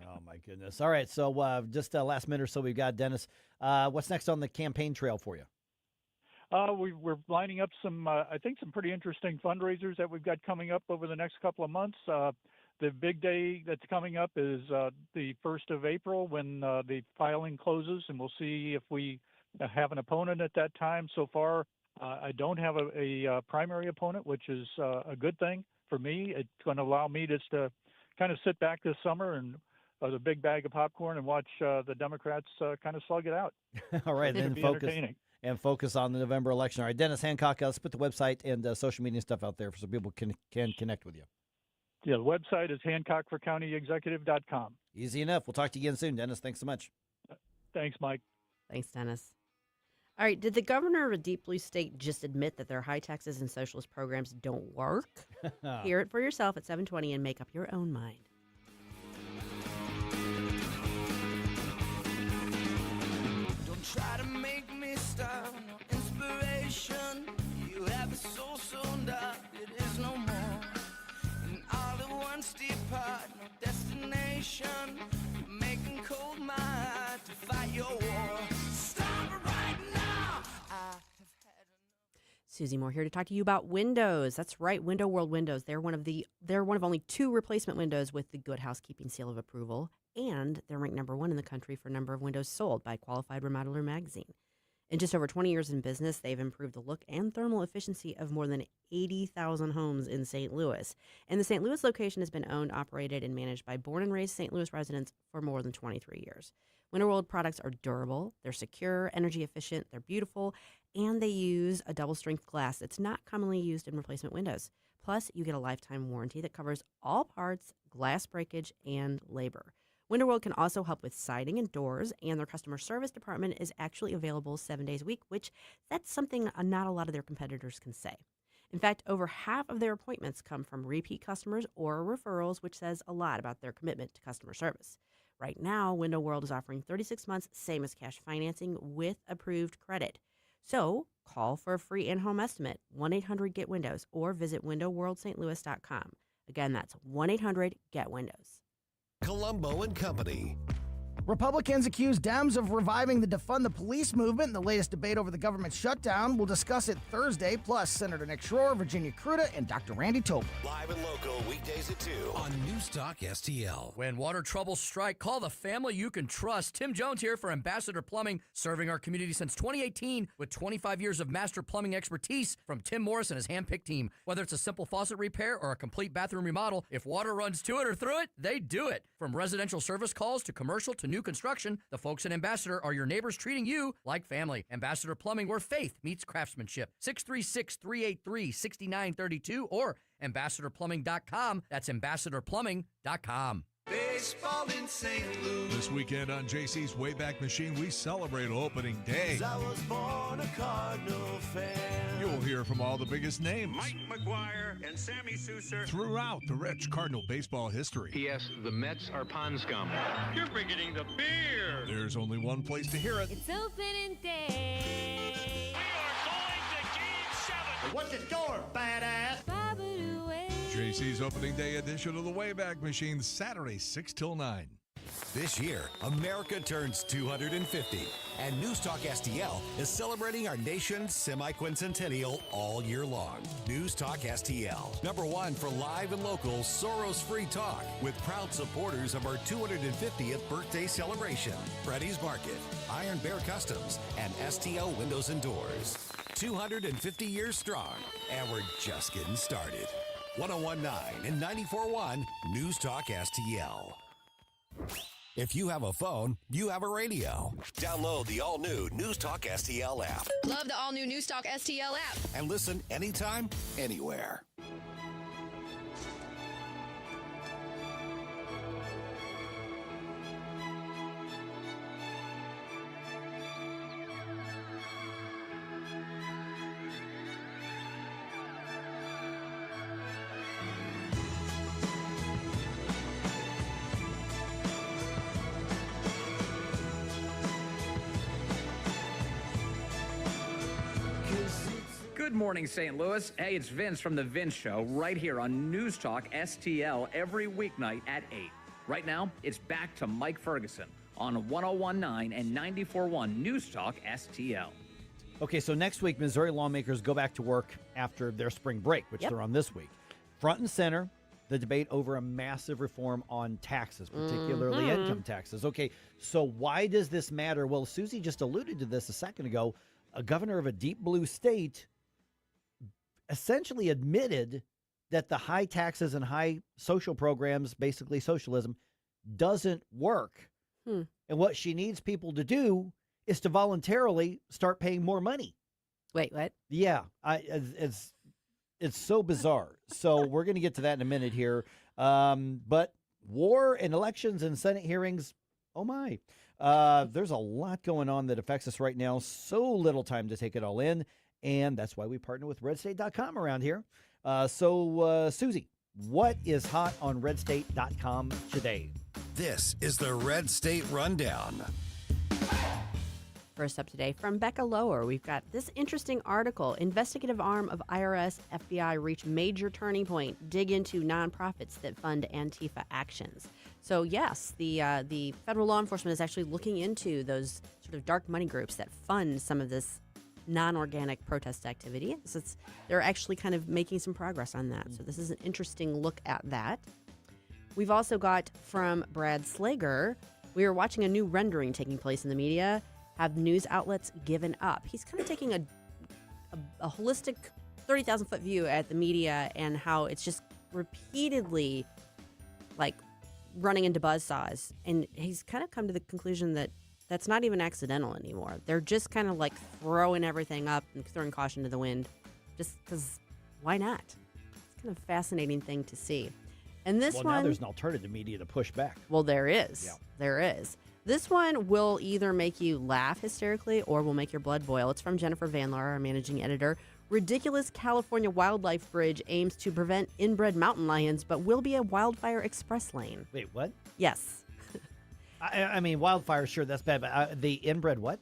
Oh my goodness. All right. So just last minute or so, we've got Dennis. What's next on the campaign trail for you? We're lining up some pretty interesting fundraisers that we've got coming up over the next couple of months. The big day that's coming up is the 1st of April when the filing closes, and we'll see if we have an opponent at that time. So far, I don't have a primary opponent, which is a good thing for me. It's going to allow me just to kind of sit back this summer and with a big bag of popcorn and watch the Democrats kind of slug it out. All right, then focus on the November election. All right, Dennis Hancock, let's put the website and social media stuff out there so people can connect with you. Yeah, the website is hancockforcountyexecutive.com. Easy enough. We'll talk to you again soon, Dennis. Thanks so much. Thanks, Mike. Thanks, Dennis. All right, did the governor of a deep blue state just admit that their high taxes and socialist programs don't work? Hear it for yourself at 7:20 and make up your own mind. Don't try to make me stop, no inspiration. You have a soul so dark, it is no more. And all at once depart, no destination. You're making cold my heart to fight your war. Stop it right now. Susie Moore here to talk to you about windows. That's right, Window World Windows. They're one of only 2 replacement windows with the Good Housekeeping seal of approval, and they're ranked #1 in the country for number of windows sold by Qualified Remodeler magazine. In just over 20 years in business, they've improved the look and thermal efficiency of more than 80,000 homes in St. Louis. And the St. Louis location has been owned, operated, and managed by born and raised St. Louis residents for more than 23 years. Winterworld products are durable, they're secure, energy efficient, they're beautiful, and they use a double-strength glass that's not commonly used in replacement windows. Plus, you get a lifetime warranty that covers all parts, glass breakage, and labor. Winterworld can also help with siding and doors, and their customer service department is actually available 7 days a week, which that's something not a lot of their competitors can say. In fact, over half of their appointments come from repeat customers or referrals, which says a lot about their commitment to customer service. Right now, Window World is offering 36 months, same as cash financing with approved credit. So call for a free in-home estimate, 1-800-GET-WINDOWS, or visit windowworldstlouis.com. Again, that's 1-800-GET-WINDOWS. Colombo and Company. Republicans accuse Dems of reviving the defund the police movement in the latest debate over the government shutdown. We'll discuss it Thursday, plus Senator Nick Schroer, Virginia Kruta, and Dr. Randy Tobler. Live and local weekdays at 2 on NewsTalk STL. When water troubles strike, call the family you can trust. Tim Jones here for Ambassador Plumbing, serving our community since 2018 with 25 years of master plumbing expertise from Tim Morris and his handpicked team. Whether it's a simple faucet repair or a complete bathroom remodel, if water runs to it or through it, they do it. From residential service calls to commercial to new construction, the folks at Ambassador are your neighbors treating you like family. Ambassador Plumbing, where faith meets craftsmanship. 636-383-6932 or ambassadorplumbing.com. That's ambassadorplumbing.com. Baseball in St. Louis. This weekend on JC's Wayback Machine, we celebrate opening day. I was born a Cardinal fan. You'll hear from all the biggest names Mike McGuire and Sammy Souser throughout the rich Cardinal baseball history. P.S. The Mets are pond scum. You're forgetting the beer. There's only one place to hear it. It's opening day. We are going to Game 7. What's the score, badass? JC's opening day edition of the Wayback Machine, Saturday, 6 till 9. This year, America turns 250, and NewsTalk STL is celebrating our nation's semi-quincentennial all year long. NewsTalk STL, #1 for live and local Soros-free talk, with proud supporters of our 250th birthday celebration. Freddy's Market, Iron Bear Customs, and STL Windows and Doors. 250 years strong, and we're just getting started. 101.9 and 94.1 NewsTalk STL. If you have a phone, you have a radio. Download the all-new NewsTalk STL app. Love the all-new NewsTalk STL app. And listen anytime, anywhere. Good morning, St. Louis. Hey, it's Vince from The Vince Show right here on NewsTalk STL every weeknight at 8. Right now, it's back to Mike Ferguson on 101.9 and 94.1 NewsTalk STL. Okay, so next week, Missouri lawmakers go back to work after their spring break, which they're on this week. Front and center, the debate over a massive reform on taxes, particularly income taxes. Okay, so why does this matter? Well, Susie just alluded to this a second ago. A governor of a deep blue state essentially admitted that the high taxes and high social programs, basically socialism, doesn't work. And what she needs people to do is to voluntarily start paying more money. Wait, what? Yeah, it's so bizarre. So we're going to get to that in a minute here. But war and elections and Senate hearings, oh my. There's a lot going on that affects us right now. So little time to take it all in. And that's why we partner with redstate.com around here. Susie, what is hot on redstate.com today? This is the Red State Rundown. First up today from Becca Lower, we've got this interesting article. Investigative arm of IRS, FBI reach major turning point. Dig into nonprofits that fund Antifa actions. So yes, the federal law enforcement is actually looking into those sort of dark money groups that fund some of this non-organic protest activity. So they're actually kind of making some progress on that. So this is an interesting look at that. We've also got from Brad Slager, we are watching a new rendering taking place in the media, have news outlets given up? He's kind of taking a holistic 30,000-foot view at the media and how it's just repeatedly like running into buzzsaws. And he's kind of come to the conclusion that that's not even accidental anymore. They're just kind of like throwing everything up and throwing caution to the wind just because why not? It's kind of a fascinating thing to see. And this one... Well, now there's an alternative media to push back. Well, there is. Yeah. There is. This one will either make you laugh hysterically or will make your blood boil. It's from Jennifer Van Laar, our managing editor. Ridiculous California wildlife bridge aims to prevent inbred mountain lions, but will be a wildfire express lane. Wait, what? Yes. I mean, wildfire, sure, that's bad, but the inbred what?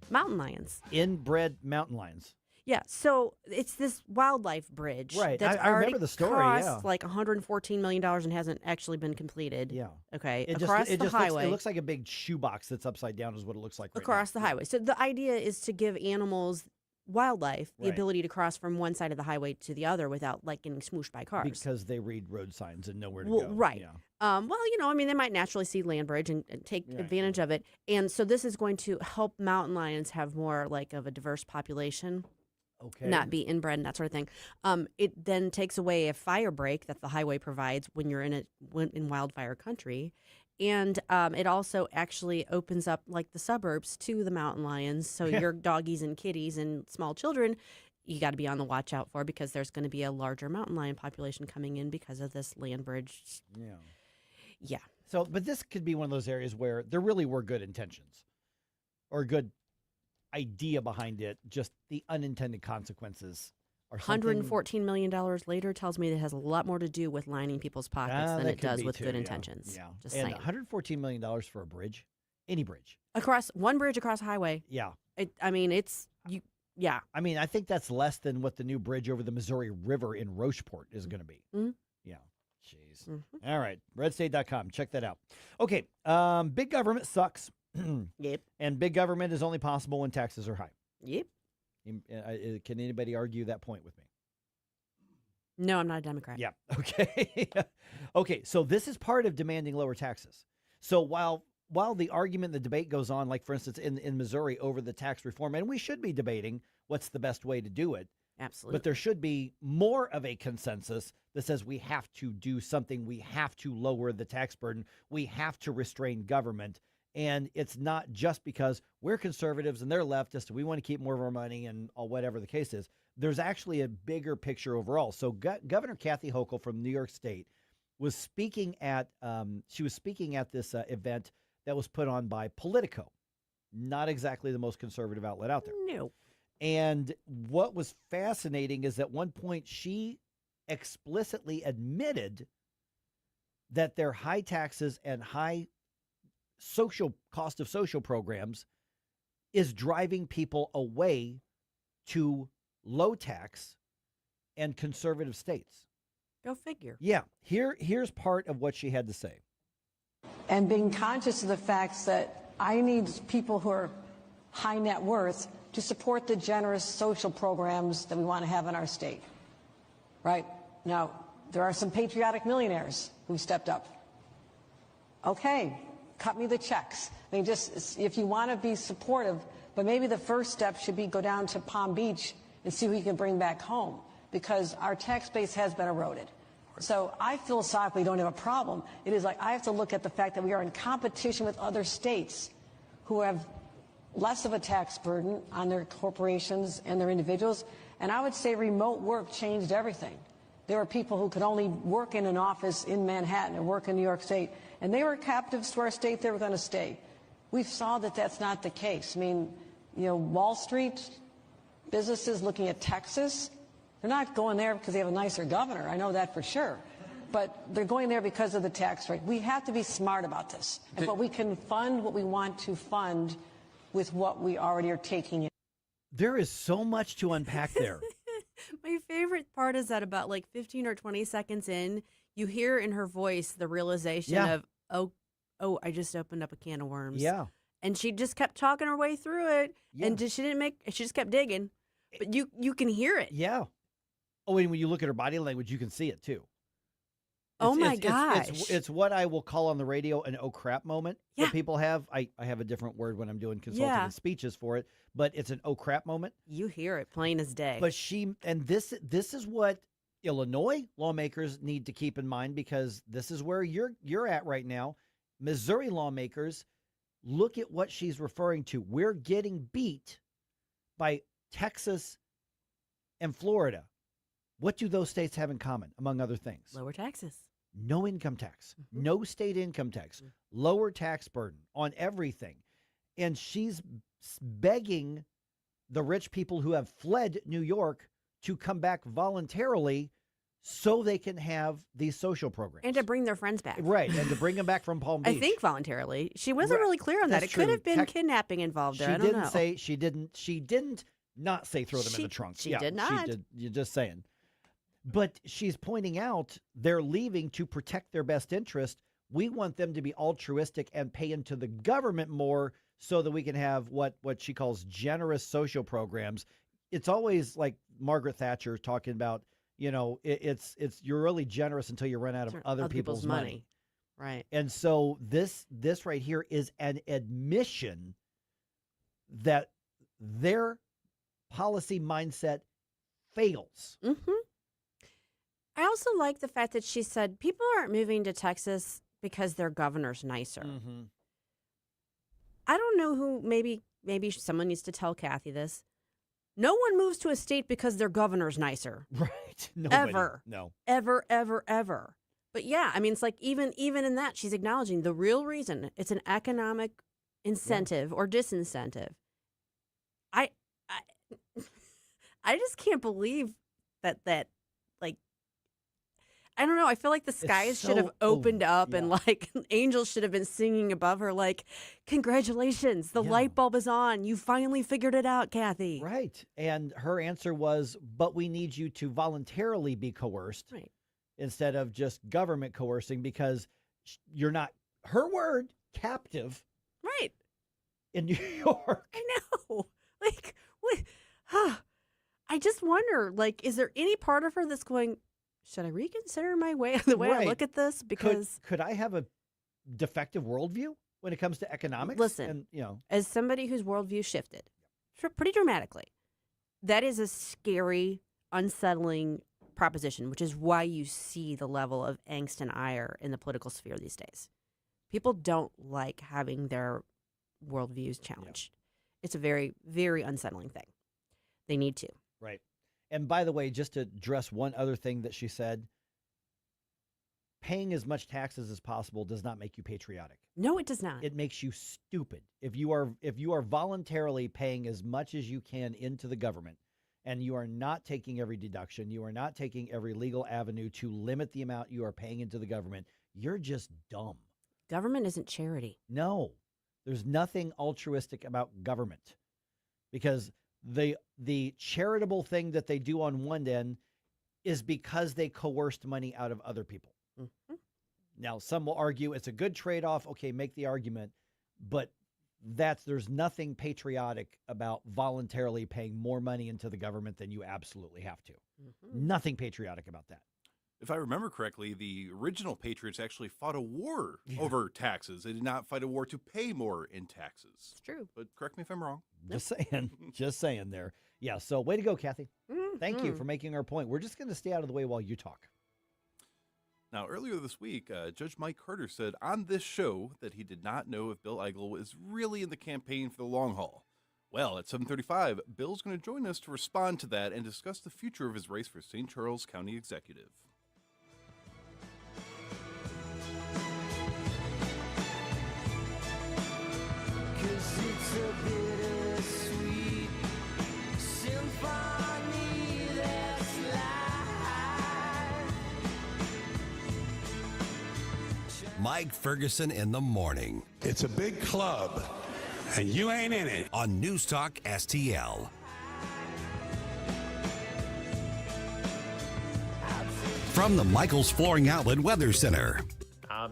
Mountain lions. Inbred mountain lions. Yeah, so it's this wildlife bridge. Right, That's I remember the story, cost like $114 million and hasn't actually been completed. Yeah. Okay, It across the highway. It looks like a big shoebox that's upside down is what it looks like right across now. the highway. So the idea is to give animals, wildlife, the Right. ability to cross from one side of the highway to the other without like getting smooshed by cars. Because they read road signs and know where to Well, go. right. Yeah. Well, you know, I mean, they might naturally see land bridge and take advantage of it. And so this is going to help mountain lions have more like of a diverse population. Okay. Not be inbred and that sort of thing. It then takes away a fire break that the highway provides when you're in wildfire country. And it also actually opens up like the suburbs to the mountain lions. So your doggies and kitties and small children, you got to be on the watch out for because there's going to be a larger mountain lion population coming in because of this land bridge. Yeah. Yeah. So, but this could be one of those areas where there really were good intentions or good idea behind it, just the unintended consequences are something. $114 million later tells me that it has a lot more to do with lining people's pockets than it does with good intentions. Yeah. Just and saying. $114 million for a bridge, any bridge. One bridge across a highway. Yeah. Yeah. I mean, I think that's less than what the new bridge over the Missouri River in Rocheport is going to be. Mm-hmm. Yeah. Jeez. Mm-hmm. All right. Redstate.com. Check that out. Okay. Big government sucks. Yep. And big government is only possible when taxes are high. Yep. Can anybody argue that point with me? No, I'm not a Democrat. Yeah. Okay. Okay. So this is part of demanding lower taxes. So while the argument, the debate goes on, like for instance in Missouri over the tax reform, and we should be debating what's the best way to do it. Absolutely. But there should be more of a consensus that says we have to do something. We have to lower the tax burden. We have to restrain government. And it's not just because we're conservatives and they're leftists. We want to keep more of our money and whatever the case is. There's actually a bigger picture overall. So Governor Kathy Hochul from New York State was speaking at this event that was put on by Politico, not exactly the most conservative outlet out there. No. And what was fascinating is at one point she explicitly admitted that their high taxes and high cost of social programs is driving people away to low tax and conservative states. Go figure. Yeah. Here's part of what she had to say. And being conscious of the fact that I need people who are high net worth to support the generous social programs that we want to have in our state. Right? Now, there are some patriotic millionaires who stepped up. Okay. Cut me the checks. I mean, just if you want to be supportive, but maybe the first step should be go down to Palm Beach and see who you can bring back home, because our tax base has been eroded. So I philosophically don't have a problem. It is like I have to look at the fact that we are in competition with other states who have less of a tax burden on their corporations and their individuals. And I would say remote work changed everything. There were people who could only work in an office in Manhattan or work in New York State, and they were captives to our state. They were going to stay. We saw that that's not the case. I mean, you know, Wall Street businesses looking at Texas, they're not going there because they have a nicer governor. I know that for sure. But they're going there because of the tax rate. We have to be smart about this. But we can fund what we want to fund with what we already are taking in. There is so much to unpack there. My favorite part is that about like 15 or 20 seconds in, you hear in her voice the realization of, oh, I just opened up a can of worms. Yeah. And she just kept talking her way through it. Yeah. And she just kept digging. But you can hear it. Yeah. Oh, and when you look at her body language, you can see it too. Oh my It's gosh. it's what I will call on the radio an oh crap moment Yeah. that people have. I have a different word when I'm doing consultative speeches for it, but it's an oh crap moment. You hear it plain as day. But this is what Illinois lawmakers need to keep in mind, because this is where you're at right now. Missouri lawmakers, look at what she's referring to. We're getting beat by Texas and Florida. What do those states have in common, among other things? Lower taxes. No income tax, no state income tax, lower tax burden on everything. And she's begging the rich people who have fled New York to come back voluntarily so they can have these social programs. And to bring their friends back. Right, and to bring them back from Palm Beach. I think voluntarily. She wasn't really clear on that. That's It could true. have been kidnapping involved there. I don't know. She didn't not say throw them in the trunk. She did not. She did. You're just saying. But she's pointing out they're leaving to protect their best interest. We want them to be altruistic and pay into the government more so that we can have what she calls generous social programs. It's always like Margaret Thatcher talking about, it's you're really generous until you run out of other people's money. Right. And so this right here is an admission that their policy mindset fails. Mm-hmm. I also like the fact that she said people aren't moving to Texas because their governor's nicer. Mm-hmm. I don't know who, maybe someone needs to tell Kathy this. No one moves to a state because their governor's nicer. Right. Nobody. Ever. No. Ever, ever, ever. But yeah, I mean, it's like even in that, she's acknowledging the real reason. It's an economic incentive or disincentive. I just can't believe that like, I don't know. I feel like the skies should have opened up and like angels should have been singing above her like, congratulations, the light bulb is on. You finally figured it out, Kathy. Right. And her answer was, but we need you to voluntarily be coerced instead of just government coercing, because you're not, her word, captive. Right. In New York. I know. Like, what? I just wonder, like, is there any part of her that's going, should I reconsider the way I look at this? Because could I have a defective worldview when it comes to economics? Listen, and, as somebody whose worldview shifted pretty dramatically, that is a scary, unsettling proposition, which is why you see the level of angst and ire in the political sphere these days. People don't like having their worldviews challenged. It's a very, very unsettling thing. They need to. Right. And by the way, just to address one other thing that she said, paying as much taxes as possible does not make you patriotic. No, it does not. It makes you stupid. If you are voluntarily paying as much as you can into the government, and you are not taking every deduction, you are not taking every legal avenue to limit the amount you are paying into the government, you're just dumb. Government isn't charity. No. There's nothing altruistic about government, because the charitable thing that they do on one end is because they coerced money out of other people. Mm-hmm. Now, some will argue it's a good trade-off. Okay, make the argument. But there's nothing patriotic about voluntarily paying more money into the government than you absolutely have to. Mm-hmm. Nothing patriotic about that. If I remember correctly, the original Patriots actually fought a war over taxes. They did not fight a war to pay more in taxes. It's true. But correct me if I'm wrong. Just saying there. Yeah, so way to go, Kathy. Mm-hmm. Thank you for making our point. We're just going to stay out of the way while you talk. Now, earlier this week, Judge Mike Carter said on this show that he did not know if Bill Eigel was really in the campaign for the long haul. Well, at 7:35, Bill's going to join us to respond to that and discuss the future of his race for St. Charles County Executive. It's a bittersweet symphony that's life. Mike Ferguson in the morning. It's a big club, and you ain't in it. On News Talk STL. From the Michaels Flooring Outlet Weather Center.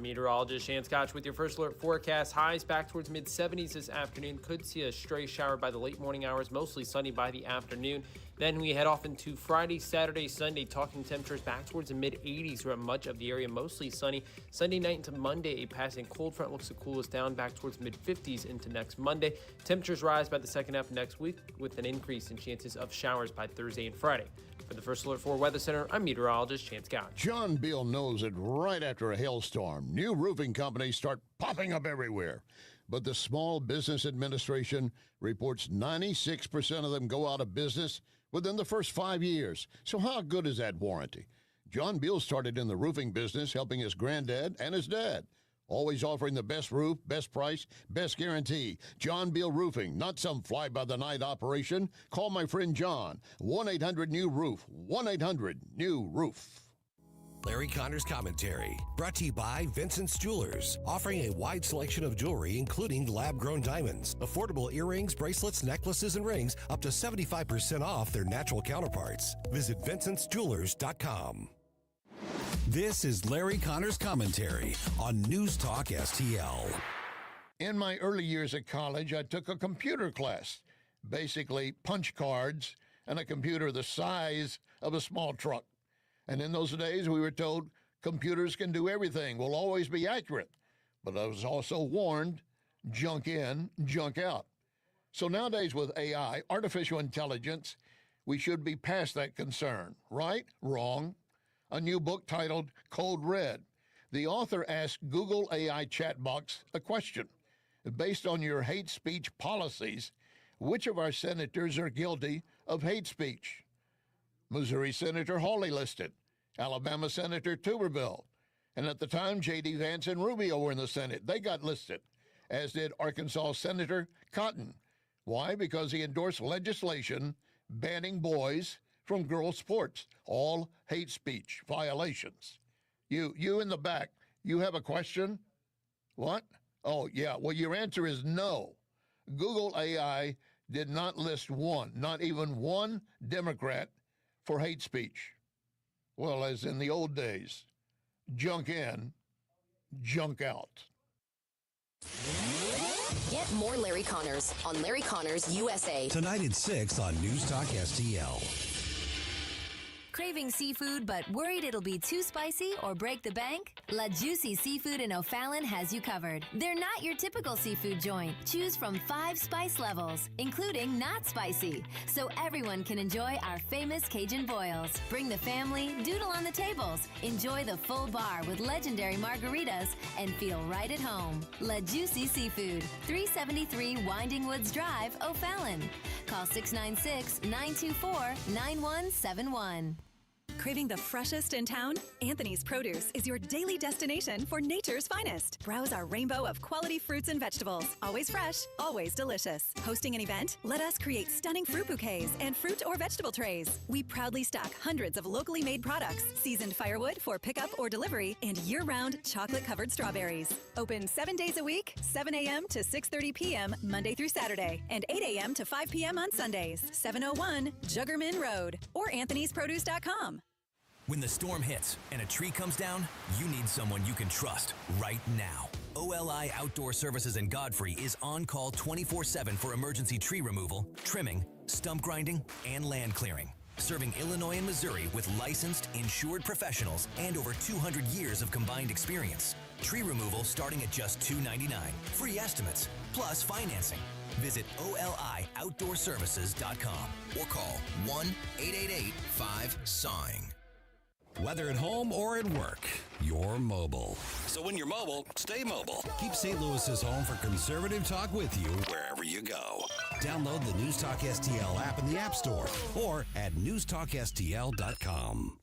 Meteorologist Shan Scotch with your first alert forecast. Highs back towards mid-70s this afternoon. Could see a stray shower by the late morning hours, mostly sunny by the afternoon. Then we head off into Friday, Saturday, Sunday, talking temperatures back towards the mid-80s throughout much of the area, mostly sunny. Sunday night into Monday, a passing cold front looks to cool us down back towards mid-50s into next Monday. Temperatures rise by the second half of next week with an increase in chances of showers by Thursday and Friday. For the First Alert 4 Weather Center, I'm meteorologist Chance Scott. John Beal knows that right after a hailstorm, new roofing companies start popping up everywhere. But the Small Business Administration reports 96% of them go out of business within the first 5 years. So how good is that warranty? John Beal started in the roofing business, helping his granddad and his dad. Always offering the best roof, best price, best guarantee. John Beal Roofing, not some fly-by-the-night operation. Call my friend John, 1-800-NEW-ROOF, 1-800-NEW-ROOF. Larry Connor's Commentary, brought to you by Vincent's Jewelers, offering a wide selection of jewelry, including lab-grown diamonds, affordable earrings, bracelets, necklaces, and rings, up to 75% off their natural counterparts. Visit VincentsJewelers.com. This is Larry Connor's Commentary on News Talk STL. In my early years at college, I took a computer class, basically punch cards and a computer the size of a small truck. And in those days, we were told computers can do everything, will always be accurate. But I was also warned, junk in, junk out. So nowadays with AI, artificial intelligence, we should be past that concern, right? Wrong. A new book titled Code Red. The author asked Google AI chat box a question. Based on your hate speech policies, which of our senators are guilty of hate speech? Missouri Senator Hawley listed, Alabama Senator Tuberville, and at the time, J.D. Vance and Rubio were in the Senate. They got listed, as did Arkansas Senator Cotton. Why? Because he endorsed legislation banning boys from girls' sports, all hate speech violations. You in the back, you have a question? What? Oh, yeah. Well, your answer is no. Google AI did not list one, not even one Democrat for hate speech. Well, as in the old days, junk in, junk out. Get more Larry Connors on Larry Connors USA. Tonight at 6 on News Talk STL. Craving seafood but worried it'll be too spicy or break the bank? La Juicy Seafood in O'Fallon has you covered. They're not your typical seafood joint. Choose from 5 spice levels, including not spicy, so everyone can enjoy our famous Cajun boils. Bring the family, doodle on the tables, enjoy the full bar with legendary margaritas, and feel right at home. La Juicy Seafood, 373 Winding Woods Drive, O'Fallon. Call 696-924-9171. Craving the freshest in town? Anthony's Produce is your daily destination for nature's finest. Browse our rainbow of quality fruits and vegetables. Always fresh, always delicious. Hosting an event? Let us create stunning fruit bouquets and fruit or vegetable trays. We proudly stock hundreds of locally made products, seasoned firewood for pickup or delivery, and year-round chocolate-covered strawberries. Open 7 days a week, 7 a.m. to 6:30 p.m. Monday through Saturday, and 8 a.m. to 5 p.m. on Sundays. 701 Juggerman Road or Anthony'sProduce.com. When the storm hits and a tree comes down, you need someone you can trust right now. OLI Outdoor Services in Godfrey is on call 24/7 for emergency tree removal, trimming, stump grinding, and land clearing. Serving Illinois and Missouri with licensed, insured professionals and over 200 years of combined experience. Tree removal starting at just $2.99. Free estimates, plus financing. Visit OLIOutdoorServices.com or call 1-888-5-SAWING. Whether at home or at work, you're mobile. So when you're mobile, stay mobile. Keep St. Louis's home for conservative talk with you wherever you go. Download the News Talk STL app in the App Store or at NewsTalkSTL.com.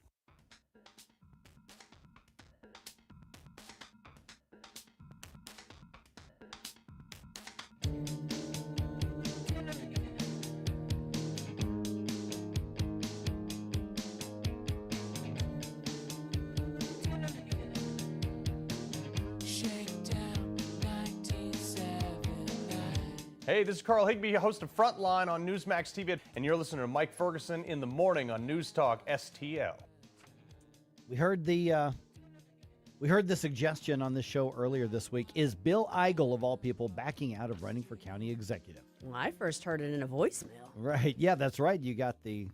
Hey, this is Carl Higbee, host of Frontline on Newsmax TV, and you're listening to Mike Ferguson in the morning on News Talk STL. We heard the We heard the suggestion on the show earlier this week. Is Bill Eigel, of all people, backing out of running for county executive? Well, I first heard it in a voicemail. Right. Yeah, that's right. You got the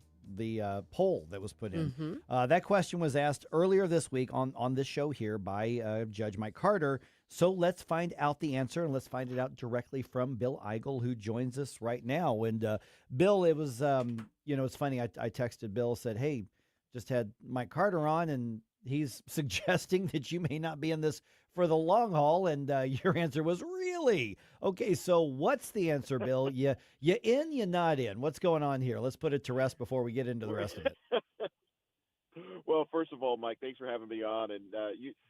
poll that was put in. Mm-hmm. That question was asked earlier this week on this show here by Judge Mike Carter. So let's find out the answer, and let's find it out directly from Bill Eigel, who joins us right now. And Bill, it was, it's funny. I texted Bill, said, hey, just had Mike Carter on, and he's suggesting that you may not be in this for the long haul. And your answer was, really? Okay, so what's the answer, Bill? You in, you not in? What's going on here? Let's put it to rest before we get into the rest of it. Well, first of all, Mike, thanks for having me on. And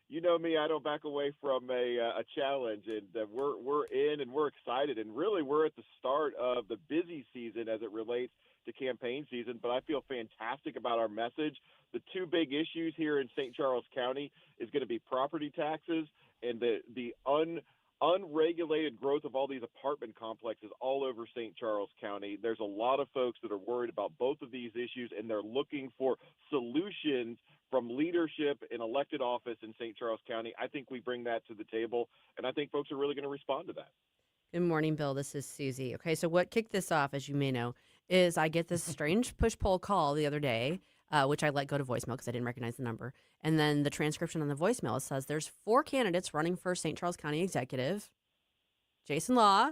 you know me, I don't back away from a challenge. And we're in, and we're excited. And really, we're at the start of the busy season as it relates to campaign season. But I feel fantastic about our message. The two big issues here in St. Charles County is going to be property taxes and the unregulated growth of all these apartment complexes all over St. Charles County. There's a lot of folks that are worried about both of these issues, and they're looking for solutions from leadership in elected office in St. Charles County. I think we bring that to the table, and I think folks are really going to respond to that. Good morning, Bill. This is Susie. Okay, so what kicked this off, as you may know, is I get this strange push-pull call the other day, which I let go to voicemail because I didn't recognize the number. And then the transcription on the voicemail says there's 4 candidates running for St. Charles County Executive. Jason Law.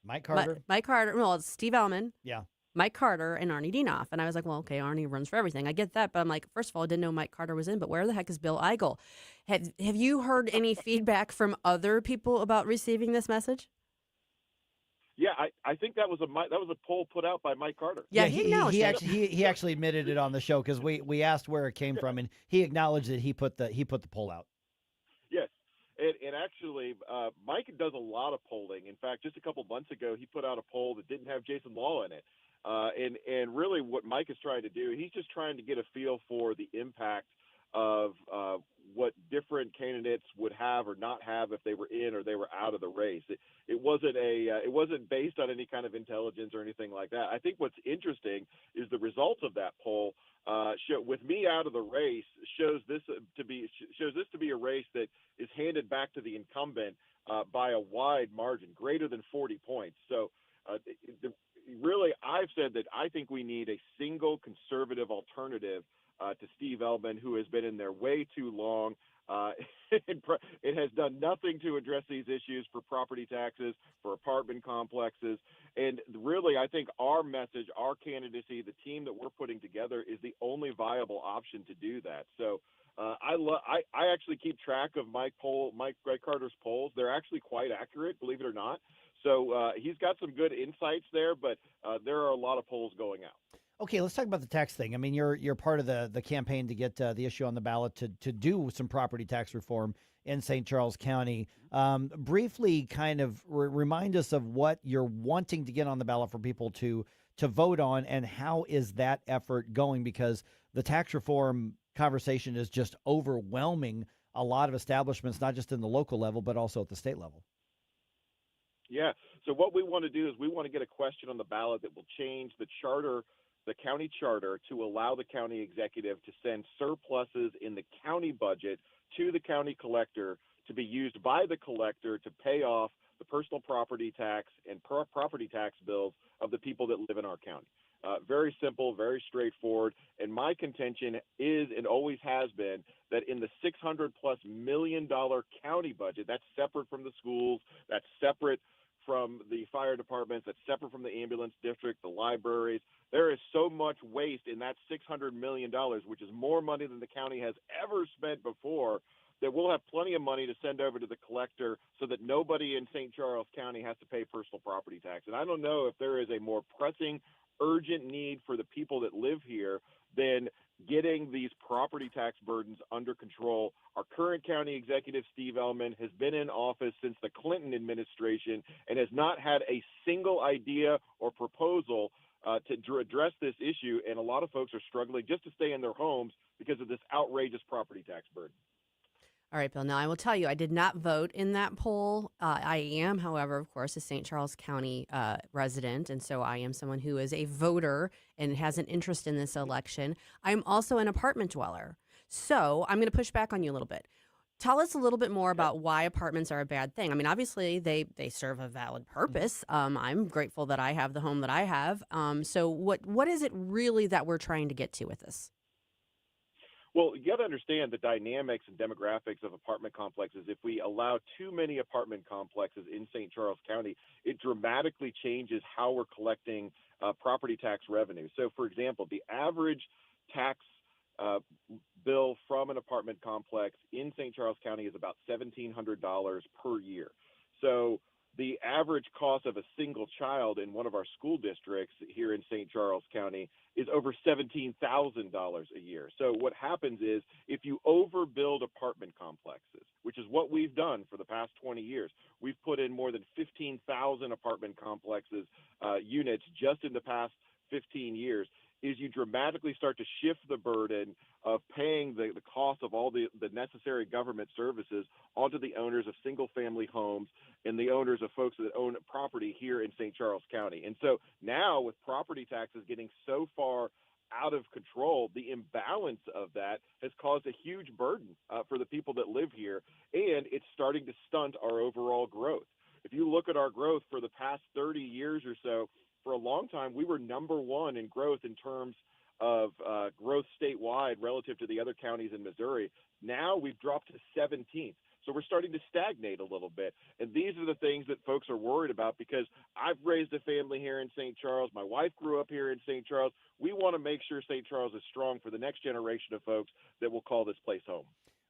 Mike Carter. Mike Carter. Well, it's Steve Ellman. Yeah. Mike Carter and Arnie Dienoff. And I was like, well, okay, Arnie runs for everything. I get that. But I'm like, first of all, I didn't know Mike Carter was in, but where the heck is Bill Eigel? Have you heard any feedback from other people about receiving this message? Yeah, I think that was a poll put out by Mike Carter. Yeah, he actually admitted it on the show because we asked where it came from, and he acknowledged that he put the poll out. Yes, and actually, Mike does a lot of polling. In fact, just a couple months ago, he put out a poll that didn't have Jason Law in it. And really, what Mike is trying to do, he's just trying to get a feel for the impact of what different candidates would have or not have if they were in or they were out of the race. It wasn't based on any kind of intelligence or anything like that. I think what's interesting is the results of that poll with me out of the race shows this to be a race that is handed back to the incumbent by a wide margin, greater than 40 points. So really, I've said that I think we need a single conservative alternative to Steve Ellman, who has been in there way too long. It has done nothing to address these issues for property taxes, for apartment complexes. And really, I think our message, our candidacy, the team that we're putting together is the only viable option to do that. So I actually keep track of Mike Carter's polls. They're actually quite accurate, believe it or not. So he's got some good insights there, but there are a lot of polls going out. Okay, let's talk about the tax thing. I mean, you're part of the campaign to get the issue on the ballot to do some property tax reform in St. Charles County. Briefly, kind of remind us of what you're wanting to get on the ballot for people to vote on, and how is that effort going? Because the tax reform conversation is just overwhelming a lot of establishments, not just in the local level, but also at the state level. Yeah. So what we want to do is we want to get a question on the ballot that will change the county charter to allow the county executive to send surpluses in the county budget to the county collector to be used by the collector to pay off the personal property tax and property tax bills of the people that live in our county. Very simple, very straightforward. And my contention is, and always has been, that in the $600+ million county budget, that's separate from the schools, that's separate from the fire departments, that's separate from the ambulance district, the libraries. There is so much waste in that $600 million, which is more money than the county has ever spent before, that we'll have plenty of money to send over to the collector so that nobody in St. Charles County has to pay personal property tax. And I don't know if there is a more pressing, urgent need for the people that live here than getting these property tax burdens under control. Our current county executive, Steve Ellman, has been in office since the Clinton administration and has not had a single idea or proposal to address this issue. And a lot of folks are struggling just to stay in their homes because of this outrageous property tax burden. All right, Bill. Now, I will tell you, I did not vote in that poll. I am, however, of course, a St. Charles County resident, and so I am someone who is a voter and has an interest in this election. I'm also an apartment dweller. So I'm going to push back on you a little bit. Tell us a little bit more about why apartments are a bad thing. I mean, obviously, they serve a valid purpose. I'm grateful that I have the home that I have. So what is it really that we're trying to get to with this? Well, you got to understand the dynamics and demographics of apartment complexes. If we allow too many apartment complexes in St. Charles County, it dramatically changes how we're collecting property tax revenue. So, for example, the average tax bill from an apartment complex in St. Charles County is about $1,700 per year. So the average cost of a single child in one of our school districts here in St. Charles County is over $17,000 a year. So what happens is if you overbuild apartment complexes, which is what we've done for the past 20 years, we've put in more than 15,000 apartment complexes units just in the past 15 years, is you dramatically start to shift the burden of paying the cost of all the necessary government services onto the owners of single-family homes and the owners of folks that own property here in St. Charles County. And so now with property taxes getting so far out of control, the imbalance of that has caused a huge burden for the people that live here, and it's starting to stunt our overall growth. If you look at our growth for the past 30 years or so, for a long time, we were number one in growth in terms of growth statewide relative to the other counties in Missouri. Now we've dropped to 17th. So we're starting to stagnate a little bit. And these are the things that folks are worried about because I've raised a family here in St. Charles. My wife grew up here in St. Charles. We want to make sure St. Charles is strong for the next generation of folks that will call this place home.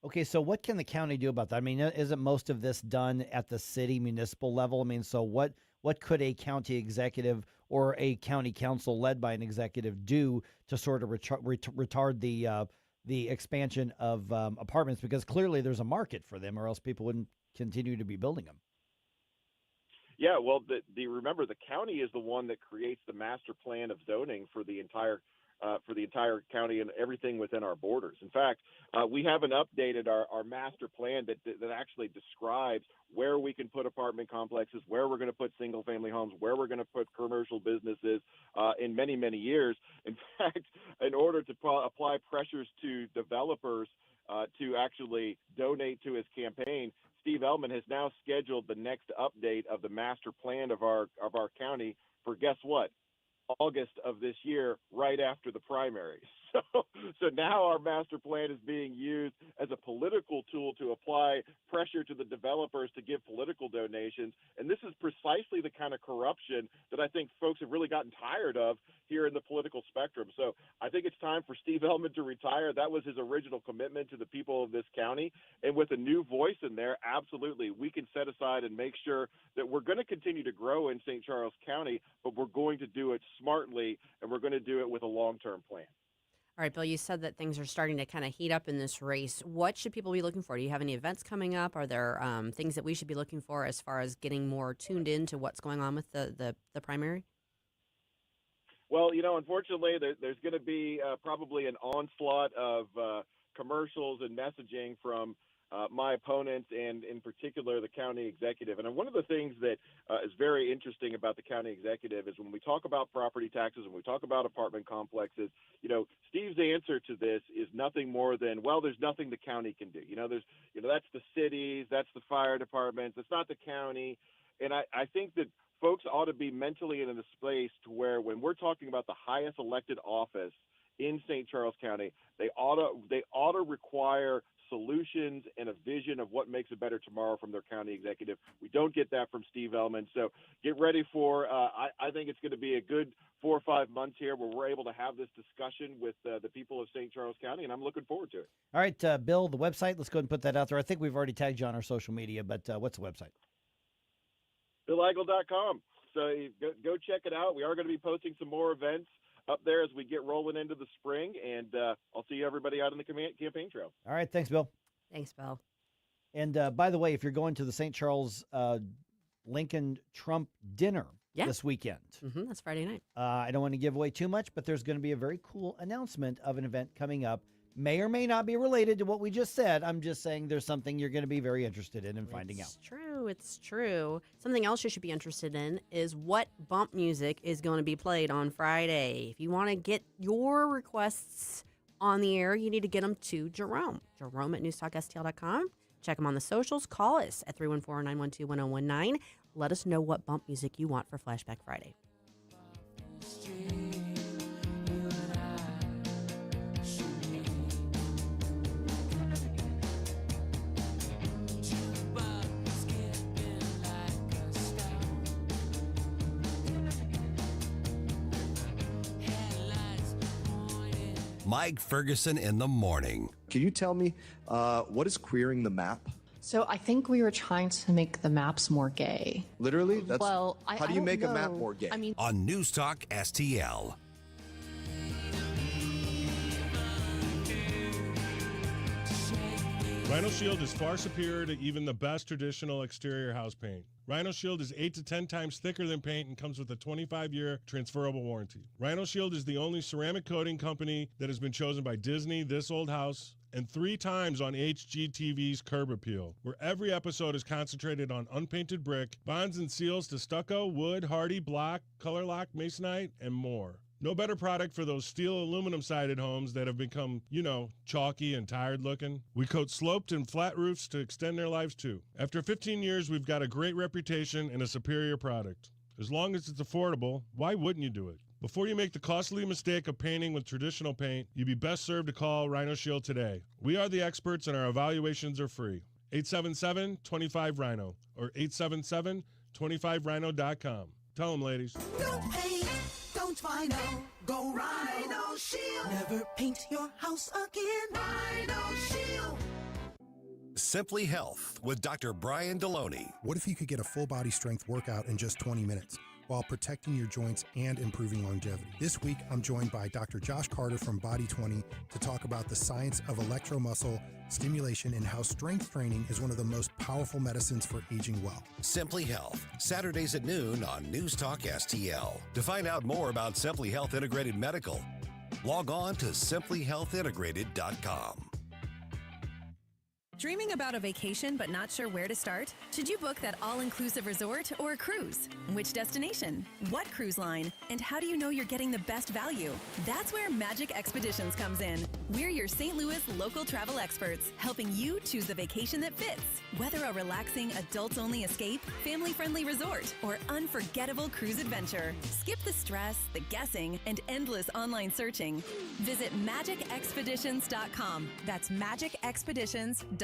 Okay, so what can the county do about that? I mean, isn't most of this done at the city municipal level? I mean, so what could a county executive or a county council led by an executive do to sort of retard the expansion of apartments? Because clearly there's a market for them, or else people wouldn't continue to be building them. Yeah, well, remember the county is the one that creates the master plan of zoning for the entire county and everything within our borders. In fact, we haven't updated our master plan that actually describes where we can put apartment complexes, where we're going to put single-family homes, where we're going to put commercial businesses in many, many years. In fact, in order to apply pressures to developers to actually donate to his campaign, Steve Ellman has now scheduled the next update of the master plan of our county for, guess what, August of this year, right after the primaries. So now our master plan is being used as a political tool to apply pressure to the developers to give political donations. And this is precisely the kind of corruption that I think folks have really gotten tired of here in the political spectrum. So I think it's time for Steve Ellman to retire. That was his original commitment to the people of this county. And with a new voice in there, absolutely, we can set aside and make sure that we're going to continue to grow in St. Charles County, but we're going to do it smartly, and we're going to do it with a long-term plan. All right, Bill, you said that things are starting to kind of heat up in this race. What should people be looking for? Do you have any events coming up? Are there things that we should be looking for as far as getting more tuned in to what's going on with the primary? Well, unfortunately, there's going to be probably an onslaught of commercials and messaging from my opponents and, in particular, the county executive. And one of the things that is very interesting about the county executive is when we talk about property taxes, when we talk about apartment complexes, Steve's answer to this is nothing more than, well, there's nothing the county can do. That's the cities, that's the fire departments, it's not the county. And I think that folks ought to be mentally in a space to where when we're talking about the highest elected office in St. Charles County, they ought to require solutions and a vision of what makes a better tomorrow from their county executive. We don't get that from Steve Ellman. So get ready for, I think it's going to be a good 4 or 5 months here where we're able to have this discussion with the people of St. Charles County, and I'm looking forward to it. All right, Bill, the website, let's go ahead and put that out there. I think we've already tagged you on our social media, but what's the website? BillEigle.com. So go check it out. We are going to be posting some more events up there as we get rolling into the spring, and I'll see everybody out on the campaign trail. All right, thanks, Bill. Thanks, Bill. And by the way, if you're going to the St. Charles Lincoln Trump dinner this weekend. That's Friday night. I don't want to give away too much, but there's going to be a very cool announcement of an event coming up. May or may not be related to what we just said. I'm just saying there's something you're going to be very interested in finding out. It's true. Something else you should be interested in is what bump music is going to be played on Friday. If you want to get your requests on the air, you need to get them to Jerome. Jerome at NewsTalkSTL.com. Check them on the socials. Call us at 314-912-1019. Let us know what bump music you want for Flashback Friday. Mike Ferguson in the morning. Can you tell me what is queering the map? So I think we were trying to make the maps more gay. Literally? That's, well, how do you make a map more gay? I mean, On News Talk STL. Rhino Shield is far superior to even the best traditional exterior house paint. Rhino Shield is 8 to 10 times thicker than paint and comes with a 25-year transferable warranty. Rhino Shield is the only ceramic coating company that has been chosen by Disney, This Old House, and 3 times on HGTV's Curb Appeal, where every episode is concentrated on unpainted brick, bonds and seals to stucco, wood, hardy, block, color lock, masonite, and more. No better product for those steel aluminum-sided homes that have become, chalky and tired looking. We coat sloped and flat roofs to extend their lives too. After 15 years, we've got a great reputation and a superior product. As long as it's affordable, why wouldn't you do it? Before you make the costly mistake of painting with traditional paint, you'd be best served to call Rhino Shield today. We are the experts and our evaluations are free. 877-25-RHINO or 877-25rhino.com. Tell them, ladies. Don't paint, don't vinyl, go Rhino Shield. Never paint your house again. Rhino Shield. Simply Health with Dr. Brian Deloney. What if you could get a full body strength workout in just 20 minutes while protecting your joints and improving longevity? This week, I'm joined by Dr. Josh Carter from Body 20 to talk about the science of electromuscle stimulation and how strength training is one of the most powerful medicines for aging well. Simply Health, Saturdays at noon on News Talk STL. To find out more about Simply Health Integrated Medical, log on to simplyhealthintegrated.com. Dreaming about a vacation but not sure where to start? Should you book that all-inclusive resort or a cruise? Which destination? What cruise line? And how do you know you're getting the best value? That's where Magic Expeditions comes in. We're your St. Louis local travel experts, helping you choose the vacation that fits. Whether a relaxing, adults-only escape, family-friendly resort, or unforgettable cruise adventure, skip the stress, the guessing, and endless online searching. Visit magicexpeditions.com. That's magicexpeditions.com.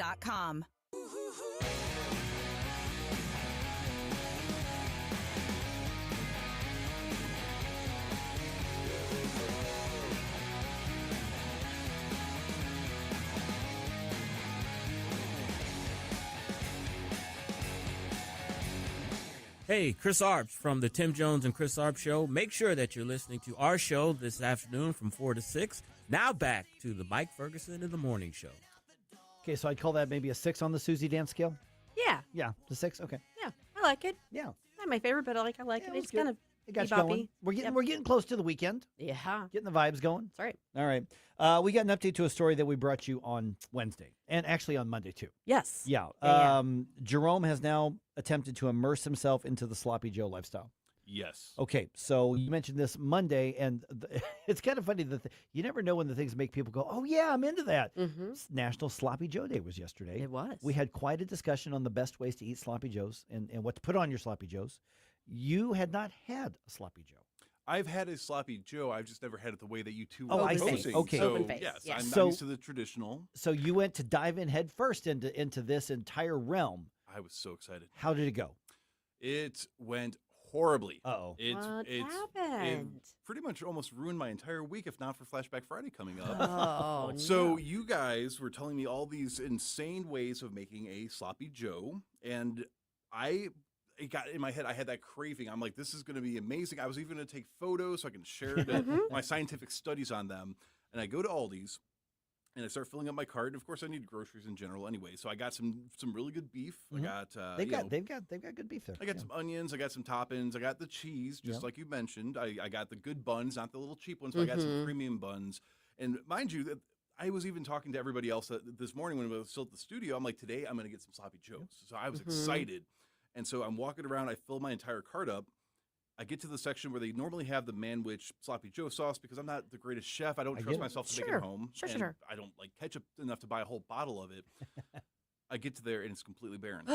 Hey, Chris Arps from the Tim Jones and Chris Arps Show. Make sure that you're listening to our show this afternoon from 4 to 6. Now back to the Mike Ferguson in the Morning Show. Okay, so I'd call that maybe a 6 on the Susie dance scale? Yeah. Yeah, the 6? Okay. Yeah, I like it. Yeah. Not my favorite, but I like it. It's kind of It got you beboppy. going. We're Yep. getting close to the weekend. Yeah. Getting the vibes going. That's right. All right. We got an update to a story that we brought you on Wednesday and actually on Monday, too. Yes. Yeah. Yeah. Jerome has now attempted to immerse himself into the Sloppy Joe lifestyle. Yes. Okay, so you mentioned this Monday, and it's kind of funny that you never know when the things make people go, oh, yeah, I'm into that. National Sloppy Joe Day was yesterday. It was. We had quite a discussion on the best ways to eat Sloppy Joes and what to put on your Sloppy Joes. You had not had a Sloppy Joe. I've had a Sloppy Joe. I've just never had it the way that you two Oh, were I see. proposing. Okay. So, Open face, yes, yes. I'm used to the traditional. So you went to dive in head first into this entire realm. I was so excited. How did it go? It went horribly. Uh-oh. What It happened? pretty much almost ruined my entire week, if not for Flashback Friday coming up. Oh, So you guys were telling me all these insane ways of making a Sloppy Joe, and it got in my head. I had that craving. I'm like, this is going to be amazing. I was even going to take photos so I can share my scientific studies on them. And I go to Aldi's, and I start filling up my cart. And of course, I need groceries in general anyway. So I got some really good beef. I got They've got good beef there. I got some onions. I got some toppings. I got the cheese, just like you mentioned. I got the good buns, not the little cheap ones. But I got some premium buns. And mind you, that I was even talking to everybody else this morning when we were still at the studio. I'm like, today I'm going to get some Sloppy Joes. So I was excited. And so I'm walking around. I fill my entire cart up. I get to the section where they normally have the Manwich Sloppy Joe sauce because I'm not the greatest chef. I don't trust myself to make it at home. Sure. I don't like ketchup enough to buy a whole bottle of it. I get to there and it's completely barren.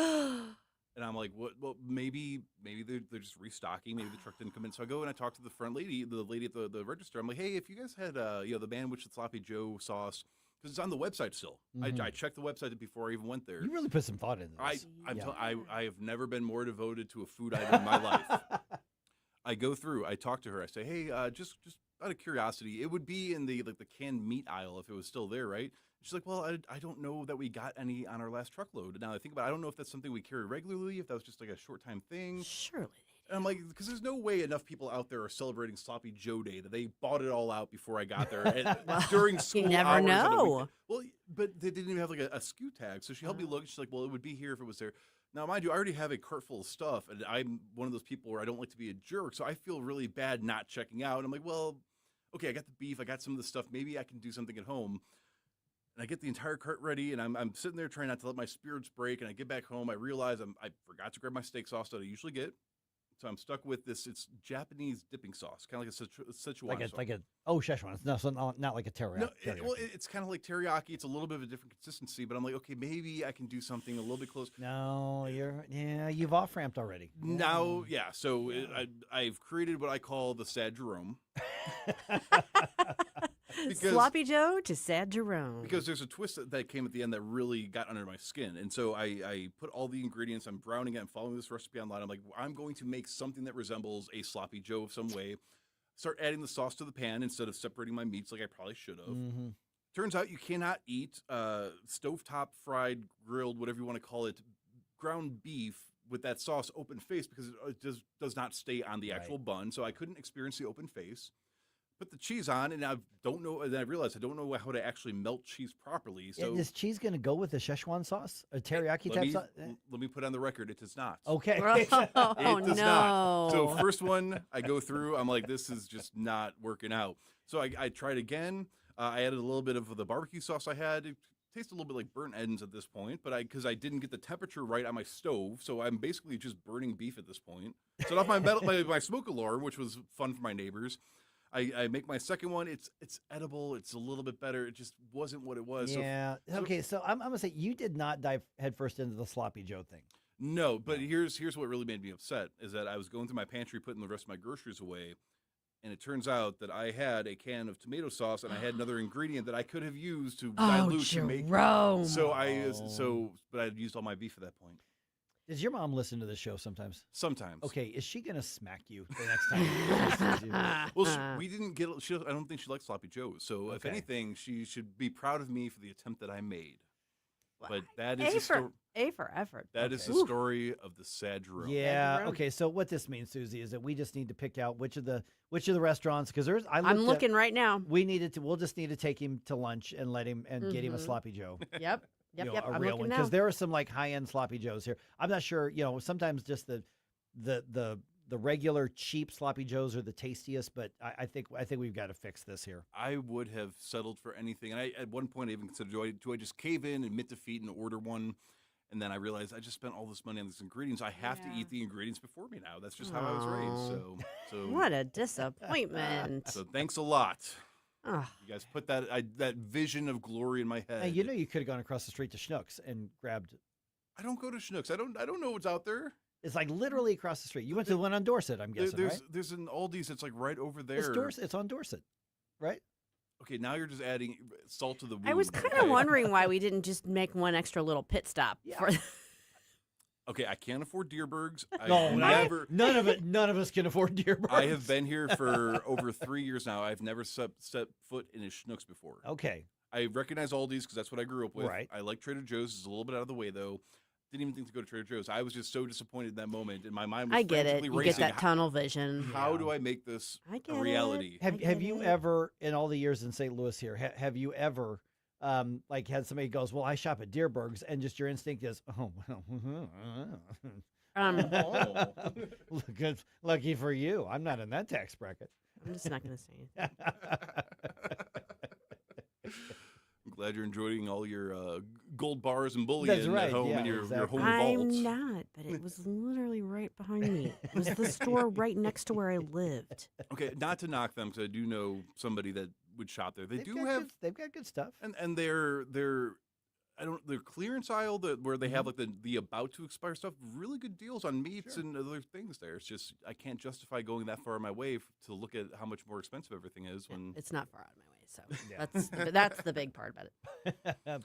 And I'm like, what? Well, maybe they're just restocking. Maybe the truck didn't come in. So I go and I talk to the front lady, the lady at the register. I'm like, hey, if you guys had the Bandwidth with Sloppy Joe sauce, because it's on the website still. I checked the website before I even went there. You really put some thought into this. I have never been more devoted to a food item in my life. I go through. I talk to her. I say, hey, just out of curiosity, it would be in the canned meat aisle if it was still there, right? She's like, well, I don't know that we got any on our last truckload. Now I think about it, I don't know if that's something we carry regularly, if that was just like a short time thing. Surely. And I'm like, because there's no way enough people out there are celebrating Sloppy Joe Day that they bought it all out before I got there during school you never hours. know. Well, but they didn't even have like a SKU tag. So she helped me look. She's like, well, it would be here if it was there. Now, mind you, I already have a cart full of stuff, and I'm one of those people where I don't like to be a jerk, so I feel really bad not checking out. And I'm like, well, okay, I got the beef, I got some of the stuff. Maybe I can do something at home. And I get the entire cart ready, and I'm sitting there trying not to let my spirits break. And I get back home, I realize I forgot to grab my steak sauce that I usually get. So I'm stuck with this. It's Japanese dipping sauce, kind of like a Szechuan sauce. Szechuan. It's not like a teriyaki. No, it's kind of like teriyaki. It's a little bit of a different consistency, but I'm like, okay, maybe I can do something a little bit close. No, you've off ramped already. Now, yeah. So I've created what I call the Sad Jerome. Sloppy Joe to Sad Jerome. Because there's a twist that came at the end that really got under my skin. And so I put all the ingredients, I'm browning it, I'm following this recipe online. I'm like, I'm going to make something that resembles a Sloppy Joe of some way. Start adding the sauce to the pan instead of separating my meats like I probably should have. Mm-hmm. Turns out you cannot eat stovetop, fried, grilled, whatever you want to call it, ground beef with that sauce open face because it does not stay on the actual bun. So I couldn't experience the open face. Put the cheese on, and I don't know. And I realized I don't know how to actually melt cheese properly. So is cheese going to go with the Szechuan sauce, a teriyaki type sauce? Let me put on the record, it does not. Okay. It does not. So first one I go through, I'm like, this is just not working out. So I tried again. I added a little bit of the barbecue sauce I had. It tasted a little bit like burnt ends at this point, but because I didn't get the temperature right on my stove, so I'm basically just burning beef at this point. Set off my smoke alarm, which was fun for my neighbors. I make my second one. It's edible. It's a little bit better. It just wasn't what it was. Yeah. Okay. So I'm gonna say you did not dive headfirst into the Sloppy Joe thing. No, but here's what really made me upset is that I was going through my pantry, putting the rest of my groceries away, and it turns out that I had a can of tomato sauce and I had another ingredient that I could have used to dilute to make. Jerome. But I had used all my beef at that point. Does your mom listen to this show sometimes? Sometimes. Okay, is she gonna smack you the next time? You Well, we didn't get. I don't think she likes Sloppy Joes. So if anything, she should be proud of me for the attempt that I made. But that is A for effort. That is the story of the Sad Jerome. Yeah. Okay. So what this means, Susie, is that we just need to pick out which of the restaurants because there's. I'm looking right now. We'll just need to take him to lunch and let him get him a Sloppy Joe. Yep. Yep. A real one because there are some like high end Sloppy Joes here. I'm not sure. Sometimes just the regular cheap Sloppy Joes are the tastiest, but I think we've got to fix this here. I would have settled for anything, and at one point I even considered, do I just cave in, admit defeat, and order one? And then I realized I just spent all this money on these ingredients. I have to eat the ingredients before me now. That's just how I was raised. So what a disappointment. So thanks a lot. You guys put that vision of glory in my head. Hey, you could have gone across the street to Schnucks and grabbed. I don't go to Schnucks. I don't know what's out there. It's like literally across the street. You went to the one on Dorset, I'm guessing, right? There's an Aldi's that's like right over there. It's on Dorset, right? Okay, now you're just adding salt to the wound. I was kind of wondering why we didn't just make one extra little pit stop. Okay, I can't afford Deerbergs. None of us can afford Deerbergs. I have been here for over 3 years now. I've never set foot in a Schnucks before. Okay. I recognize Aldi's because that's what I grew up with. Right. I like Trader Joe's. It's a little bit out of the way, though. Didn't even think to go to Trader Joe's. I was just so disappointed in that moment, and my mind was frantically racing. You get that tunnel vision. How do I make this a reality? Have you ever, in all the years in St. Louis here, have you ever had somebody goes, well, I shop at Deerbergs, and just your instinct is, oh, well, lucky for you. I'm not in that tax bracket. I'm just not going to say it. I'm glad you're enjoying all your gold bars and bullion at home in your home vault. I'm not, but it was literally right behind me. It was the store right next to where I lived. Okay, not to knock them, because I do know somebody that would shop there. They've got good stuff, and they're the clearance aisle where they have like the about to expire stuff, really good deals on meats and other things there. It's just I can't justify going that far on my way to look at how much more expensive everything is when it's not far out of my way. So that's the big part about it.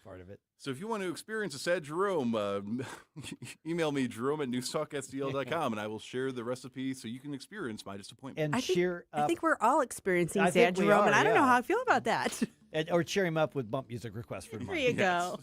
Part of it. So if you want to experience a sad Jerome, email me Jerome@NewsTalkSTL.com and I will share the recipe so you can experience my disappointment. And I think we're all experiencing sad Jerome, and I don't know how I feel about that. Or cheer him up with bump music requests for tomorrow. There you go.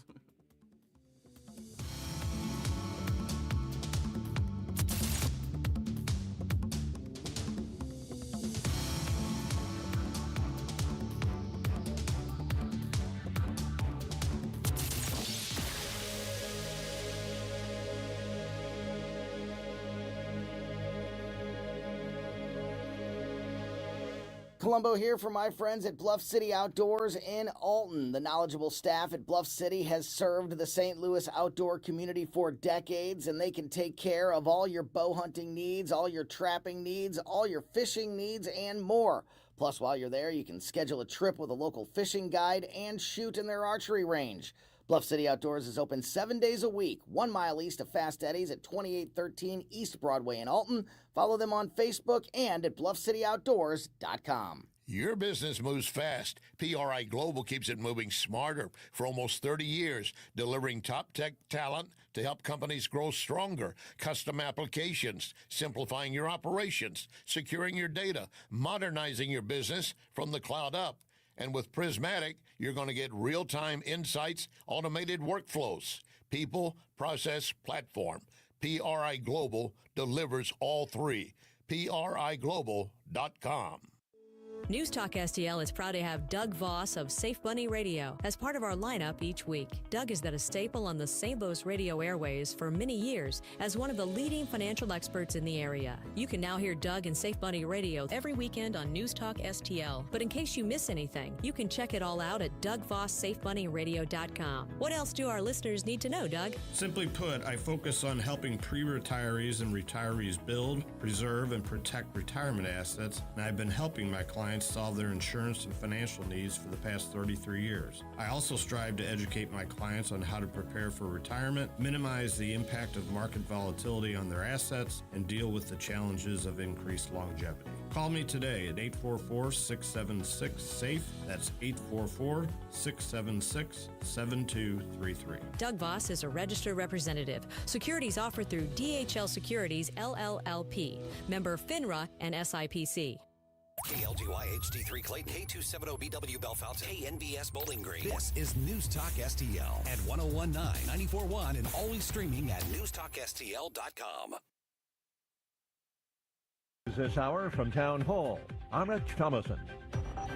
Columbo here for my friends at Bluff City Outdoors in Alton. The knowledgeable staff at Bluff City has served the St. Louis outdoor community for decades, and they can take care of all your bow hunting needs, all your trapping needs, all your fishing needs, and more. Plus, while you're there, you can schedule a trip with a local fishing guide and shoot in their archery range. Bluff City Outdoors is open 7 days a week, 1 mile east of Fast Eddie's at 2813 East Broadway in Alton. Follow them on Facebook and at BluffCityOutdoors.com. Your business moves fast. PRI Global keeps it moving smarter for almost 30 years, delivering top tech talent to help companies grow stronger, custom applications, simplifying your operations, securing your data, modernizing your business from the cloud up. And with Prismatic, you're going to get real-time insights, automated workflows, people, process, platform. PRI Global delivers all three. PRIGlobal.com. News Talk STL is proud to have Doug Voss of Safe Bunny Radio as part of our lineup each week. Doug has been a staple on the St. Louis radio airways for many years as one of the leading financial experts in the area. You can now hear Doug and Safe Bunny Radio every weekend on News Talk STL. But in case you miss anything, you can check it all out at DougVossSafeBunnyRadio.com. What else do our listeners need to know, Doug? Simply put, I focus on helping pre-retirees and retirees build, preserve, and protect retirement assets, and I've been helping my clients solve their insurance and financial needs for the past 33 years. I also strive to educate my clients on how to prepare for retirement, minimize the impact of market volatility on their assets, and deal with the challenges of increased longevity. Call me today at 844-676-SAFE. That's 844-676-7233. Doug Voss is a registered representative. Securities offered through DHL Securities, LLLP. Member FINRA and SIPC. KLGY HD3 Clayton, K270BW Bellefonte, KNBS Bowling Green. This is News Talk STL at 1019, 94.1, and always streaming at NewsTalkSTL.com. This hour from Town Hall, I'm Rich Thomason.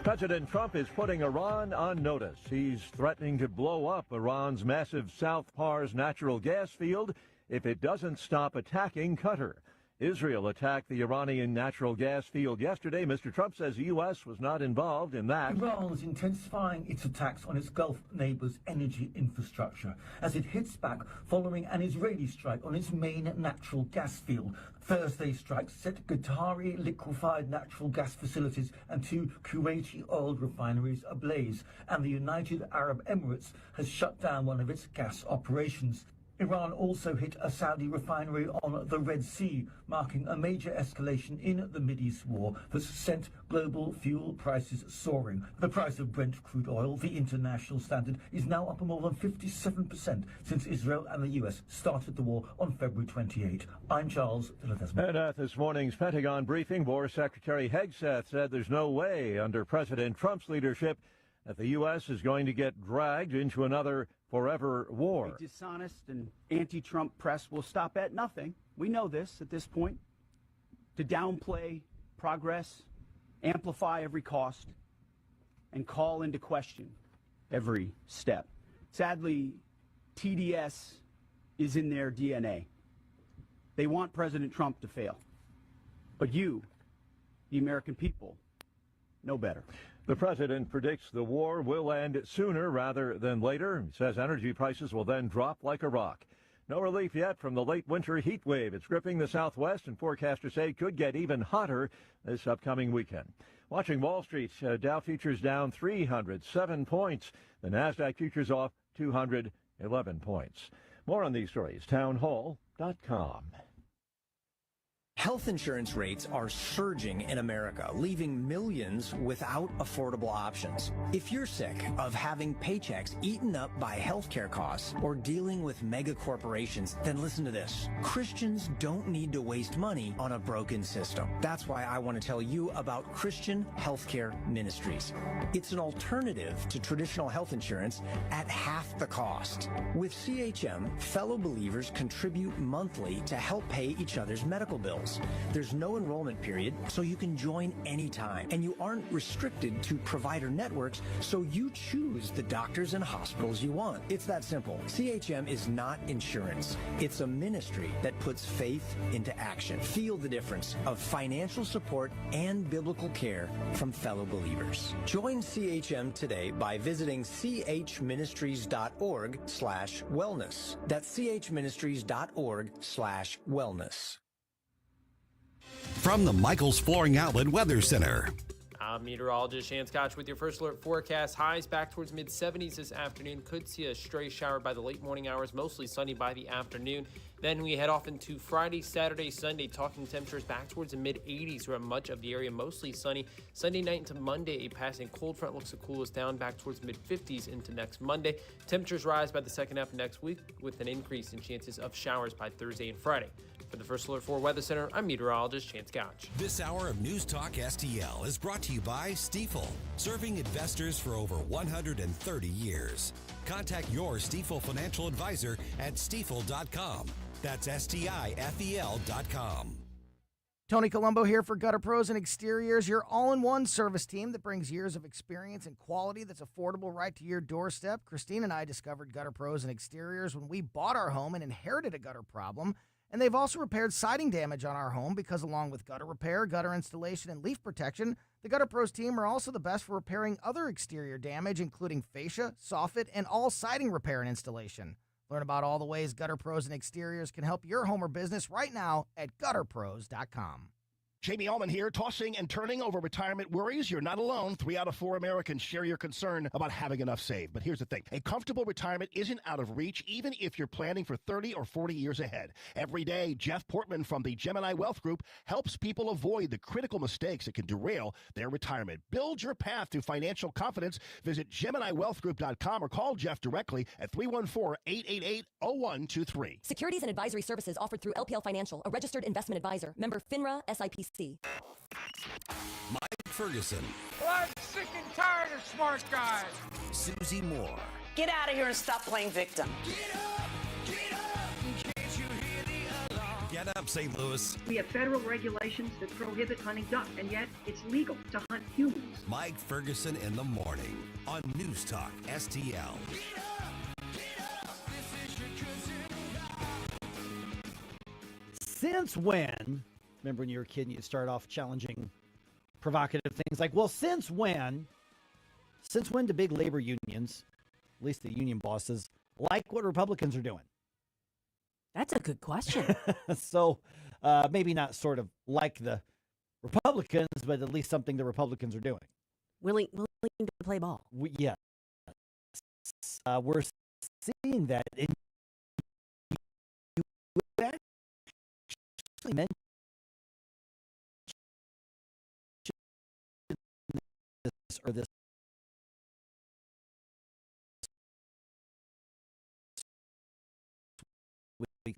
President Trump is putting Iran on notice. He's threatening to blow up Iran's massive South Pars natural gas field if it doesn't stop attacking Qatar. Israel attacked the Iranian natural gas field yesterday. Mr. Trump says the U.S. was not involved in that. Iran is intensifying its attacks on its Gulf neighbour's energy infrastructure as it hits back following an Israeli strike on its main natural gas field. Thursday's strikes set Qatari liquefied natural gas facilities and 2 Kuwaiti oil refineries ablaze, and the United Arab Emirates has shut down one of its gas operations. Iran also hit a Saudi refinery on the Red Sea, marking a major escalation in the Mideast war that's sent global fuel prices soaring. The price of Brent crude oil, the international standard, is now up more than 57% since Israel and the U.S. started the war on February 28. I'm Charles Ledesma. And at this morning's Pentagon briefing, War Secretary Hegseth said there's no way under President Trump's leadership that the U.S. is going to get dragged into another forever war. The dishonest and anti-Trump press will stop at nothing. We know this at this point. To downplay progress, amplify every cost, and call into question every step. Sadly, TDS is in their DNA. They want President Trump to fail. But you, the American people, know better. The president predicts the war will end sooner rather than later. He says energy prices will then drop like a rock. No relief yet from the late winter heat wave. It's gripping the Southwest, and forecasters say it could get even hotter this upcoming weekend. Watching Wall Street, Dow futures down 307 points. The NASDAQ futures off 208 11 points. More on these stories, townhall.com. Health insurance rates are surging in America, leaving millions without affordable options. If you're sick of having paychecks eaten up by healthcare costs or dealing with mega corporations, then listen to this. Christians don't need to waste money on a broken system. That's why I want to tell you about Christian Healthcare Ministries. It's an alternative to traditional health insurance at half the cost. With CHM, fellow believers contribute monthly to help pay each other's medical bills. There's no enrollment period, so you can join anytime. And you aren't restricted to provider networks, so you choose the doctors and hospitals you want. It's that simple. CHM is not insurance. It's a ministry that puts faith into action. Feel the difference of financial support and biblical care from fellow believers. Join CHM today by visiting chministries.org/wellness. That's chministries.org/wellness. From the Michaels Flooring Outlet Weather Center. I'm meteorologist Shan Scotch with your first alert forecast. Highs back towards mid-70s this afternoon. Could see a stray shower by the late morning hours, mostly sunny by the afternoon. Then we head off into Friday, Saturday, Sunday, talking temperatures back towards the mid-80s throughout much of the area, mostly sunny. Sunday night into Monday, a passing cold front looks to cool us down back towards mid-50s into next Monday. Temperatures rise by the second half of next week with an increase in chances of showers by Thursday and Friday. For the First Alert 4 Weather Center, I'm meteorologist Chance Gouch. This hour of News Talk STL is brought to you by Stifel, serving investors for over 130 years. Contact your Stifel financial advisor at stifel.com. That's STIFEL.com. Tony Colombo here for Gutter Pros and Exteriors, your all-in-one service team that brings years of experience and quality that's affordable right to your doorstep. Christine and I discovered Gutter Pros and Exteriors when we bought our home and inherited a gutter problem. And they've also repaired siding damage on our home because along with gutter repair, gutter installation, and leaf protection, the Gutter Pros team are also the best for repairing other exterior damage, including fascia, soffit, and all siding repair and installation. Learn about all the ways Gutter Pros and Exteriors can help your home or business right now at gutterpros.com. Jamie Allman here, tossing and turning over retirement worries. You're not alone. 3 out of 4 Americans share your concern about having enough saved. But here's the thing. A comfortable retirement isn't out of reach, even if you're planning for 30 or 40 years ahead. Every day, Jeff Portman from the Gemini Wealth Group helps people avoid the critical mistakes that can derail their retirement. Build your path to financial confidence. Visit GeminiWealthGroup.com or call Jeff directly at 314-888-0123. Securities and advisory services offered through LPL Financial, a registered investment advisor. Member FINRA SIPC. Mike Ferguson. Well, I'm sick and tired of smart guys. Susie Moore. Get out of here and stop playing victim. Get up, St. Louis. We have federal regulations that prohibit hunting duck, and yet it's legal to hunt humans. Mike Ferguson in the morning on News Talk STL. Since when? Remember when you were a kid and you'd start off challenging provocative things like, well, since when do big labor unions, at least the union bosses, like what Republicans are doing? That's a good question. So maybe not sort of like the Republicans, but at least something the Republicans are doing. Willing to play ball. Yeah. We're seeing that. And you actually mentioned this week.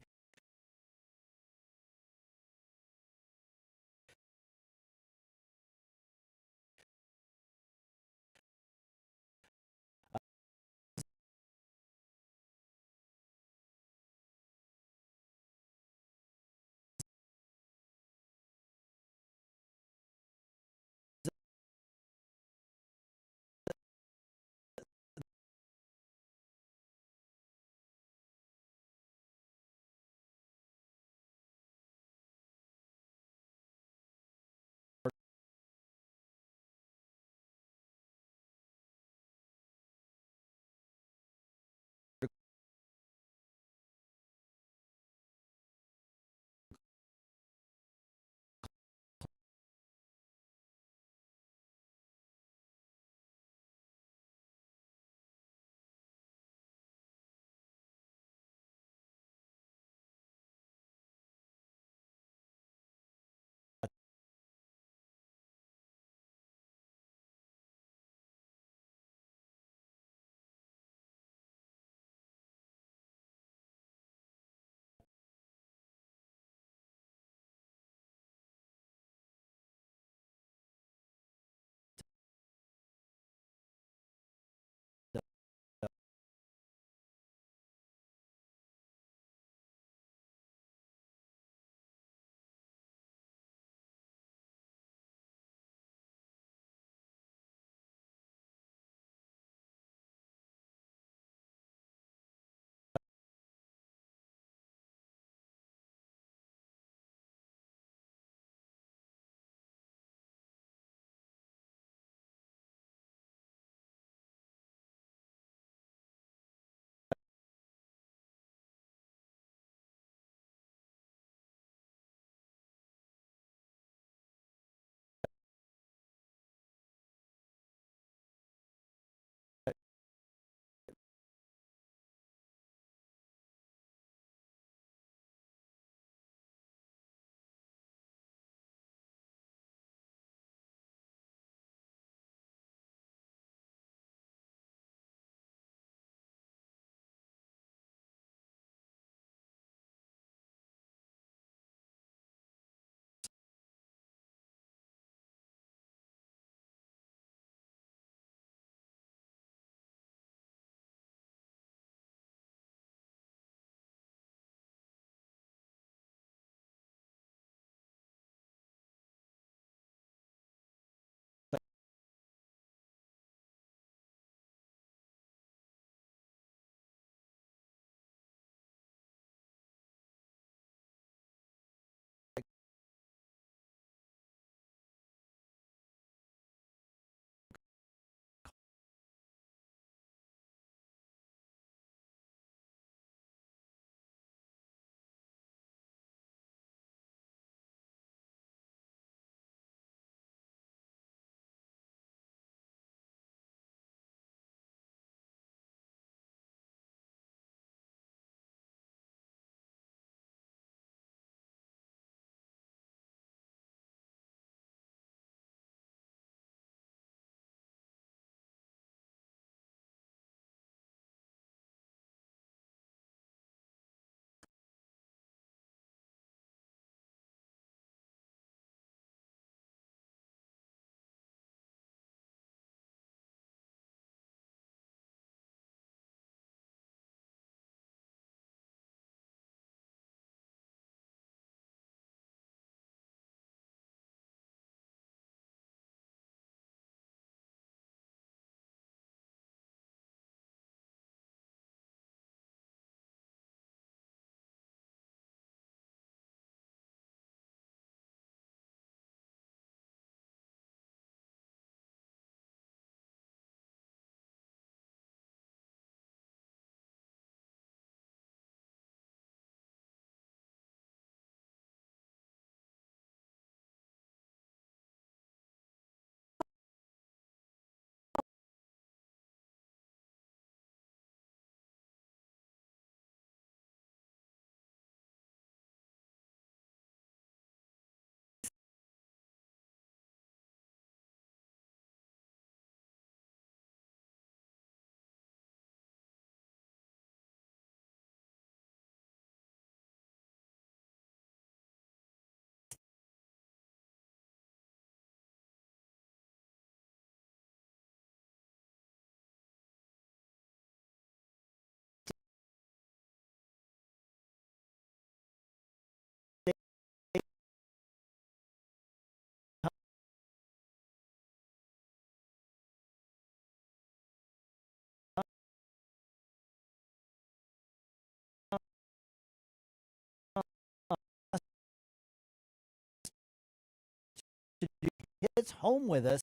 hits home with us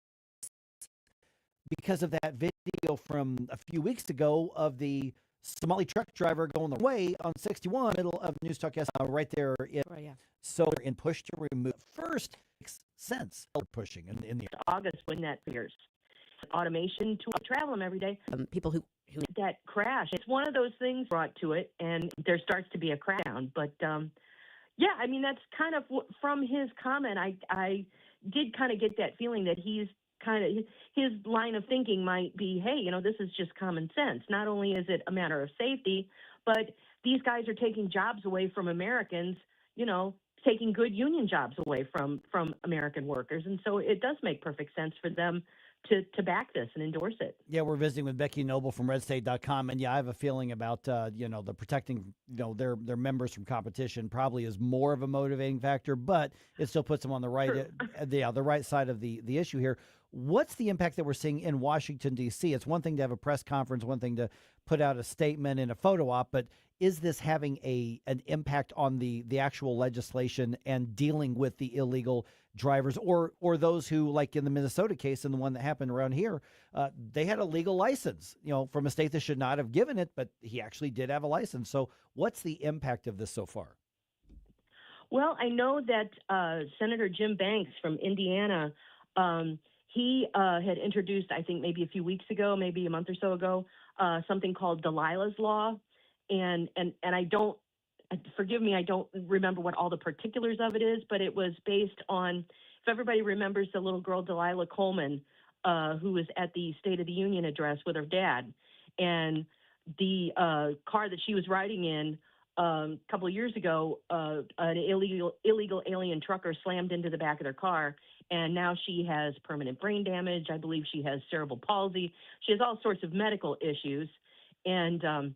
because of that video from a few weeks ago of the Somali truck driver going the way on 61, middle of News Talk STL, right there. So in push to remove. First, makes sense. Pushing in the August when that appears. Automation to travel them every day. People who that crash. It's one of those things brought to it, and there starts to be a crackdown. But yeah, I mean that's kind of from his comment. I did kind of get that feeling that he's kind of his line of thinking might be, hey, you know, this is just common sense. Not only is it a matter of safety, but these guys are taking jobs away from Americans. You know, taking good union jobs away from American workers, and so it does make perfect sense for them to back this and endorse it. Yeah, we're visiting with Becky Noble from redstate.com, and yeah, I have a feeling about the protecting their members from competition probably is more of a motivating factor, but it still puts them on the right the right side of the issue here. What's the impact that we're seeing in Washington D.C.? It's one thing to have a press conference, one thing to put out a statement and a photo op, but is this having an impact on the actual legislation and dealing with the illegal drivers or those who, like in the Minnesota case and the one that happened around here, they had a legal license, from a state that should not have given it, but he actually did have a license. So what's the impact of this so far? Well, I know that Senator Jim Banks from Indiana, he had introduced, I think maybe a few weeks ago, maybe a month or so ago, something called Delilah's Law. And I don't, forgive me, I don't remember what all the particulars of it is, but it was based on, if everybody remembers the little girl Delilah Coleman, who was at the State of the Union address with her dad, and the car that she was riding in a couple of years ago, an illegal alien trucker slammed into the back of their car, and now she has permanent brain damage. I believe she has cerebral palsy. She has all sorts of medical issues, and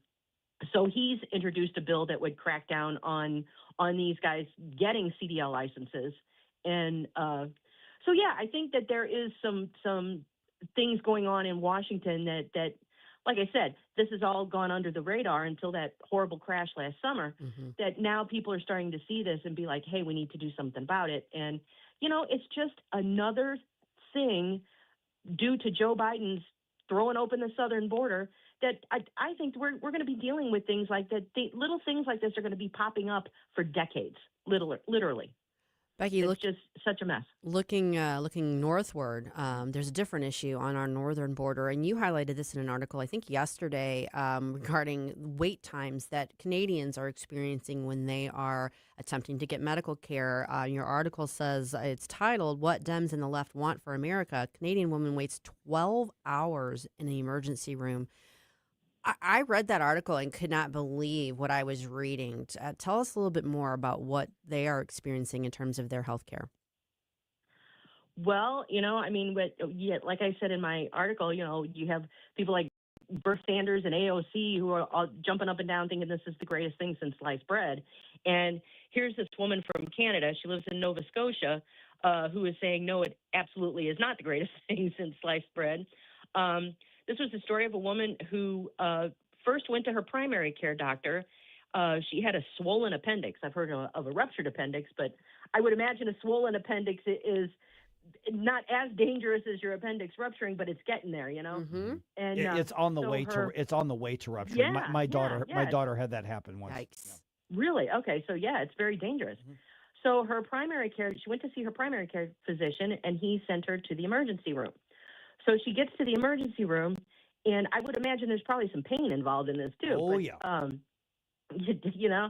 so he's introduced a bill that would crack down on these guys getting CDL licenses. And so, yeah, I think that there is some things going on in Washington that, like I said, this has all gone under the radar until that horrible crash last summer, that now people are starting to see this and be like, hey, we need to do something about it. And, it's just another thing due to Joe Biden's throwing open the southern border that I think we're going to be dealing with things like that. Little things like this are going to be popping up for decades, literally. Becky, it's just such a mess. Looking northward, there's a different issue on our northern border, and you highlighted this in an article, I think yesterday, regarding wait times that Canadians are experiencing when they are attempting to get medical care. Your article says, it's titled, What Dems and the Left Want for America. A Canadian woman waits 12 hours in the emergency room. I read that article and could not believe what I was reading. Tell us a little bit more about what they are experiencing in terms of their health care. Well, like I said in my article, you have people like Bernie Sanders and AOC who are all jumping up and down thinking this is the greatest thing since sliced bread. And here's this woman from Canada. She lives in Nova Scotia, who is saying, no, it absolutely is not the greatest thing since sliced bread. This was the story of a woman who first went to her primary care doctor. She had a swollen appendix. I've heard of a ruptured appendix, but I would imagine a swollen appendix is not as dangerous as your appendix rupturing, but it's getting there, Mm-hmm. And it's on the way to rupture. Yeah, my daughter had that happen once. Yikes. Yeah. Really? Okay, so yeah, it's very dangerous. Mm-hmm. So she went to see her primary care physician, and he sent her to the emergency room. So she gets to the emergency room, and I would imagine there's probably some pain involved in this too. Oh, but, yeah.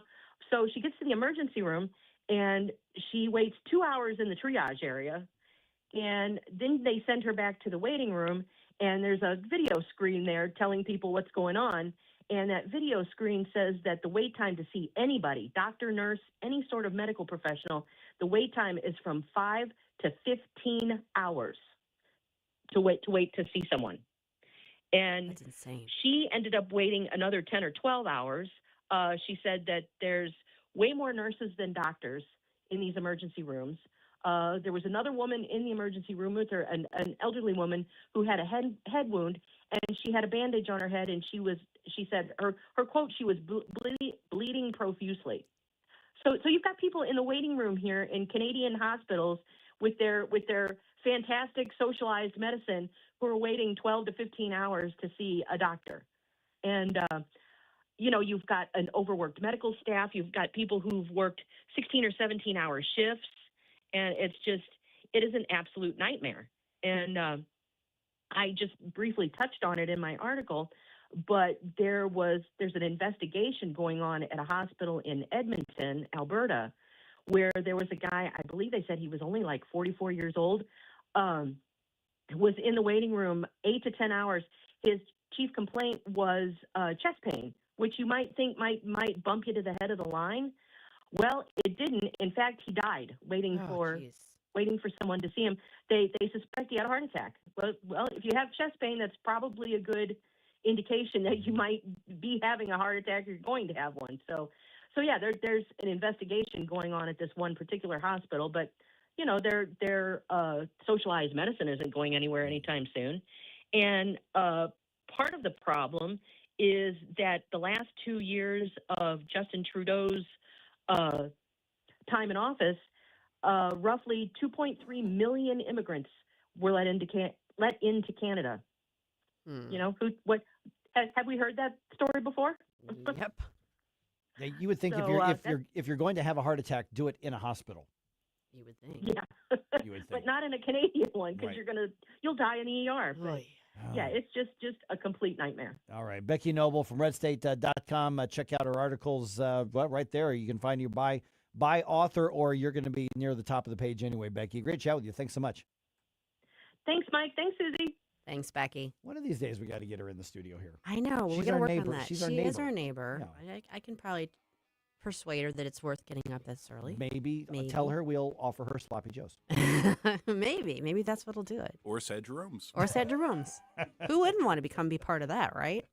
So she gets to the emergency room, and she waits 2 hours in the triage area, and then they send her back to the waiting room, and there's a video screen there telling people what's going on, and that video screen says that the wait time to see anybody, doctor, nurse, any sort of medical professional, the wait time is from 5 to 15 hours. To wait to see someone. And that's insane. She ended up waiting another 10 or 12 hours. She said that there's way more nurses than doctors in these emergency rooms. There was another woman in the emergency room with her, an elderly woman who had a head wound, and she had a bandage on her head, and she said, her quote, she was bleeding profusely. So you've got people in the waiting room here in Canadian hospitals with their fantastic socialized medicine who are waiting 12 to 15 hours to see a doctor. And, you've got an overworked medical staff. You've got people who've worked 16 or 17-hour shifts. And it is an absolute nightmare. And I just briefly touched on it in my article, but there's an investigation going on at a hospital in Edmonton, Alberta, where there was a guy, I believe they said he was only like 44 years old, was in the waiting room 8 to 10 hours. His chief complaint was chest pain, which you might think might bump you to the head of the line. Well, it didn't. In fact, he died waiting for someone to see him. They suspect he had a heart attack. Well, if you have chest pain, that's probably a good indication that you might be having a heart attack or you're going to have one. So yeah, there's an investigation going on at this one particular hospital, but their socialized medicine isn't going anywhere anytime soon. And part of the problem is that the last 2 years of Justin Trudeau's time in office, roughly 2.3 million immigrants were let into Canada. Have we heard that story before? Yep. Yeah, you would think if you're going to have a heart attack, do it in a hospital. You would think. Yeah. You would think. But not in a Canadian one, because Right. you'll die in the ER. But, yeah, it's just a complete nightmare. All right. Becky Noble from redstate.com. Check out her articles right there. You can find your by author, or you're going to be near the top of the page anyway, Becky. Great chat with you. Thanks so much. Thanks, Mike. Thanks, Susie. Thanks, Becky. One of these days we got to get her in the studio here. I know. She's We're going our to work neighbor. on that. She's She our is neighbor. our neighbor. I can probably persuade her that it's worth getting up this early. Maybe. Tell her we'll offer her sloppy joes. Maybe that's what'll do it. Or said Jerome's. Who wouldn't want to be part of that, right?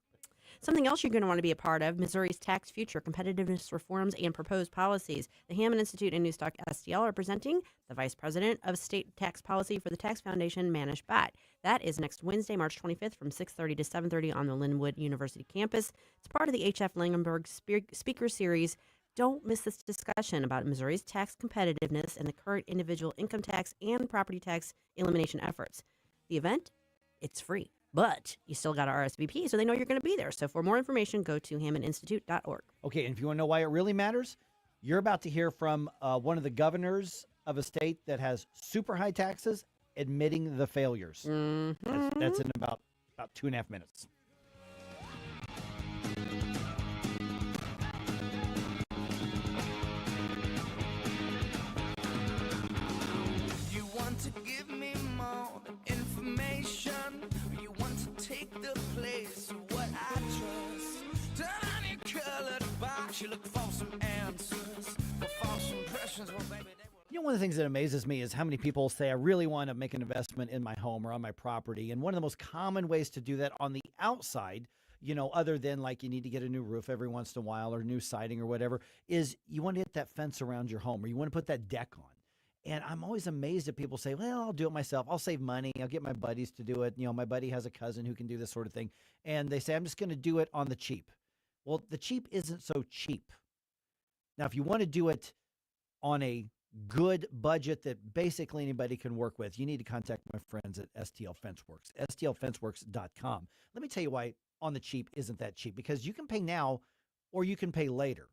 Something else you're going to want to be a part of, Missouri's tax future, competitiveness reforms, and proposed policies. The Hammond Institute and NewsTalkSTL are presenting the Vice President of State Tax Policy for the Tax Foundation, Manish Bhatt. That is next Wednesday, March 25th from 6:30 to 7:30 on the Linwood University campus. It's part of the H.F. Langenberg Speaker Series. Don't miss this discussion about Missouri's tax competitiveness and the current individual income tax and property tax elimination efforts. The event, it's free, but you still got to RSVP so they know you're going to be there. So for more information, go to hammondinstitute.org. Okay, and if you want to know why it really matters, you're about to hear from one of the governors of a state that has super high taxes admitting the failures. Mm-hmm. That's in about 2.5 minutes. You want to give me more information? You want to take the place of what I trust? Turn on your colored box. You look for some answers, for false impressions. Well, baby, One of the things that amazes me is how many people say, I really want to make an investment in my home or on my property. And one of the most common ways to do that on the outside, other than like you need to get a new roof every once in a while or new siding or whatever, is you want to hit that fence around your home or you want to put that deck on. And I'm always amazed at people say, well, I'll do it myself. I'll save money. I'll get my buddies to do it. My buddy has a cousin who can do this sort of thing. And they say, I'm just going to do it on the cheap. Well, the cheap isn't so cheap. Now, if you want to do it on a good budget that basically anybody can work with, you need to contact my friends at STL FenceWorks, stlfenceworks.com. Let me tell you why on the cheap isn't that cheap, because you can pay now or you can pay later.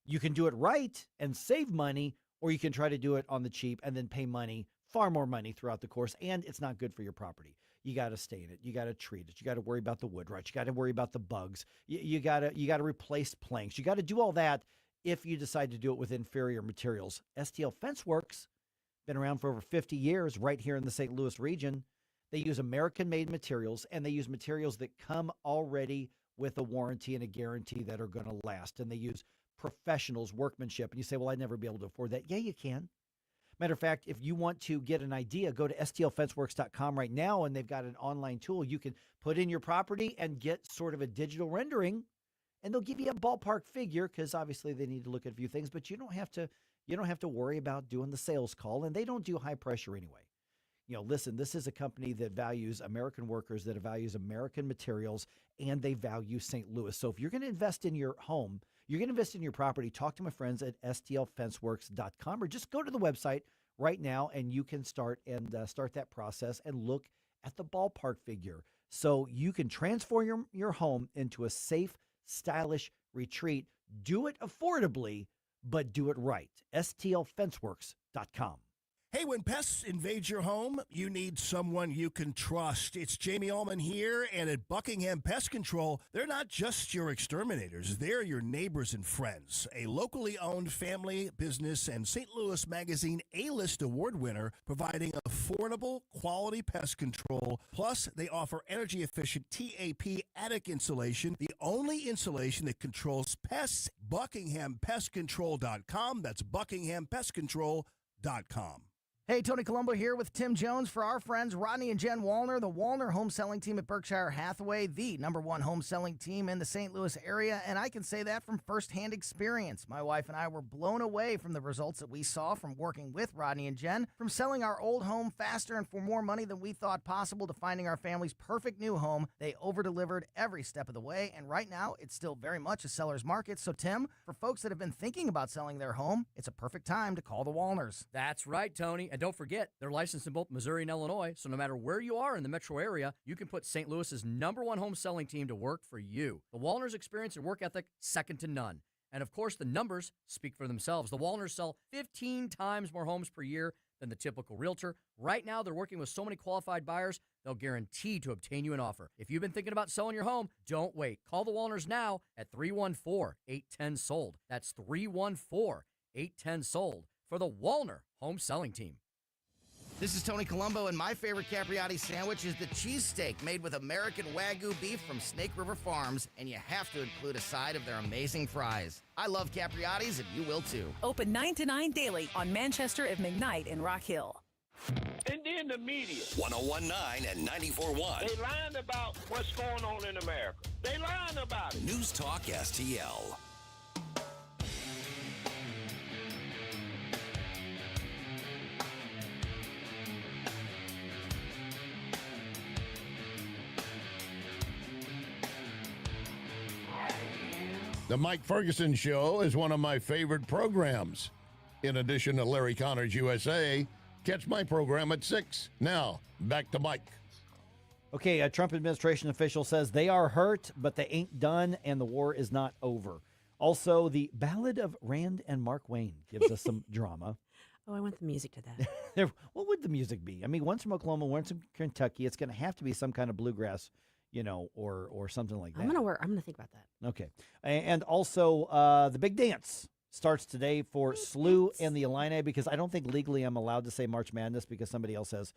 You can do it right and save money, or you can try to do it on the cheap and then pay money, far more money throughout the course, and it's not good for your property. You got to stain it. You got to treat it. You got to worry about the wood rights. You got to worry about the bugs. You got to replace planks. You got to do all that if you decide to do it with inferior materials. STL FenceWorks, been around for over 50 years right here in the St. Louis region. They use American-made materials, and they use materials that come already with a warranty and a guarantee that are going to last. And they use professionals' workmanship. And you say, well, I'd never be able to afford that. Yeah, you can. Matter of fact, if you want to get an idea, go to stlfenceworks.com right now, and they've got an online tool. You can put in your property and get sort of a digital rendering, and they'll give you a ballpark figure, because obviously they need to look at a few things, but you don't have to worry about doing the sales call, and they don't do high pressure anyway. Listen, this is a company that values American workers, that values American materials, and they value St. Louis. So if you're going to invest in your home, you're going to invest in your property, talk to my friends at stlfenceworks.com, or just go to the website right now, and you can start that process and look at the ballpark figure. So you can transform your home into a safe, stylish retreat. Do it affordably, but do it right. STLFenceworks.com. Hey, when pests invade your home, you need someone you can trust. It's Jamie Allman here, and at Buckingham Pest Control, they're not just your exterminators. They're your neighbors and friends. A locally owned family business and St. Louis Magazine A-List award winner, providing affordable, quality pest control. Plus, they offer energy-efficient TAP attic insulation, the only insulation that controls pests. BuckinghamPestControl.com. That's BuckinghamPestControl.com. Hey, Tony Colombo here with Tim Jones for our friends Rodney and Jen Wallner, the Wallner home selling team at Berkshire Hathaway, the #1 home selling team in the St. Louis area, and I can say that from firsthand experience. My wife and I were blown away from the results that we saw from working with Rodney and Jen, from selling our old home faster and for more money than we thought possible to finding our family's perfect new home. They over-delivered every step of the way, and right now it's still very much a seller's market. So, Tim, for folks that have been thinking about selling their home, it's a perfect time to call the Wallners. That's right, Tony. And don't forget, they're licensed in both Missouri and Illinois, so no matter where you are in the metro area, you can put St. Louis's #1 home selling team to work for you. The Wallners' experience and work ethic, second to none. And of course, the numbers speak for themselves. The Wallners sell 15 times more homes per year than the typical realtor. Right now, they're working with so many qualified buyers, they'll guarantee to obtain you an offer. If you've been thinking about selling your home, don't wait. Call the Wallners now at 314-810-SOLD. That's 314-810-SOLD for the Wallner home selling team. This is Tony Colombo, and my favorite Capriotti sandwich is the cheesesteak made with American Wagyu beef from Snake River Farms, and you have to include a side of their amazing fries. I love Capriottis, and you will too. Open 9 to 9 daily on Manchester at McKnight in Rock Hill. And then the media. 101.9 and 94.1. They lying about what's going on in America. They lying about it. News Talk STL. The Mike Ferguson Show is one of my favorite programs. In addition to Larry Connor's USA, catch my program at 6. Now, back to Mike. Okay, a Trump administration official says they are hurt, but they ain't done, and the war is not over. Also, the Ballad of Rand and Mark Wayne gives us some drama. Oh, I want the music to that. What would the music be? I mean, one's from Oklahoma, one's from Kentucky. It's going to have to be some kind of bluegrass, or something like that. I'm gonna think about that. Okay. And also, the big dance starts today for SLU and the Illini, because I don't think legally I'm allowed to say March Madness because somebody else has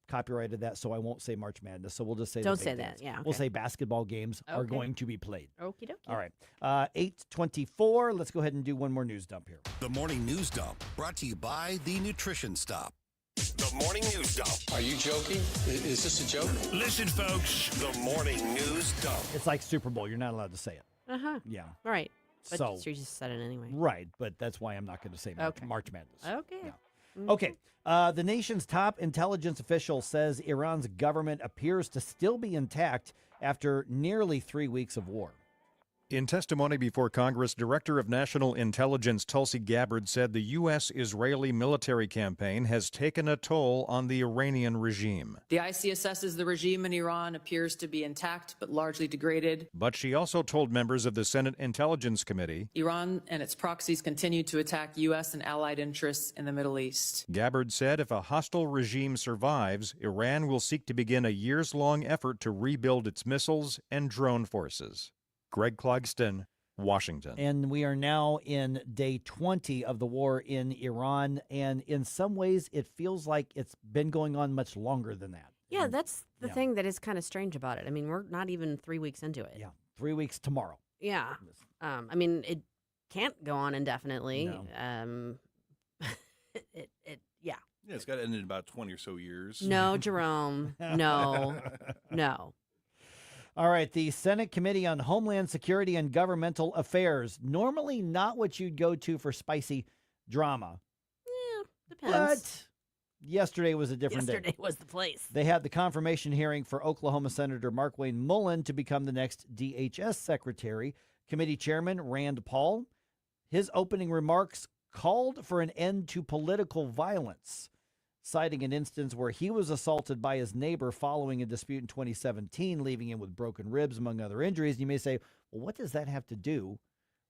copyrighted that, so I won't say March Madness. So we'll just say don't the big say dance. that. Yeah, okay. We'll say basketball games are going to be played. Okie dokie. All right. 8:24. Let's go ahead and do one more news dump here. The Morning News Dump, brought to you by The Nutrition Stop. The Morning News Dump. Are you joking? Is this a joke? Listen, folks. The Morning News Dump. It's like Super Bowl. You're not allowed to say it. Uh-huh. Yeah. All right. But So- you just said it anyway. Right, but that's why I'm not going to say March Madness. Okay. Yeah. Mhm. Okay. The nation's top intelligence official says Iran's government appears to still be intact after nearly 3 weeks of war. In testimony before Congress, Director of National Intelligence Tulsi Gabbard said the U.S.-Israeli military campaign has taken a toll on the Iranian regime. The IC assesses the regime in Iran appears to be intact but largely degraded. But she also told members of the Senate Intelligence Committee Iran and its proxies continue to attack U.S. and allied interests in the Middle East. Gabbard said if a hostile regime survives, Iran will seek to begin a years-long effort to rebuild its missiles and drone forces. Greg Clugston, Washington. And we are now in day 20 of the war in Iran, and in some ways it feels like it's been going on much longer than that. Yeah, that's the Yeah. thing that is kind of strange about it. I mean, we're not even 3 weeks into it. Yeah, 3 weeks tomorrow. Yeah. I mean, it can't go on indefinitely. No. Yeah. Yeah, it's got to end in about 20 or so years. No, Jerome. No. No. All right, the Senate Committee on Homeland Security and Governmental Affairs. Normally not what you'd go to for spicy drama. Depends. But yesterday was a different day. Yesterday was the place. They had the confirmation hearing for Oklahoma Senator Mark Wayne Mullen to become the next DHS secretary. Committee Chairman Rand Paul, his opening remarks called for an end to political violence, citing an instance where he was assaulted by his neighbor following a dispute in 2017, leaving him with broken ribs, among other injuries. And you may say, well, what does that have to do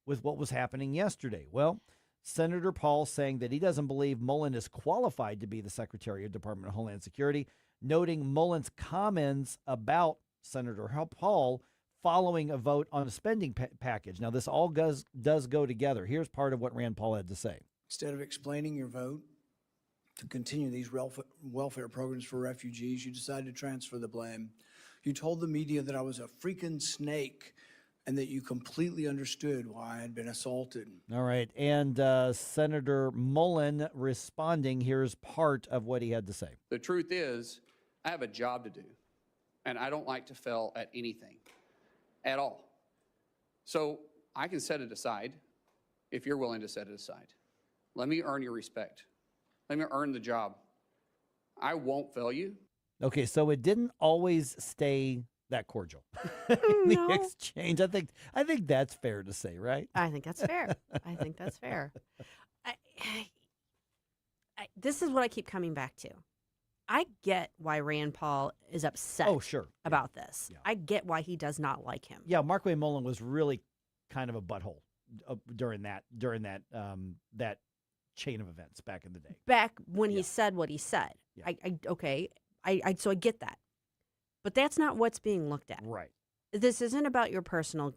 with what was happening yesterday? Well, Senator Paul saying that he doesn't believe Mullen is qualified to be the Secretary of Department of Homeland Security, noting Mullen's comments about Senator Paul following a vote on a spending package. Now, this all does go together. Here's part of what Rand Paul had to say. Instead of explaining your vote to continue these welfare programs for refugees, you decided to transfer the blame. You told the media that I was a freaking snake and that you completely understood why I had been assaulted. All right. And Senator Mullen responding, here's part of what he had to say. The truth is, I have a job to do, and I don't like to fail at anything at all. So I can set it aside if you're willing to set it aside. Let me earn your respect. Let me earn the job. I won't fail you. Okay, so it didn't always stay that cordial in the exchange. I think that's fair to say, right? I think that's fair. I think that's fair. This is what I keep coming back to. I get why Rand Paul is upset about this. Yeah. I get why he does not like him. Yeah, Markwayne Mullen was really kind of a butthole during that chain of events back in the day. Back when he said what he said. Yeah. So I get that. But that's not what's being looked at. Right. This isn't about your personal,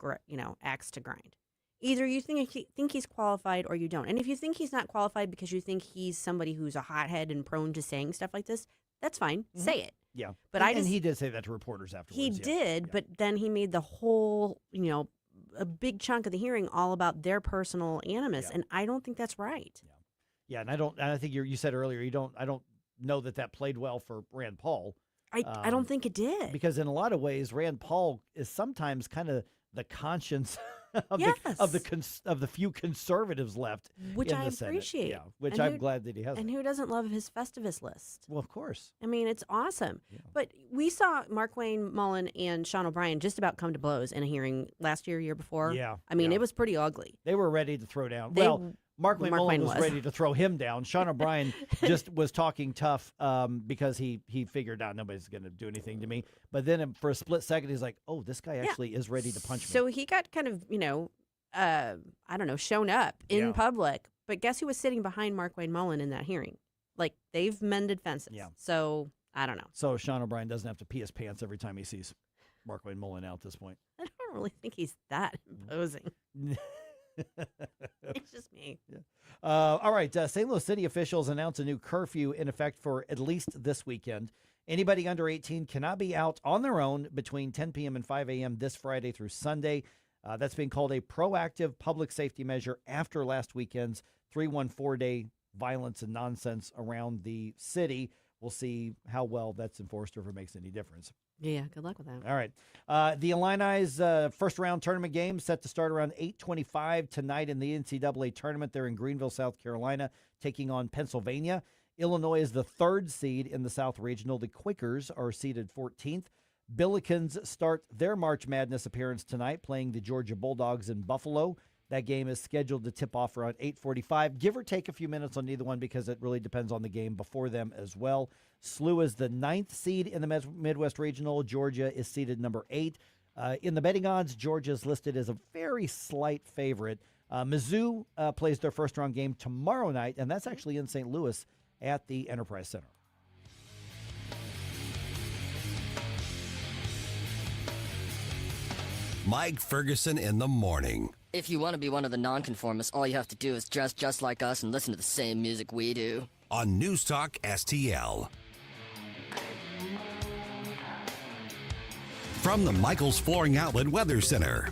axe to grind. Either you think he's qualified or you don't. And if you think he's not qualified because you think he's somebody who's a hothead and prone to saying stuff like this, that's fine. Mm-hmm. Say it. Yeah. But and he did say that to reporters afterwards. He did, but then he made the whole, a big chunk of the hearing all about their personal animus, and I don't think that's right. Yeah, and I think you said earlier I don't know that played well for Rand Paul. I don't think it did. Because in a lot of ways, Rand Paul is sometimes kind of the conscience of the few conservatives left, which in I the Senate. appreciate. Yeah, which I'm glad that he has. And who doesn't love his Festivus list? Well, of course. I mean, it's awesome. Yeah. But we saw Markwayne Mullen and Sean O'Brien just about come to blows in a hearing last year before. Yeah, I mean, it was pretty ugly. They were ready to throw down. Markwayne Mullen was ready to throw him down. Sean O'Brien just was talking tough because he figured out nobody's going to do anything to me. But then for a split second, he's like, oh, this guy actually is ready to punch me. So he got kind of, shown up in public. But guess who was sitting behind Markwayne Mullen in that hearing? Like, they've mended fences. Yeah. So, I don't know. So Sean O'Brien doesn't have to pee his pants every time he sees Markwayne Mullen out at this point. I don't really think he's that imposing. It's just me. Yeah. All right. St. Louis City officials announced a new curfew in effect for at least this weekend. Anybody under 18 cannot be out on their own between 10 p.m. and 5 a.m. this Friday through Sunday. That's being called a proactive public safety measure after last weekend's 314-day violence and nonsense around the city. We'll see how well that's enforced or if it makes any difference. Yeah, good luck with that. All right. The Illini's first-round tournament game set to start around 8:25 tonight in the NCAA tournament. They're in Greenville, South Carolina, taking on Pennsylvania. Illinois is the third seed in the South Regional. The Quakers are seeded 14th. Billikens start their March Madness appearance tonight, playing the Georgia Bulldogs in Buffalo. That game is scheduled to tip off around 8:45. Give or take a few minutes on either one because it really depends on the game before them as well. SLU is the 9th seed in the Midwest Regional. Georgia is seeded number 8. In the betting odds, Georgia is listed as a very slight favorite. Mizzou plays their first-round game tomorrow night, and that's actually in St. Louis at the Enterprise Center. Mike Ferguson in the morning. If you want to be one of the nonconformists, all you have to do is dress just like us and listen to the same music we do. On NewsTalk-STL. From the Michaels Flooring Outlet Weather Center.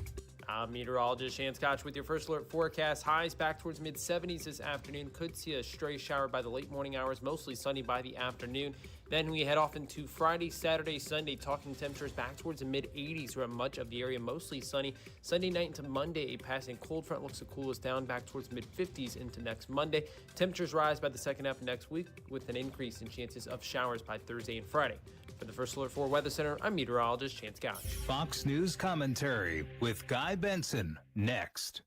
I'm meteorologist Shan Scotch with your first alert forecast. Highs back towards mid-70s this afternoon. Could see a stray shower by the late morning hours, mostly sunny by the afternoon. Then we head off into Friday, Saturday, Sunday, talking temperatures back towards the mid-80s around much of the area, mostly sunny. Sunday night into Monday, a passing cold front looks to cool us down back towards mid-50s into next Monday. Temperatures rise by the second half of next week with an increase in chances of showers by Thursday and Friday. For the First Alert 4 Weather Center, I'm meteorologist Chance Gouch. Fox News commentary with Guy Benson next.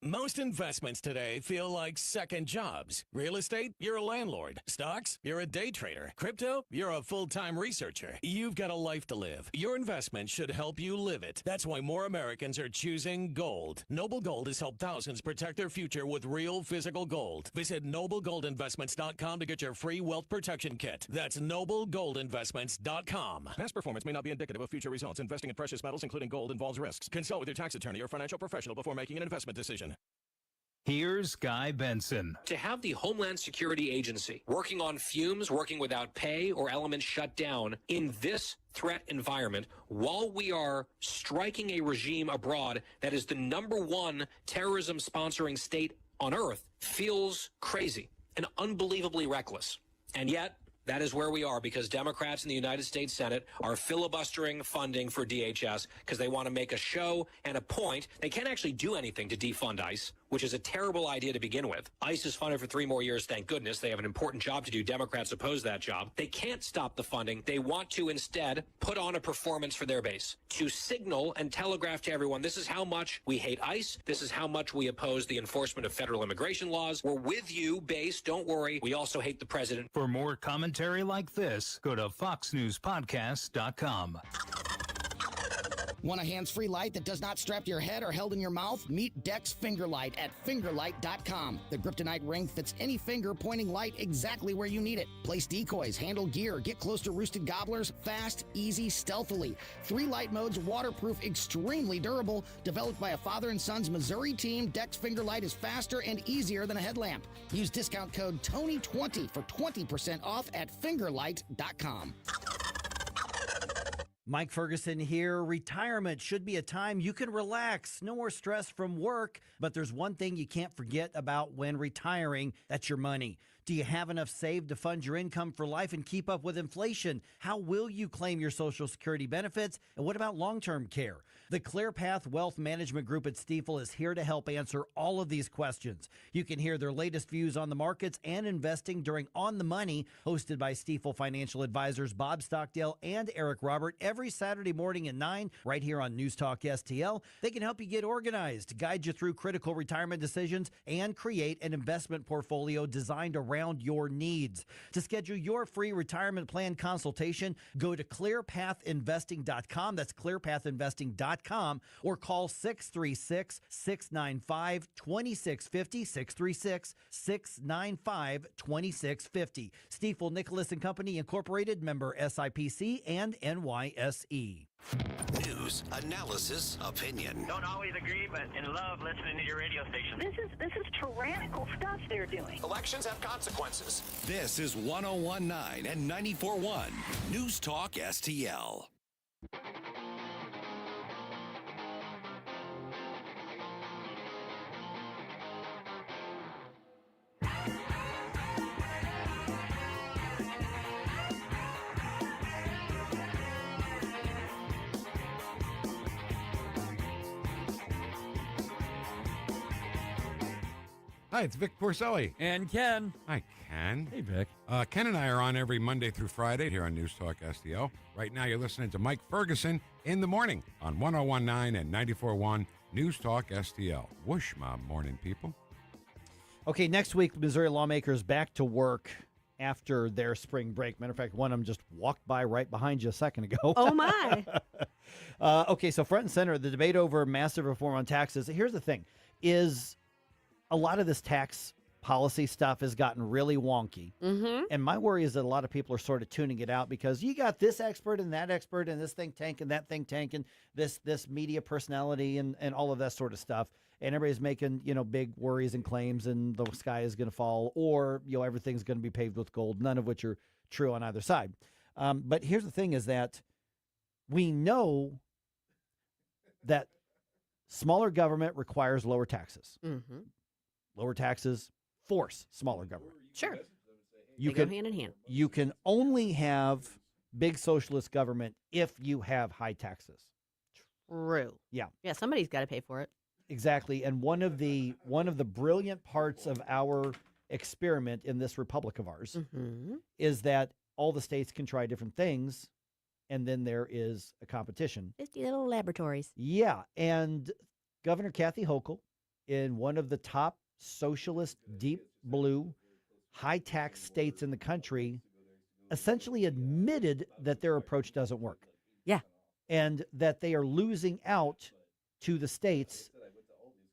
Most investments today feel like second jobs. Real estate, you're a landlord. Stocks, you're a day trader. Crypto, you're a full-time researcher. You've got a life to live. Your investment should help you live it. That's why more Americans are choosing gold. Noble Gold has helped thousands protect their future with real physical gold. Visit NobleGoldInvestments.com to get your free wealth protection kit. That's NobleGoldInvestments.com. Past performance may not be indicative of future results. Investing in precious metals, including gold, involves risks. Consult with your tax attorney or financial professional before making an investment decision. Here's Guy Benson. To have the Homeland Security Agency working on fumes, working without pay, or elements shut down in this threat environment while we are striking a regime abroad that is the #1 terrorism sponsoring state on earth feels crazy and unbelievably reckless. And yet, that is where we are because Democrats in the United States Senate are filibustering funding for DHS because they want to make a show and a point. They can't actually do anything to defund ICE, which is a terrible idea to begin with. ICE is funded for 3 more years, thank goodness. They have an important job to do. Democrats oppose that job. They can't stop the funding. They want to instead put on a performance for their base to signal and telegraph to everyone, this is how much we hate ICE. This is how much we oppose the enforcement of federal immigration laws. We're with you, base. Don't worry. We also hate the president. For more commentary like this, go to FoxNewsPodcast.com. Want a hands-free light that does not strap to your head or held in your mouth? Meet Dex Fingerlight at fingerlight.com. The Kryptonite ring fits any finger, pointing light exactly where you need it. Place decoys, handle gear, get close to roosted gobblers, fast, easy, stealthily. 3 light modes, waterproof, extremely durable. Developed by a father and son's Missouri team, Dex Fingerlight is faster and easier than a headlamp. Use discount code TONY20 for 20% off at fingerlight.com. Mike Ferguson here. Retirement should be a time you can relax. No more stress from work. But there's one thing you can't forget about when retiring. That's your money. Do you have enough saved to fund your income for life and keep up with inflation? How will you claim your Social Security benefits? And what about long-term care? The ClearPath Wealth Management Group at Stifel is here to help answer all of these questions. You can hear their latest views on the markets and investing during On the Money, hosted by Stifel financial advisors Bob Stockdale and Eric Robert, every Saturday morning at 9, right here on News Talk STL. They can help you get organized, guide you through critical retirement decisions, and create an investment portfolio designed around your needs. To schedule your free retirement plan consultation, go to clearpathinvesting.com. That's clearpathinvesting.com, or call 636-695-2650, 636-695-2650. Stifel Nicholas and Company Incorporated, member SIPC and NYSE. News, analysis, opinion. Don't always agree, but in love listening to your radio station. This is tyrannical stuff they're doing. Elections have consequences. This is 101.9 and 94.1 News Talk STL. Hi, it's Vic Porcelli. And Ken. Hi, Ken. Hey, Vic. Ken and I are on every Monday through Friday here on News Talk STL. Right now, you're listening to Mike Ferguson in the morning on 101.9 and 94.1 News Talk STL. Whoosh, my morning people. Okay, next week, Missouri lawmakers back to work after their spring break. Matter of fact, one of them just walked by right behind you a second ago. Oh, my. Okay, so front and center, the debate over massive reform on taxes. Here's the thing, is a lot of this tax policy stuff has gotten really wonky. Mm-hmm. And my worry is that a lot of people are sort of tuning it out because you got this expert and that expert and this think tank and that think tank and this media personality and all of that sort of stuff. And everybody's making, big worries and claims and the sky is going to fall or, everything's going to be paved with gold, none of which are true on either side. But here's the thing is that we know that smaller government requires lower taxes. Mm-hmm. Lower taxes force smaller government. Sure. They go hand in hand. You can only have big socialist government if you have high taxes. True. Yeah. Yeah, somebody's got to pay for it. Exactly. And one of the brilliant parts of our experiment in this republic of ours is that all the states can try different things, and then there is a competition. 50 little laboratories. Yeah. And Governor Kathy Hochul in one of the top socialist, deep blue, high-tax states in the country essentially admitted that their approach doesn't work. Yeah. And that they are losing out to the states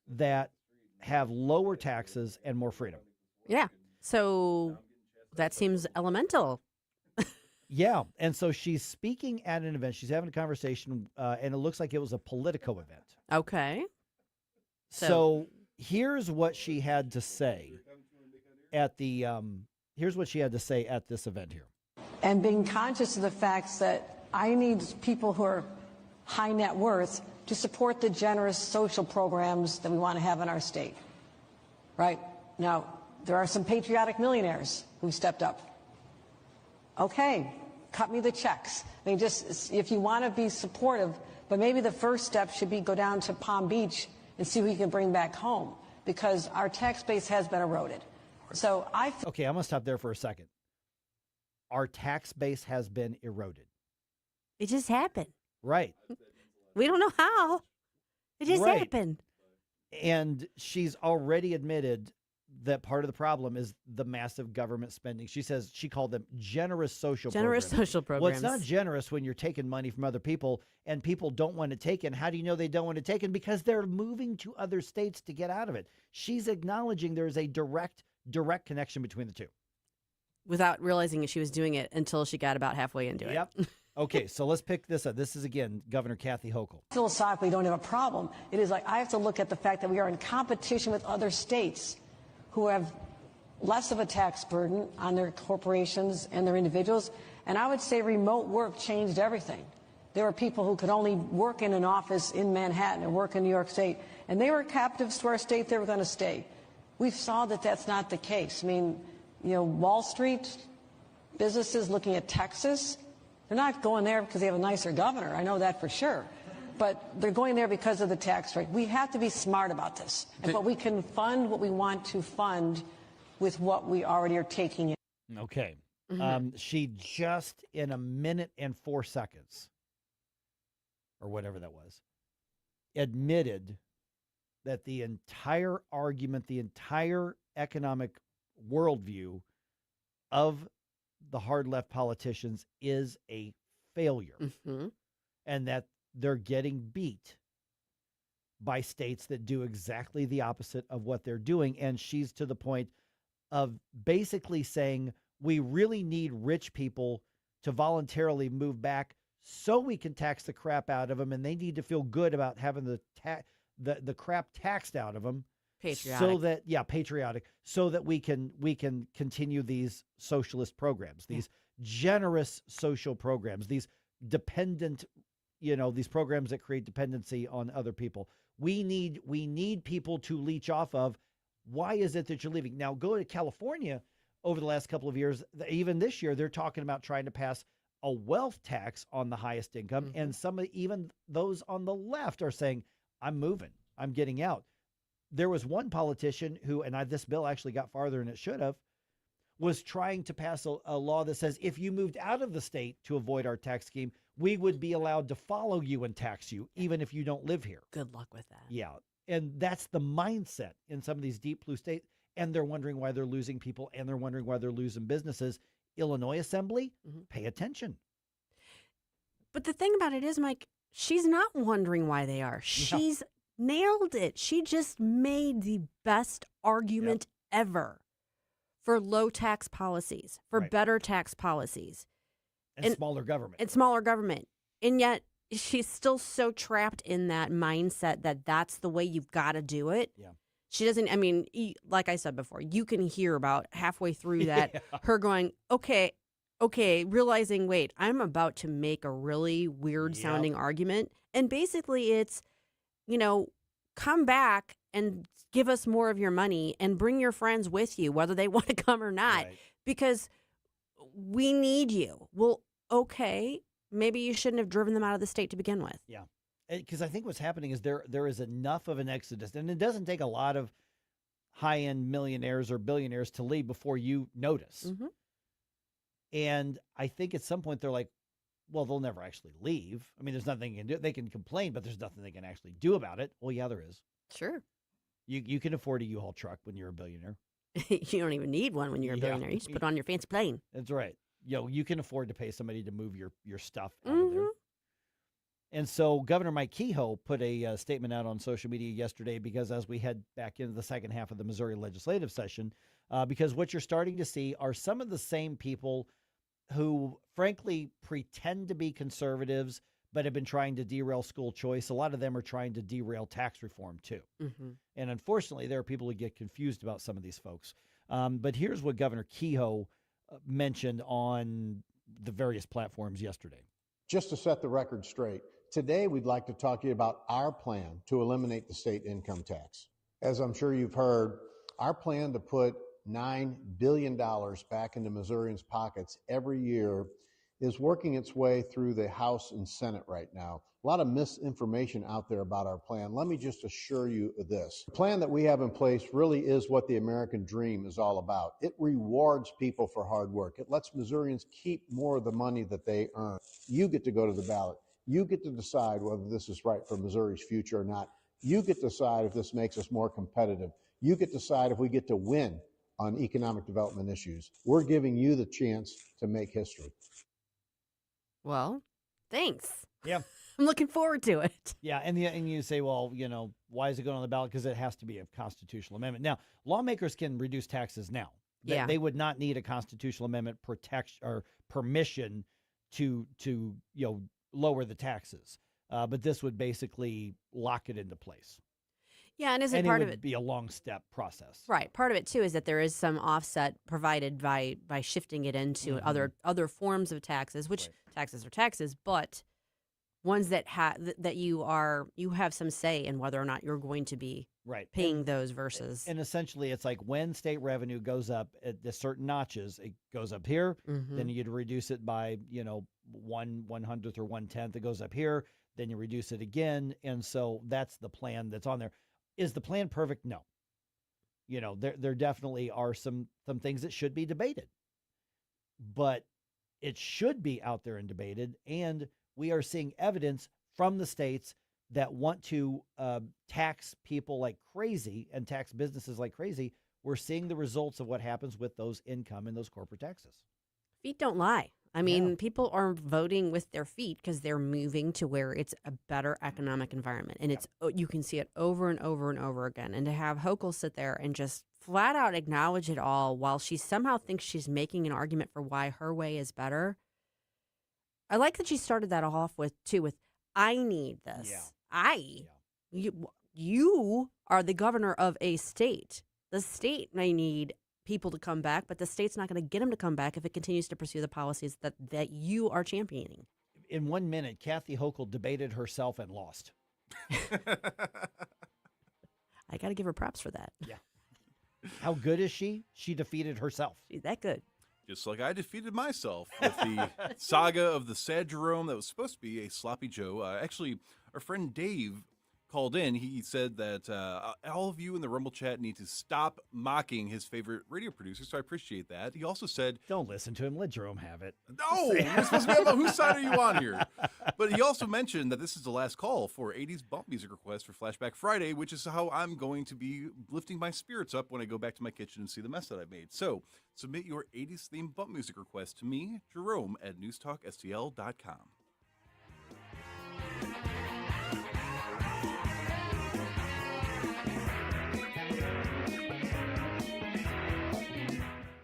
that have lower taxes and more freedom. Yeah. So that seems elemental. Yeah. And so she's speaking at an event. She's having a conversation, and it looks like it was a Politico event. Okay. So here's what she had to say at the here's what she had to say at this event here. And being conscious of the fact that I need people who are high net worth to support the generous social programs that we want to have in our state. Right? Now, there are some patriotic millionaires who stepped up. Okay, cut me the checks. I mean, just if you want to be supportive, but maybe the first step should be go down to Palm Beach and see who you can bring back home, because our tax base has been eroded. So Okay, I'm going to stop there for a second. Our tax base has been eroded. It just happened. Right. We don't know how. It just happened. And she's already admitted that part of the problem is the massive government spending. She says she called them generous social programs. Social programs. Well, it's not generous when you're taking money from other people and people don't want to take it. How do you know they don't want to take it? Because they're moving to other states to get out of it. She's acknowledging there is a direct connection between the two. Without realizing she was doing it until she got about halfway into it. Yep. Okay, so let's pick this up. This is, again, Governor Kathy Hochul. Philosophically, don't have a problem. It is like I have to look at the fact that we are in competition with other states who have less of a tax burden on their corporations and their individuals. And I would say remote work changed everything. There were people who could only work in an office in Manhattan or work in New York State, and they were captives to our state. They were going to stay. We saw that that's not the case. I mean, you know, Wall Street businesses looking at Texas, they're not going there because they have a nicer governor. I know that for sure. But they're going there because of the tax rate. We have to be smart about this. But we can fund what we want to fund with what we already are taking in. Okay. She just, in a minute and 4 seconds, or whatever that was, admitted that the entire argument, the entire economic worldview of the hard left politicians is a failure. And that they're getting beat by states that do exactly the opposite of what they're doing. And she's to the point of basically saying we really need rich people to voluntarily move back so we can tax the crap out of them, and they need to feel good about having the crap taxed out of them. Patriotic. Patriotic, so that we can continue these socialist programs, these generous social programs, these dependent, these programs that create dependency on other people. We need people to leech off of. Why is it that you're leaving? Now go to California. Over the last couple of years, even this year, they're talking about trying to pass a wealth tax on the highest income. And even those on the left are saying, I'm moving, I'm getting out. There was one politician who, and this bill actually got farther than it should have, was trying to pass a law that says if you moved out of the state to avoid our tax scheme, we would be allowed to follow you and tax you, even if you don't live here. Good luck with that. Yeah. And that's the mindset in some of these deep blue states. And they're wondering why they're losing people, and they're wondering why they're losing businesses. Illinois Assembly, pay attention. But the thing about it is, Mike, she's not wondering why they are. She's nailed it. She just made the best argument ever for low tax policies, for better tax policies. And smaller government. And smaller government. And yet she's still so trapped in that mindset that that's the way you've got to do it. Yeah. She doesn't, like I said before, you can hear about halfway through that, her going, okay, realizing, wait, I'm about to make a really weird sounding argument. And basically it's, come back and give us more of your money and bring your friends with you, whether they want to come or not, because we need you. Well, okay, maybe you shouldn't have driven them out of the state to begin with. Yeah. Because I think what's happening is there is enough of an exodus, and it doesn't take a lot of high-end millionaires or billionaires to leave before you notice. And I think at some point they're like, well, they'll never actually leave. I mean, there's nothing they can do. They can complain, but there's nothing they can actually do about it. Well, yeah, there is. Sure. You can afford a U-Haul truck when you're a billionaire. You don't even need one when you're a billionaire. You just put on your fancy plane. That's right. You can afford to pay somebody to move your stuff out of there. And so Governor Mike Kehoe put a statement out on social media yesterday because as we head back into the second half of the Missouri legislative session, because what you're starting to see are some of the same people who, frankly, pretend to be conservatives but have been trying to derail school choice. A lot of them are trying to derail tax reform, too. And unfortunately, there are people who get confused about some of these folks. But here's what Governor Kehoe mentioned on the various platforms yesterday. Just to set the record straight, today we'd like to talk to you about our plan to eliminate the state income tax. As I'm sure you've heard, our plan to put $9 billion back into Missourians' pockets every year is working its way through the House and Senate right now. A lot of misinformation out there about our plan. Let me just assure you of this. The plan that we have in place really is what the American dream is all about. It rewards people for hard work. It lets Missourians keep more of the money that they earn. You get to go to the ballot. You get to decide whether this is right for Missouri's future or not. You get to decide if this makes us more competitive. You get to decide if we get to win on economic development issues. We're giving you the chance to make history. Well, thanks. Yeah. I'm looking forward to it. Yeah, and you say, well, why is it going on the ballot? Because it has to be a constitutional amendment. Now, lawmakers can reduce taxes now. They would not need a constitutional amendment protection or permission to lower the taxes. But this would basically lock it into place. Yeah, and isn't part of it would be a long step process. Right. Part of it too is that there is some offset provided by shifting it into other forms of taxes, which taxes are taxes, but ones that you have some say in whether or not you're going to be paying those versus. And essentially, it's like when state revenue goes up at the certain notches, it goes up here. Then you'd reduce it by 1/100th or 1/10. It goes up here. Then you reduce it again, and so that's the plan that's on there. Is the plan perfect? No. There definitely are some things that should be debated, but it should be out there and debated. And we are seeing evidence from the states that want to tax people like crazy and tax businesses like crazy. We're seeing the results of what happens with those income and those corporate taxes. Feet don't lie. I mean, people are voting with their feet because they're moving to where it's a better economic environment. And you can see it over and over and over again. And to have Hochul sit there and just flat out acknowledge it all while she somehow thinks she's making an argument for why her way is better. I like that she started that off with, I need this. Yeah. You are the governor of a state. The state may need people to come back, but the state's not going to get them to come back if it continues to pursue the policies that you are championing. In 1 minute, Kathy Hochul debated herself and lost. I got to give her props for that. Yeah. How good is she? She defeated herself. She's that good. Just like I defeated myself with the saga of the sad Jerome that was supposed to be a sloppy Joe. Actually, our friend Dave called in. He said that all of you in the Rumble chat need to stop mocking his favorite radio producer, so I appreciate that. He also said... Don't listen to him. Let Jerome have it. No! We're supposed to be about whose side are you on here? But he also mentioned that this is the last call for 80s bump music requests for Flashback Friday, which is how I'm going to be lifting my spirits up when I go back to my kitchen and see the mess that I've made. So, submit your 80s themed bump music request to me, Jerome, at NewsTalkSTL.com.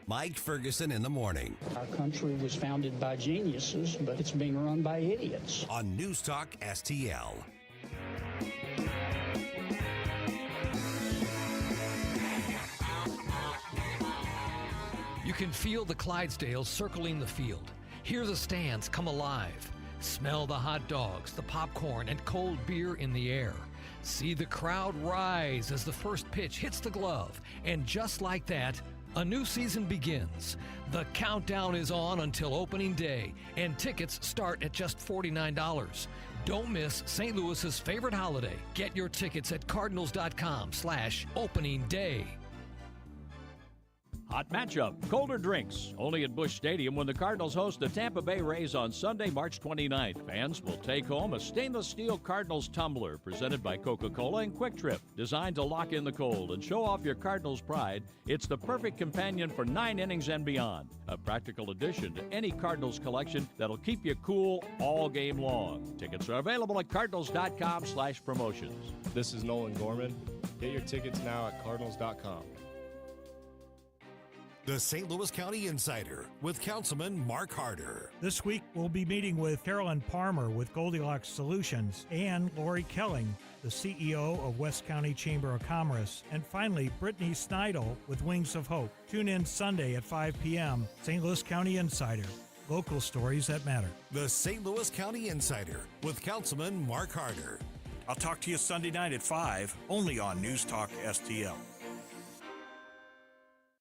Mike Ferguson in the morning. Our country was founded by geniuses, but it's being run by idiots. On NewsTalk STL. You can feel the Clydesdales circling the field. Hear the stands come alive. Smell the hot dogs, the popcorn, and cold beer in the air. See the crowd rise as the first pitch hits the glove. And just like that, a new season begins. The countdown is on until opening day, and tickets start at just $49. Don't miss St. Louis's favorite holiday. Get your tickets at cardinals.com/opening day. Hot matchup, colder drinks, only at Busch Stadium when the Cardinals host the Tampa Bay Rays on Sunday, March 29th. Fans will take home a stainless steel Cardinals tumbler presented by Coca-Cola and Quick Trip. Designed to lock in the cold and show off your Cardinals pride, it's the perfect companion for 9 innings and beyond. A practical addition to any Cardinals collection that'll keep you cool all game long. Tickets are available at cardinals.com/promotions. This is Nolan Gorman. Get your tickets now at cardinals.com. The St. Louis County Insider with Councilman Mark Harder. This week, we'll be meeting with Carolyn Palmer with Goldilocks Solutions and Lori Kelling, the CEO of West County Chamber of Commerce. And finally, Brittany Snidel with Wings of Hope. Tune in Sunday at 5 p.m. St. Louis County Insider. Local stories that matter. The St. Louis County Insider with Councilman Mark Harder. I'll talk to you Sunday night at 5, only on News Talk STL.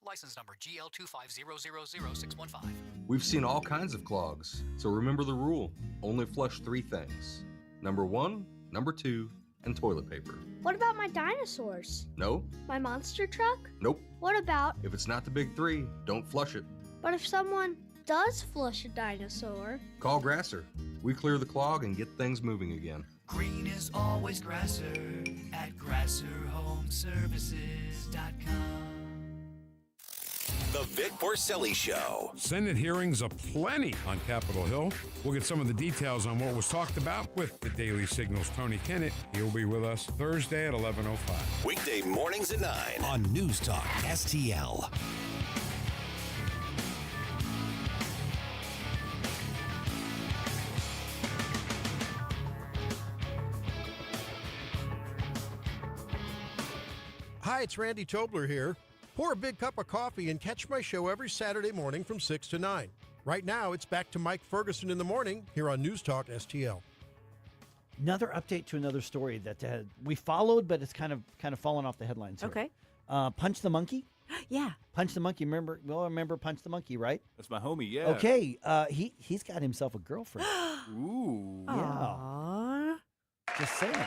License number GL250000615. We've seen all kinds of clogs, so remember the rule. Only flush 3 things. Number 1, number 2, and toilet paper. What about my dinosaurs? No? My monster truck? Nope. What about... If it's not the big 3, don't flush it. But if someone does flush a dinosaur... Call Grasser. We clear the clog and get things moving again. Green is always Grasser at GrasserHomeservices.com. The Vic Porcelli Show. Senate hearings aplenty on Capitol Hill. We'll get some of the details on what was talked about with the Daily Signal's Tony Kennett. He'll be with us Thursday at 11:05. Weekday mornings at 9 on News Talk STL. Hi, it's Randy Tobler here. Pour a big cup of coffee and catch my show every Saturday morning from 6 to 9. Right now, it's back to Mike Ferguson in the morning here on News Talk STL. Another update to another story that we followed, but it's kind of fallen off the headlines here. Okay. Punch the Monkey? Yeah. Punch the Monkey. Remember Punch the Monkey, right? That's my homie, yeah. Okay. He's got himself a girlfriend. Ooh. Yeah. Aww. Just saying.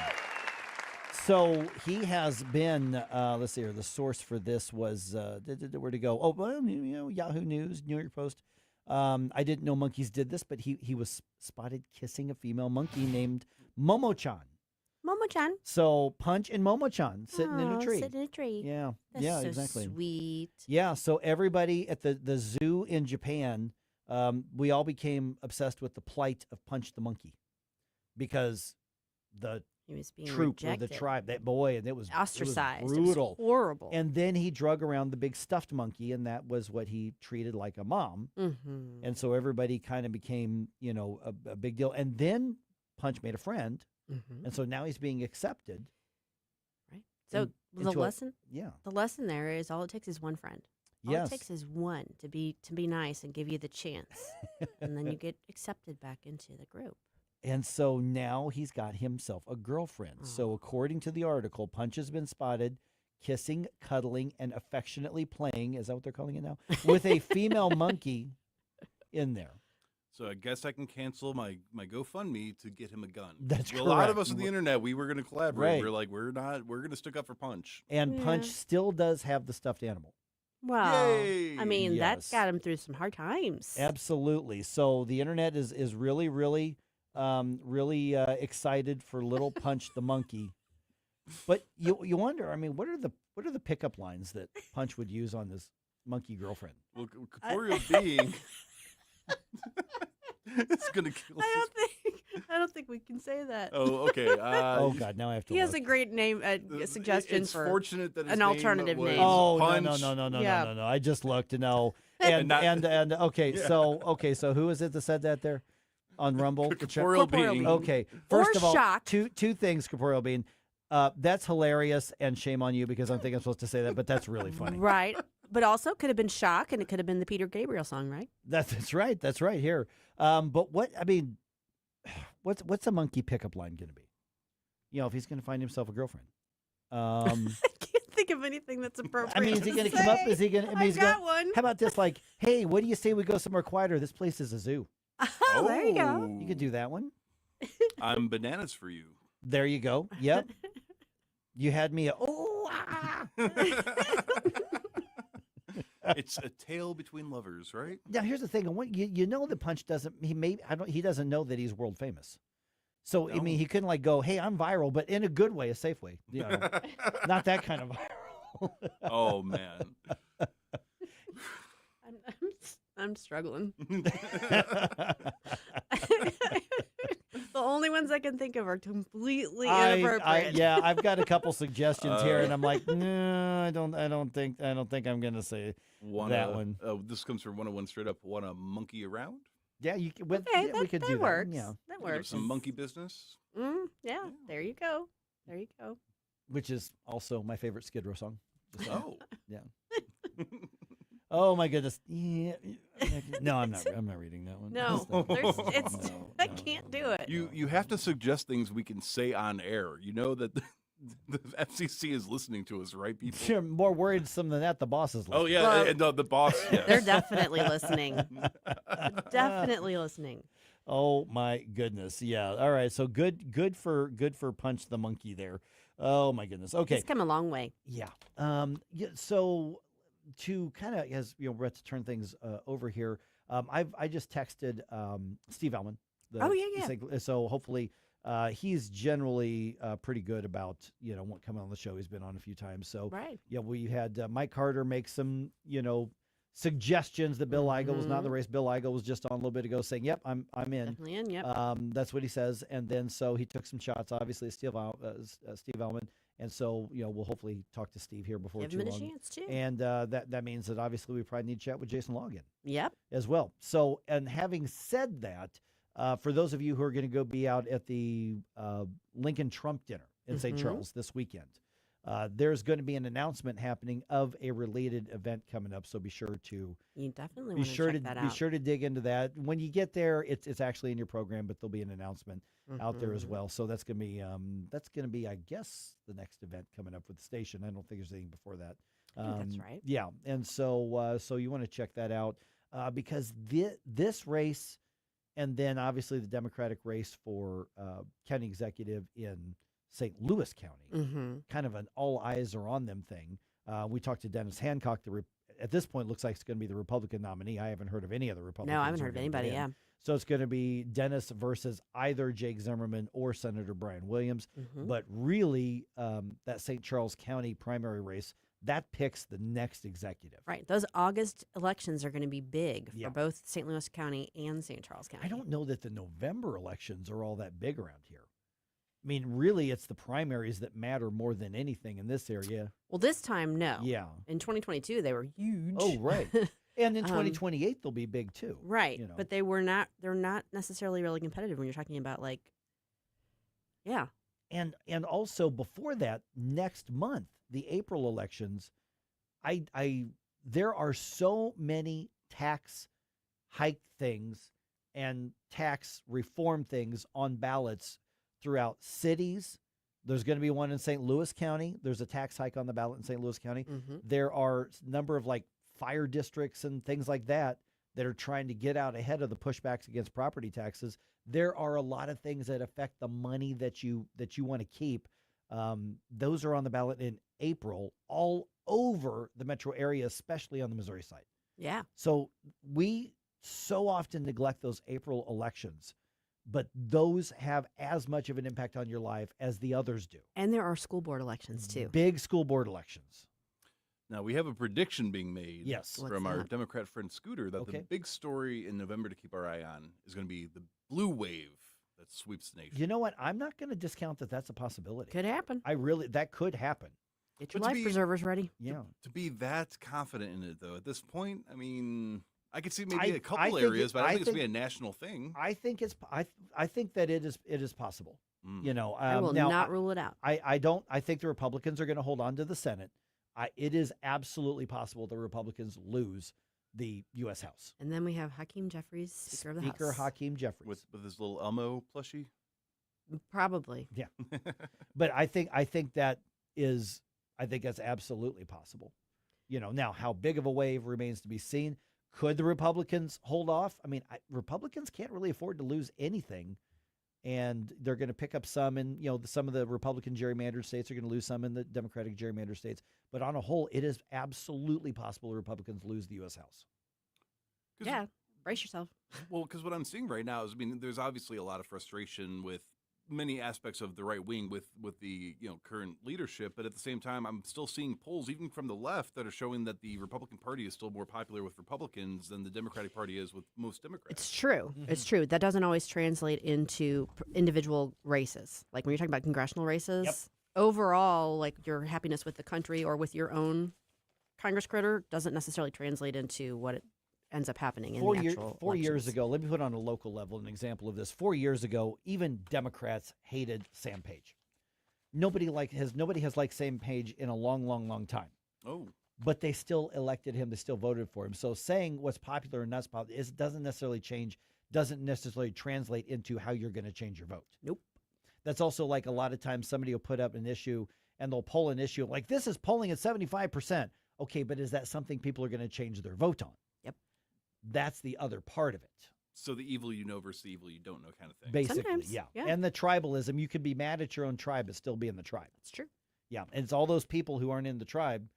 So he has been, let's see here, the source for this was, where to go? Oh, well, Yahoo News, New York Post. I didn't know monkeys did this, but he was spotted kissing a female monkey named Momo-chan. Momo-chan. So Punch and Momo-chan sitting in a tree. Sitting in a tree. Yeah. That's yeah, so exactly. Sweet. Yeah, so everybody at the zoo in Japan, we all became obsessed with the plight of Punch the Monkey because he was being troop rejected. or the tribe, that boy, and it was ostracized. It was brutal. It was horrible. And then he drug around the big stuffed monkey, and that was what he treated like a mom. Mm-hmm. And so everybody kind of became, a big deal. And then Punch made a friend, and so now he's being accepted. Right. So the lesson there is all it takes is one friend. All Yes. it takes is one to be nice and give you the chance, and then you get accepted back into the group. And so now he's got himself a girlfriend. So according to the article, Punch has been spotted kissing, cuddling, and affectionately playing, is that what they're calling it now, with a female monkey in there. So I guess I can cancel my GoFundMe to get him a gun. That's correct. A lot of correct. us on the internet, we were going to collaborate. Right. We're like, we're going to stick up for Punch. And Punch still does have the stuffed animal. Well, Yay! I mean, Yes. that's got him through some hard times. Absolutely. So the internet is really, really, really excited for little Punch the monkey. But you wonder, I mean, what are the pickup lines that Punch would use on this monkey girlfriend? Well, corporeal being. It's gonna kill. I don't think we can say that. Oh, okay. Oh God, now I have to. He has a great name suggestion it's for fortunate that his an name alternative was name. Oh Punch. no! I just looked to know. And okay, Yeah. so who is it that said that there on Rumble? Corporeal being. Okay, first Or of all, shock. two things. Corporeal being. That's hilarious, and shame on you because I think I'm supposed to say that, but that's really funny. Right. But also could have been Shock, and it could have been the Peter Gabriel song, right? That's right. That's right here. But what's a monkey pickup line going to be? If he's going to find himself a girlfriend. I can't think of anything that's appropriate. I mean, is he going to come up? Is he going? I got one. How about this? Like, hey, what do you say we go somewhere quieter? This place is a zoo. Oh, there you go. You could do that one. I'm bananas for you. There you go. Yep. You had me. It's a tale between lovers, right? Now, here's the thing. You know that Punch doesn't. He doesn't know that he's world famous. So I mean, he couldn't like go, "Hey, I'm viral," but in a good way, a safe way. You know, not that kind of viral. Oh man. I'm struggling. The only ones I can think of are completely inappropriate. Yeah, I've got a couple suggestions here, and I'm like, no, I don't think I'm gonna say that one. This comes from 101 straight up. Want to monkey around? Yeah, we could that do works. that. Yeah, that works. Some monkey business. Yeah, there you go. There you go. Which is also my favorite Skid Row song. Oh, yeah. Oh my goodness. Yeah. No, I'm not reading that one. No, I can't do it. You have to suggest things we can say on air. You know that the FCC is listening to us, right, people? You're more worrisome than that. The boss is listening. Oh yeah, and the boss. Yes. They're definitely listening. Definitely listening. Oh my goodness. Yeah. All right. So good for Punch the Monkey there. Oh my goodness. Okay. He's come a long way. Yeah. So to kind of, as you know, we're to turn things over here. I just texted Steve Ellman. So hopefully he's generally pretty good about coming on the show. He's been on a few times. So we had Mike Carter make some suggestions that Bill Eigel was not in the race. Bill Eigel was just on a little bit ago saying, "Yep, I'm in." Definitely in. Yep. That's what he says. And then so he took some shots, obviously, Steve Ellman. And so, we'll hopefully talk to Steve here before too long. Give him a chance, too. And that means that obviously we probably need to chat with Jason Logan. Yep. As well. So, and having said that, for those of you who are going to go be out at the Lincoln Trump dinner in St. Charles this weekend, there's going to be an announcement happening of a related event coming up. So be sure to definitely want to check that out. Be sure to dig into that. When you get there, it's actually in your program, but there'll be an announcement out there as well. So that's going to be I guess the next event coming up with the station. I don't think there's anything before that. I think that's right. Yeah, and so you want to check that out because this race, and then obviously the Democratic race for county executive in St. Louis County, kind of an all eyes are on them thing. We talked to Dennis Hancock. At this point, looks like it's going to be the Republican nominee. I haven't heard of any other Republicans. No, I haven't heard of anybody. Yeah. So it's going to be Dennis versus either Jake Zimmerman or Senator Brian Williams. But really, that St. Charles County primary race, that picks the next executive. Right. Those August elections are going to be big for both St. Louis County and St. Charles County. I don't know that the November elections are all that big around here. I mean, really, it's the primaries that matter more than anything in this area. Well, this time, no. Yeah. In 2022, they were huge. Oh, right. And in 2028, they'll be big too. Right. But they're not necessarily really competitive when you're talking about And also before that, next month, the April elections, there are so many tax hike things and tax reform things on ballots throughout cities. There's going to be one in St. Louis County. There's a tax hike on the ballot in St. Louis County. There are a number of fire districts and things like that are trying to get out ahead of the pushbacks against property taxes. There are a lot of things that affect the money that you want to keep. Those are on the ballot in April all over the metro area, especially on the Missouri side. Yeah. So we so often neglect those April elections, but those have as much of an impact on your life as the others do. And there are school board elections too. Big school board elections. Now, we have a prediction being made from our that? Democrat friend Scooter that the big story in November to keep our eye on is going to be the blue wave that sweeps the nation. You know what? I'm not going to discount that that's a possibility. Could happen. That could happen. Get your life preservers ready. Yeah. To be that confident in it, though, at this point, I mean, I could see maybe a couple areas, but I don't think it's going to be a national thing. I think that it is possible. I will not rule it out. I think the Republicans are going to hold on to the Senate. It is absolutely possible the Republicans lose the U.S. House. And then we have Hakeem Jeffries, Speaker of the House. Speaker Hakeem Jeffries. With his little Elmo plushie? Probably. Yeah. But I think that's absolutely possible. Now how big of a wave remains to be seen. Could the Republicans hold off? I mean, Republicans can't really afford to lose anything and they're going to pick up some in, some of the Republican gerrymandered states are going to lose some in the Democratic gerrymandered states. But on a whole, it is absolutely possible the Republicans lose the U.S. House. Yeah, brace yourself. Well, because what I'm seeing right now is, there's obviously a lot of frustration with many aspects of the right wing with the current leadership, but at the same time, I'm still seeing polls even from the left that are showing that the Republican Party is still more popular with Republicans than the Democratic Party is with most Democrats. It's true. It's true. That doesn't always translate into individual races. Like when you're talking about congressional races, overall, like your happiness with the country or with your own Congress critter doesn't necessarily translate into what it ends up happening in the actual 4 years ago, let me put on a local level an example of this. 4 years ago, even Democrats hated Sam Page. Nobody has liked Sam Page in a long, long, long time. Oh. But they still elected him. They still voted for him. So saying what's popular and not popular doesn't necessarily translate into how you're going to change your vote. Nope. That's also like a lot of times somebody will put up an issue and they'll poll an issue like this is polling at 75%. Okay, but is that something people are going to change their vote on? That's the other part of it. So the evil you know versus the evil you don't know kind of thing. Basically, sometimes, yeah. yeah. And the tribalism, you can be mad at your own tribe but still be in the tribe. That's true. Yeah, and it's all those people who aren't in the tribe,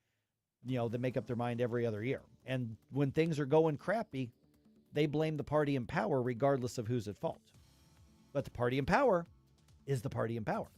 that make up their mind every other year. And when things are going crappy, they blame the party in power regardless of who's at fault. But the party in power is the party in power.